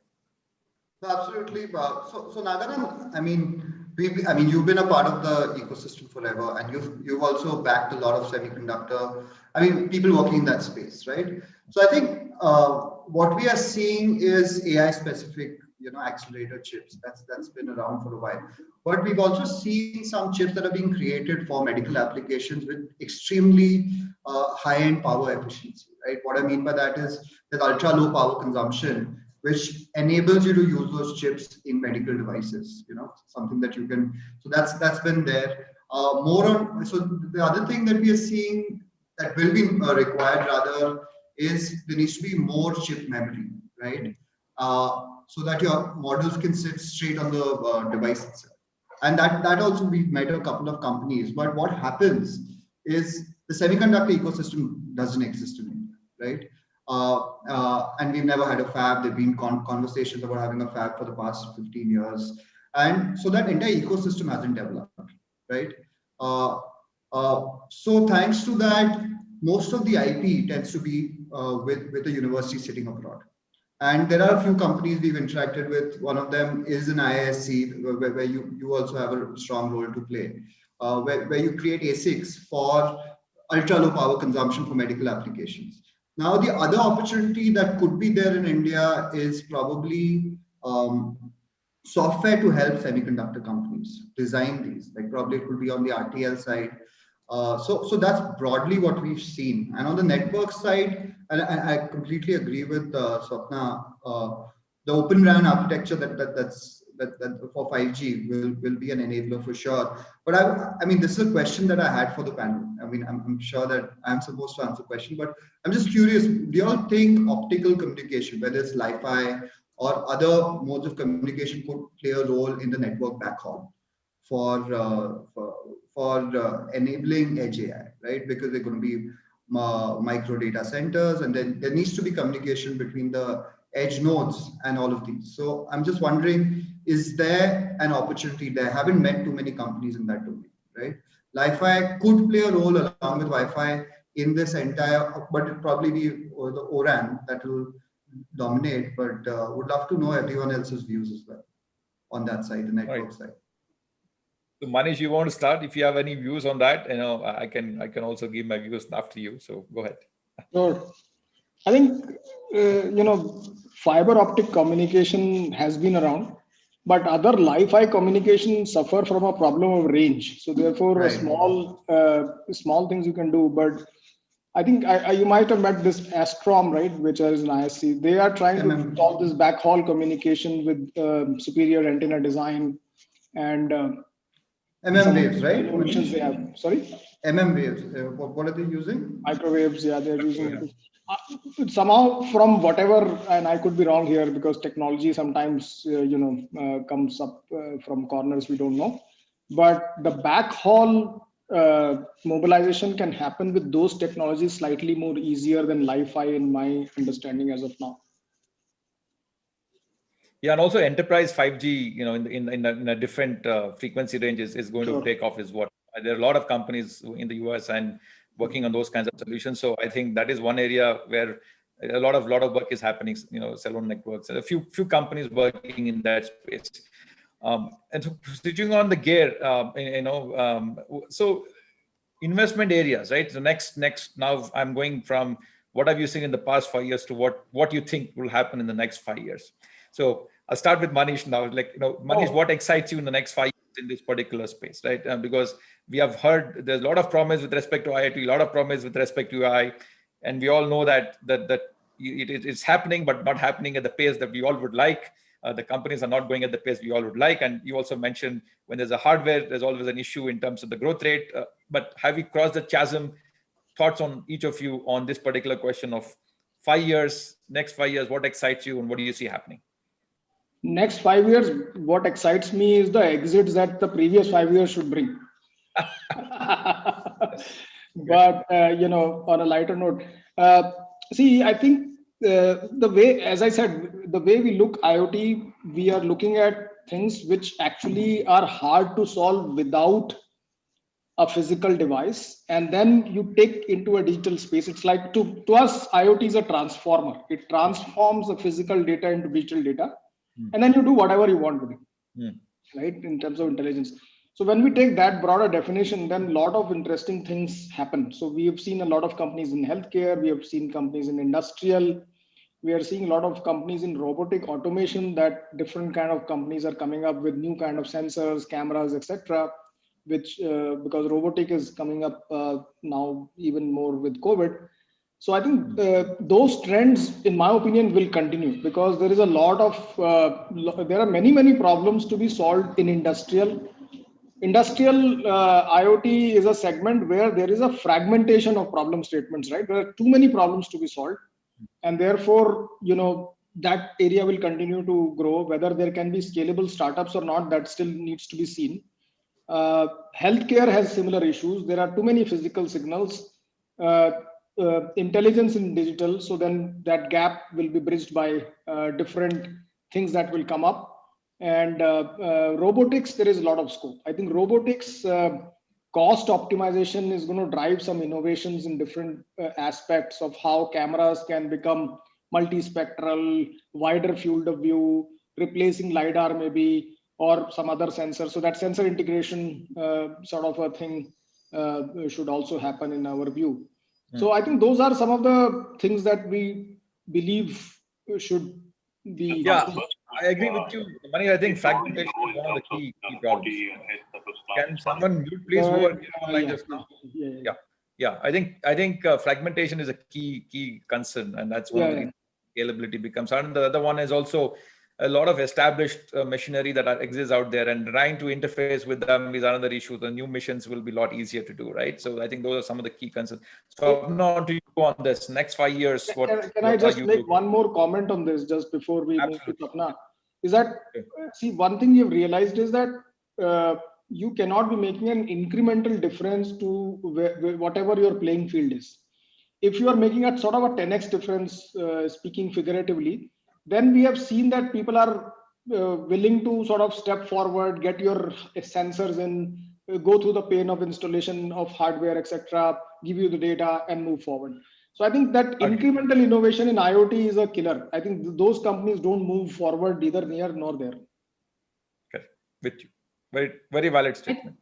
Absolutely. So Nagaran, I mean, you've been a part of the ecosystem forever, and you've also backed a lot of semiconductor. I mean, people working in that space, right? So I think what we are seeing is AI specific, accelerator chips. That's been around for a while. But we've also seen some chips that are being created for medical applications with extremely high-end power efficiency, right? What I mean by that is that ultra low power consumption, which enables you to use those chips in medical devices, something that you can. So that's been there. So the other thing that we are seeing that will be required rather is there needs to be more chip memory, right? So that your models can sit straight on the device itself. And that also we've met a couple of companies. But what happens is the semiconductor ecosystem doesn't exist in India, right? and we've never had a fab. There've been conversations about having a fab for the past 15 years. And so that entire ecosystem hasn't developed, right? So thanks to that, most of the IP tends to be with the university sitting abroad. And there are a few companies we've interacted with. One of them is an IISc, where you also have a strong role to play, where you create ASICs for ultra low power consumption for medical applications. Now, the other opportunity that could be there in India is probably software to help semiconductor companies design these. Like probably it could be on the RTL side. So that's broadly what we've seen. And on the network side, and I completely agree with Swapna. The Open RAN architecture that for 5G will be an enabler for sure. But I mean, this is a question that I had for the panel. I mean, I'm sure that I'm supposed to answer the question, but I'm just curious. Do you all think optical communication, whether it's Li-Fi or other modes of communication, could play a role in the network backhaul for enabling edge AI, right? Because they're going to be micro data centers, and then there needs to be communication between the edge nodes and all of these. So I'm just wondering, is there an opportunity there? I haven't met too many companies in that domain, right? Li-Fi could play a role along with Wi-Fi in this entire, but it'll probably be the ORAN that will dominate. But would love to know everyone else's views as well on that side, the network side. So Manish, you want to start? If you have any views on that, I can also give my views after you. So go ahead. Sure. I think fiber optic communication has been around, but other Li-Fi communication suffer from a problem of range. So therefore, right, small things you can do. But I think you might have met this Astrom, right, which is an ISC. They are trying to solve this backhaul communication with superior antenna design and waves, right? Solutions they have. Sorry? waves. What are they using? Microwaves. Yeah, they're using. Somehow, from whatever, and I could be wrong here because technology sometimes comes up from corners we don't know. But the backhaul mobilization can happen with those technologies slightly more easier than Li-Fi, in my understanding as of now. Yeah, and also enterprise 5G, in a different frequency range is going to take off. Is what there are a lot of companies in the US and working on those kinds of solutions. So I think that is one area where a lot of work is happening. Cell phone networks, and a few companies working in that space. And so switching on the gear, so investment areas, right? So next, now I'm going from what have you seen in the past 5 years to what you think will happen in the next 5 years. So I'll start with Manish now. Manish, what excites you in the next 5 years in this particular space, right? Because we have heard there's a lot of promise with respect to IoT, a lot of promise with respect to AI, and we all know that it's happening, but not happening at the pace that we all would like. The companies are not going at the pace we all would like. And you also mentioned when there's a hardware, there's always an issue in terms of the growth rate. But have you crossed the chasm? Thoughts on each of you on this particular question of 5 years, next 5 years, what excites you and what do you see happening? Next 5 years, what excites me is the exits that the previous 5 years should bring. But, on a lighter note, see, I think the way, as I said, the way we look IoT, we are looking at things which actually are hard to solve without a physical device, and then you take into a digital space. It's like to us, IoT is a transformer. It transforms the physical data into digital data, and then you do whatever you want with it, right? In terms of intelligence. So when we take that broader definition, then a lot of interesting things happen. So we have seen a lot of companies in healthcare. We have seen companies in industrial. We are seeing a lot of companies in robotic automation, that different kind of companies are coming up with new kind of sensors, cameras, etc. Which because robotic is coming up now even more with COVID. So I think those trends, in my opinion, will continue because there is a lot of, there are many problems to be solved in industrial. Industrial IoT is a segment where there is a fragmentation of problem statements, right? There are too many problems to be solved. And therefore, that area will continue to grow. Whether there can be scalable startups or not, that still needs to be seen. Healthcare has similar issues. There are too many physical signals. intelligence in digital. So then that gap will be bridged by different things that will come up. And robotics, there is a lot of scope. I think robotics cost optimization is going to drive some innovations in different aspects of how cameras can become multispectral, wider field of view, replacing LiDAR maybe, or some other sensor. So that sensor integration sort of a thing should also happen in our view. So I think those are some of the things that we believe should be. Yeah, I agree with you, Mani. I think fragmentation is one of the key problems. Can someone mute, please? Whoever came online just now. Yeah. I think fragmentation is a key concern, and that's one of the reasons scalability becomes. And the other one is also a lot of established machinery that exists out there, and trying to interface with them is another issue. The new missions will be a lot easier to do, right? So I think those are some of the key concerns. So on to you on this next 5 years. Can I just make one more comment on this just before we move to Tapna? Is that, see, one thing you've realized is that you cannot be making an incremental difference to whatever your playing field is. If you are making a sort of a 10x difference, speaking figuratively, then we have seen that people are willing to sort of step forward, get your sensors in, go through the pain of installation of hardware, etc., give you the data and move forward. So I think that incremental innovation in IoT is a killer. I think those companies don't move forward either near nor there. Okay, with you. Very, very valid statement.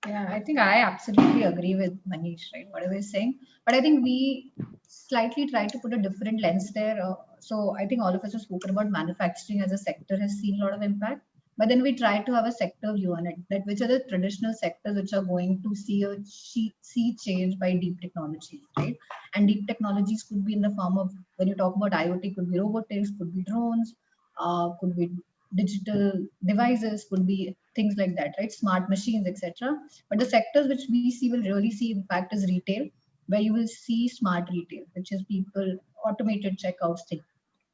Yeah, I think I absolutely agree with Manish, right? Whatever he's saying. But I think we slightly try to put a different lens there. So I think all of us have spoken about manufacturing as a sector has seen a lot of impact. But then we try to have a sector view on it, that which are the traditional sectors which are going to see change by deep technologies, right? And deep technologies could be in the form of, when you talk about IoT, could be robotics, could be drones, could be digital devices, could be things like that, right? Smart machines, etc. But the sectors which we see will really see impact is retail, where you will see smart retail, which is people automated checkouts,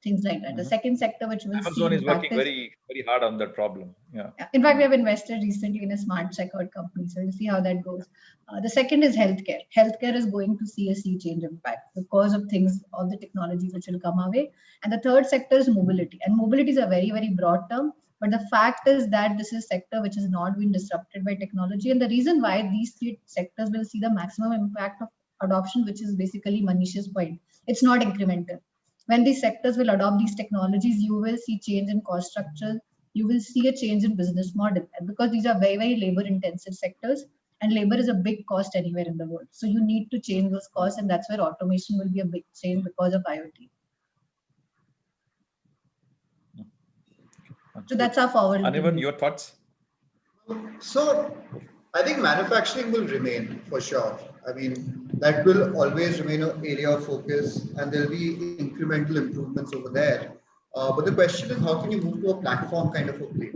things like that. The second sector which will see Amazon is impact working very hard on that problem. Yeah. In fact, we have invested recently in a smart checkout company, so we'll see how that goes. The second is healthcare. Healthcare is going to see a sea change impact because of things, all the technologies which will come our way. And the third sector is mobility. And mobility is a very broad term, but the fact is that this is a sector which has not been disrupted by technology. And the reason why these three sectors will see the maximum impact of adoption, which is basically Manish's point, it's not incremental. When these sectors will adopt these technologies, you will see change in cost structure, you will see a change in business model. And because these are very labor intensive sectors, and labor is a big cost anywhere in the world. So you need to change those costs, and that's where automation will be a big change because of IoT. So that's our forward. Anirvan, your thoughts? So I think manufacturing will remain for sure. I mean, that will always remain an area of focus, and there'll be incremental improvements over there. But the question is, how can you move to a platform kind of a play?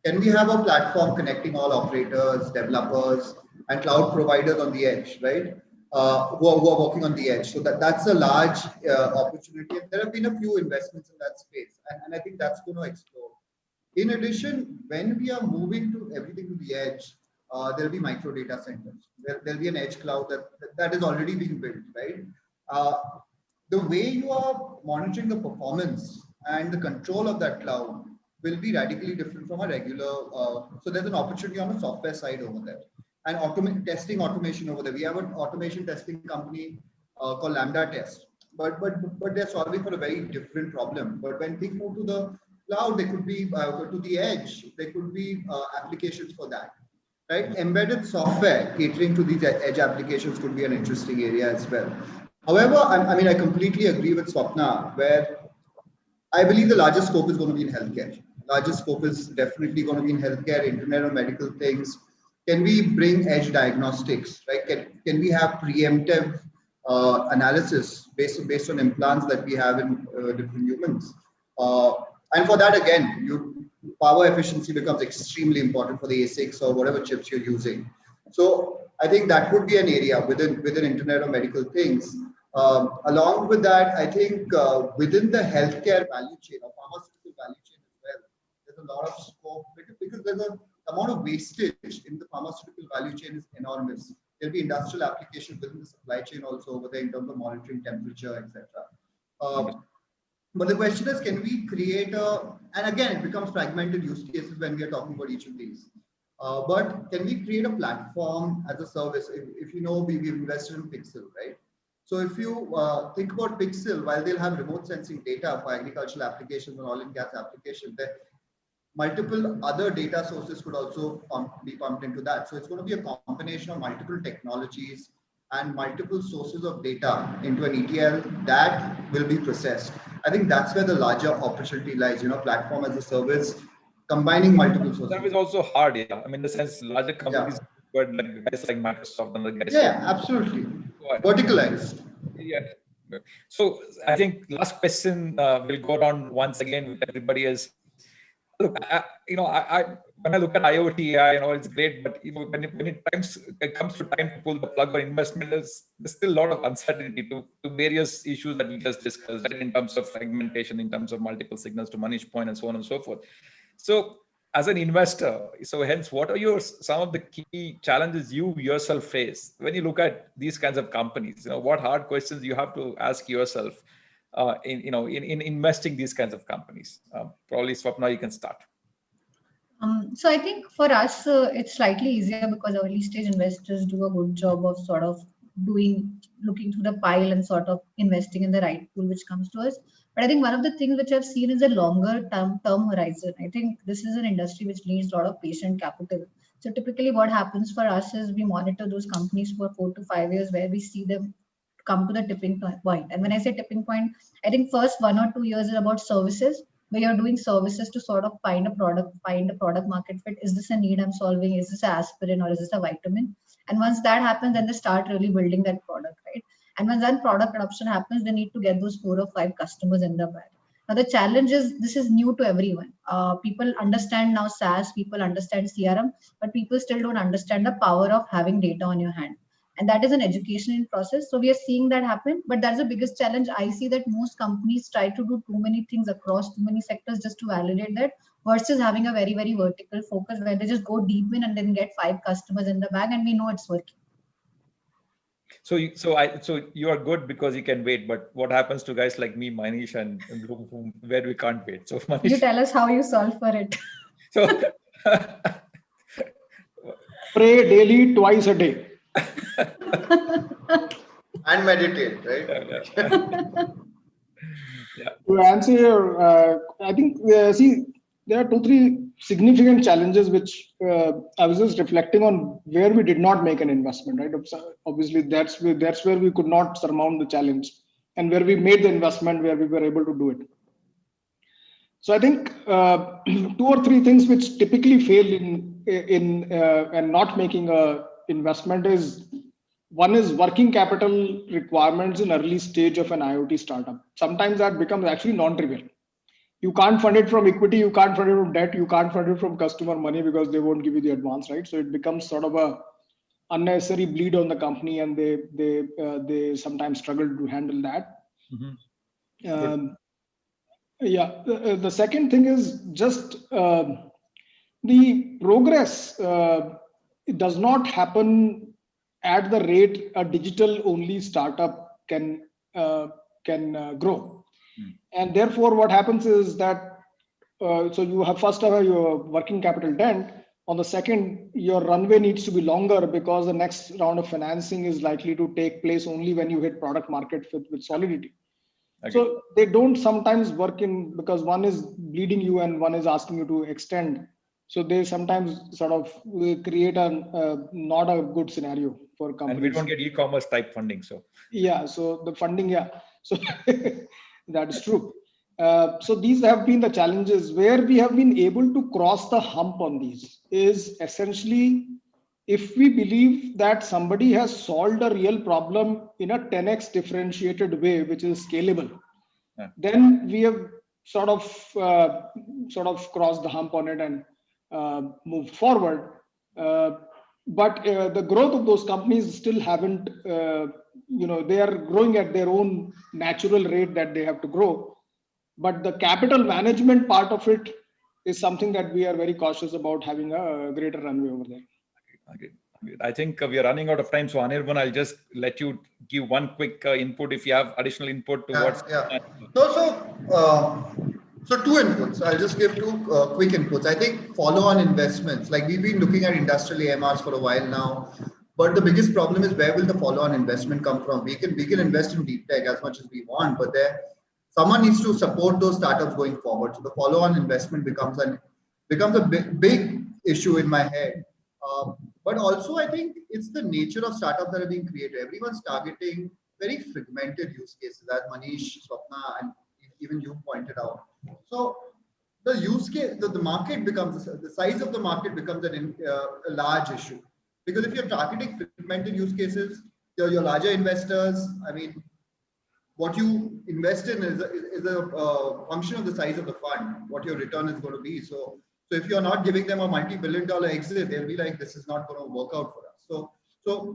Can we have a platform connecting all operators, developers, and cloud providers on the edge, right? Who are working on the edge. So that's a large opportunity. And there have been a few investments in that space, and I think that's going to explode. In addition, when we are moving to everything to the edge, there'll be micro data centers. There'll be an edge cloud that is already being built, right? The way you are monitoring the performance and the control of that cloud will be radically different from a regular. So there's an opportunity on the software side over there, and testing automation over there. We have an automation testing company called Lambda Test, but they're solving for a very different problem. But when things move to the cloud, they could be to the edge. There could be applications for that, right? Embedded software catering to these edge applications could be an interesting area as well. However, I mean, I completely agree with Swapna, where I believe the largest scope is going to be in healthcare. Largest scope is definitely going to be in healthcare, Internet of Medical Things. Can we bring edge diagnostics, right? Can we have preemptive analysis based on implants that we have in different humans? And for that, again, power efficiency becomes extremely important for the ASICs or whatever chips you're using. So I think that would be an area within Internet of Medical Things. Along with that, I think within the healthcare value chain or pharmaceutical value chain as well, there's a lot of scope because there's an amount of wastage in the pharmaceutical value chain is enormous. There'll be industrial applications within the supply chain also over there in terms of monitoring temperature, etc. But the question is, can we create and again, it becomes fragmented use cases when we are talking about each of these. But can we create a platform as a service? If you know, we've invested in Pixel, right? So if you think about Pixel, while they'll have remote sensing data for agricultural applications and oil and gas applications, there multiple other data sources could also be pumped into that. So it's going to be a combination of multiple technologies and multiple sources of data into an ETL that will be processed. I think that's where the larger opportunity lies, platform as a service, combining multiple sources. That is also hard, yeah. I mean, in the sense, larger companies, but like guys like Microsoft and the guys. Yeah, absolutely. Verticalized. Yeah. So I think last question will go down once again with everybody is, look, when I look at IoT AI, it's great, but when it comes to time to pull the plug or investment, there's still a lot of uncertainty to various issues that we just discussed, right, in terms of fragmentation, in terms of multiple signals to Manish's point, and so on and so forth. So as an investor, so hence, what are some of the key challenges you yourself face when you look at these kinds of companies? What hard questions you have to ask yourself in investing these kinds of companies? Probably Swapna, you can start. So I think for us, it's slightly easier because early stage investors do a good job of sort of looking through the pile and sort of investing in the right pool which comes to us. But I think one of the things which I've seen is a longer term horizon. I think this is an industry which needs a lot of patient capital. So typically what happens for us is we monitor those companies for 4 to 5 years where we see them come to the tipping point. And when I say tipping point, I think first 1 or 2 years is about services, where you're doing services to sort of find a product market fit. Is this a need I'm solving? Is this an aspirin or is this a vitamin? And once that happens, then they start really building that product, right? And when that product adoption happens, they need to get those 4 or 5 customers in the bag. Now the challenge is this is new to everyone. People understand now SaaS, people understand CRM, but people still don't understand the power of having data on your hand. And that is an educational process. So we are seeing that happen, but that's the biggest challenge. I see that most companies try to do too many things across too many sectors just to validate that, versus having a very, very vertical focus where they just go deep in and then get 5 customers in the bag and we know it's working. So you are good because you can wait, but what happens to guys like me, Manish, and where we can't wait? So Manish, you tell us how you solve for it. So pray daily, twice a day. And meditate, right? To answer your, I think, see, there are 2-3 significant challenges which I was just reflecting on where we did not make an investment, right? Obviously, that's where we could not surmount the challenge, and where we made the investment, where we were able to do it. So I think 2 or 3 things which typically fail in and not making a investment is, one is working capital requirements in early stage of an IoT startup. Sometimes that becomes actually non-trivial. You can't fund it from equity, you can't fund it from debt, you can't fund it from customer money because they won't give you the advance, right? So it becomes sort of a unnecessary bleed on the company, and they sometimes struggle to handle that. Mm-hmm. The second thing is just the progress. It does not happen at the rate a digital only startup can grow. And therefore what happens is that so you have first have your working capital dent. On the second, your runway needs to be longer because the next round of financing is likely to take place only when you hit product market fit with solidity. Okay. So they don't sometimes work in, because one is bleeding you and one is asking you to extend. So they sometimes sort of create not a good scenario for companies. And we don't get e-commerce type funding. So yeah, so the funding, so that is true. So these have been the challenges. Where we have been able to cross the hump on these is essentially if we believe that somebody has solved a real problem in a 10x differentiated way, which is scalable, then we have sort of crossed the hump on it and moved forward. But the growth of those companies still haven't, they are growing at their own natural rate that they have to grow. But the capital management part of it is something that we are very cautious about having a greater runway over there. I think we are running out of time. So Anirban, I'll just let you give one quick input if you have additional input towards. So two inputs. I'll just give two quick inputs. I think follow-on investments. Like we've been looking at industrial AMRs for a while now, but the biggest problem is where will the follow-on investment come from? We can invest in deep tech as much as we want, but someone needs to support those startups going forward. So the follow-on investment becomes a big issue in my head. But also, I think it's the nature of startups that are being created. Everyone's targeting very fragmented use cases, as Manish, Swapna, and even you pointed out. So the use case, the market becomes, the size of the market becomes a large issue. Because if you're targeting fragmented use cases, your larger investors, I mean, what you invest in is a function of the size of the fund, what your return is going to be. So if you're not giving them a multi-billion-dollar exit, they'll be like, this is not going to work out for us. So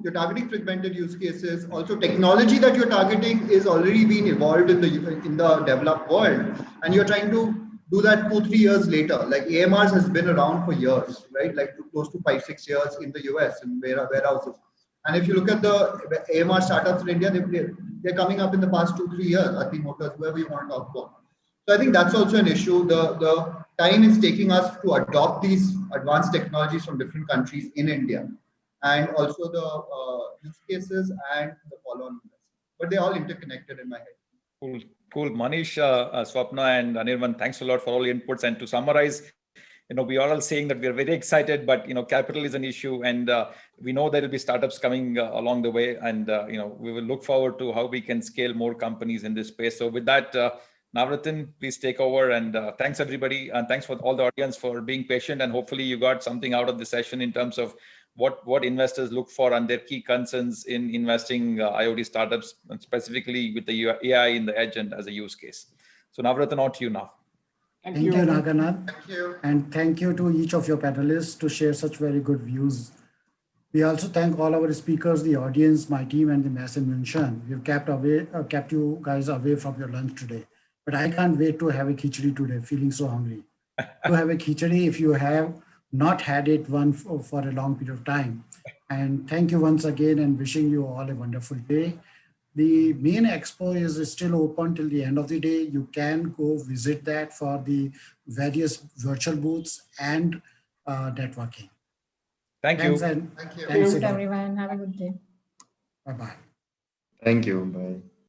you're targeting fragmented use cases. Also, technology that you're targeting is already being evolved in the developed world, and you're trying to do that 2-3 years later. Like AMRs has been around for years, right? Like close to 5-6 years in the US in warehouses. And if you look at the AMR startups in India, they're coming up in the past 2-3 years. Ati Motors, whoever you want to talk about. So I think that's also an issue. The time it's taking us to adopt these advanced technologies from different countries in India, and also the use cases and the follow-on investment. But they're all interconnected in my head. Cool. Manish, Swapna, and Anirban, thanks a lot for all the inputs. And to summarize, we are all saying that we are very excited, but capital is an issue, and we know there will be startups coming along the way, and we will look forward to how we can scale more companies in this space. So with that, Navratan, please take over, and thanks everybody, and thanks for all the audience for being patient, and hopefully you got something out of the session in terms of what investors look for and their key concerns in investing IoT startups, and specifically with the AI in the edge and as a use case. So Navratan, on to you now. Thank you, Nagarnath. Thank you. And thank you to each of your panelists to share such very good views. We also thank all our speakers, the audience, my team, and the Mass Invention. We've kept you guys away from your lunch today. But I can't wait to have a khichdi today, feeling so hungry. To have a khichdi if you have not had it for a long period of time. And thank you once again, and wishing you all a wonderful day. The main expo is still open till the end of the day. You can go visit that for the various virtual booths and networking. Thank you. Thank you, everyone. Have a good day. Bye-bye. Thank you. Bye.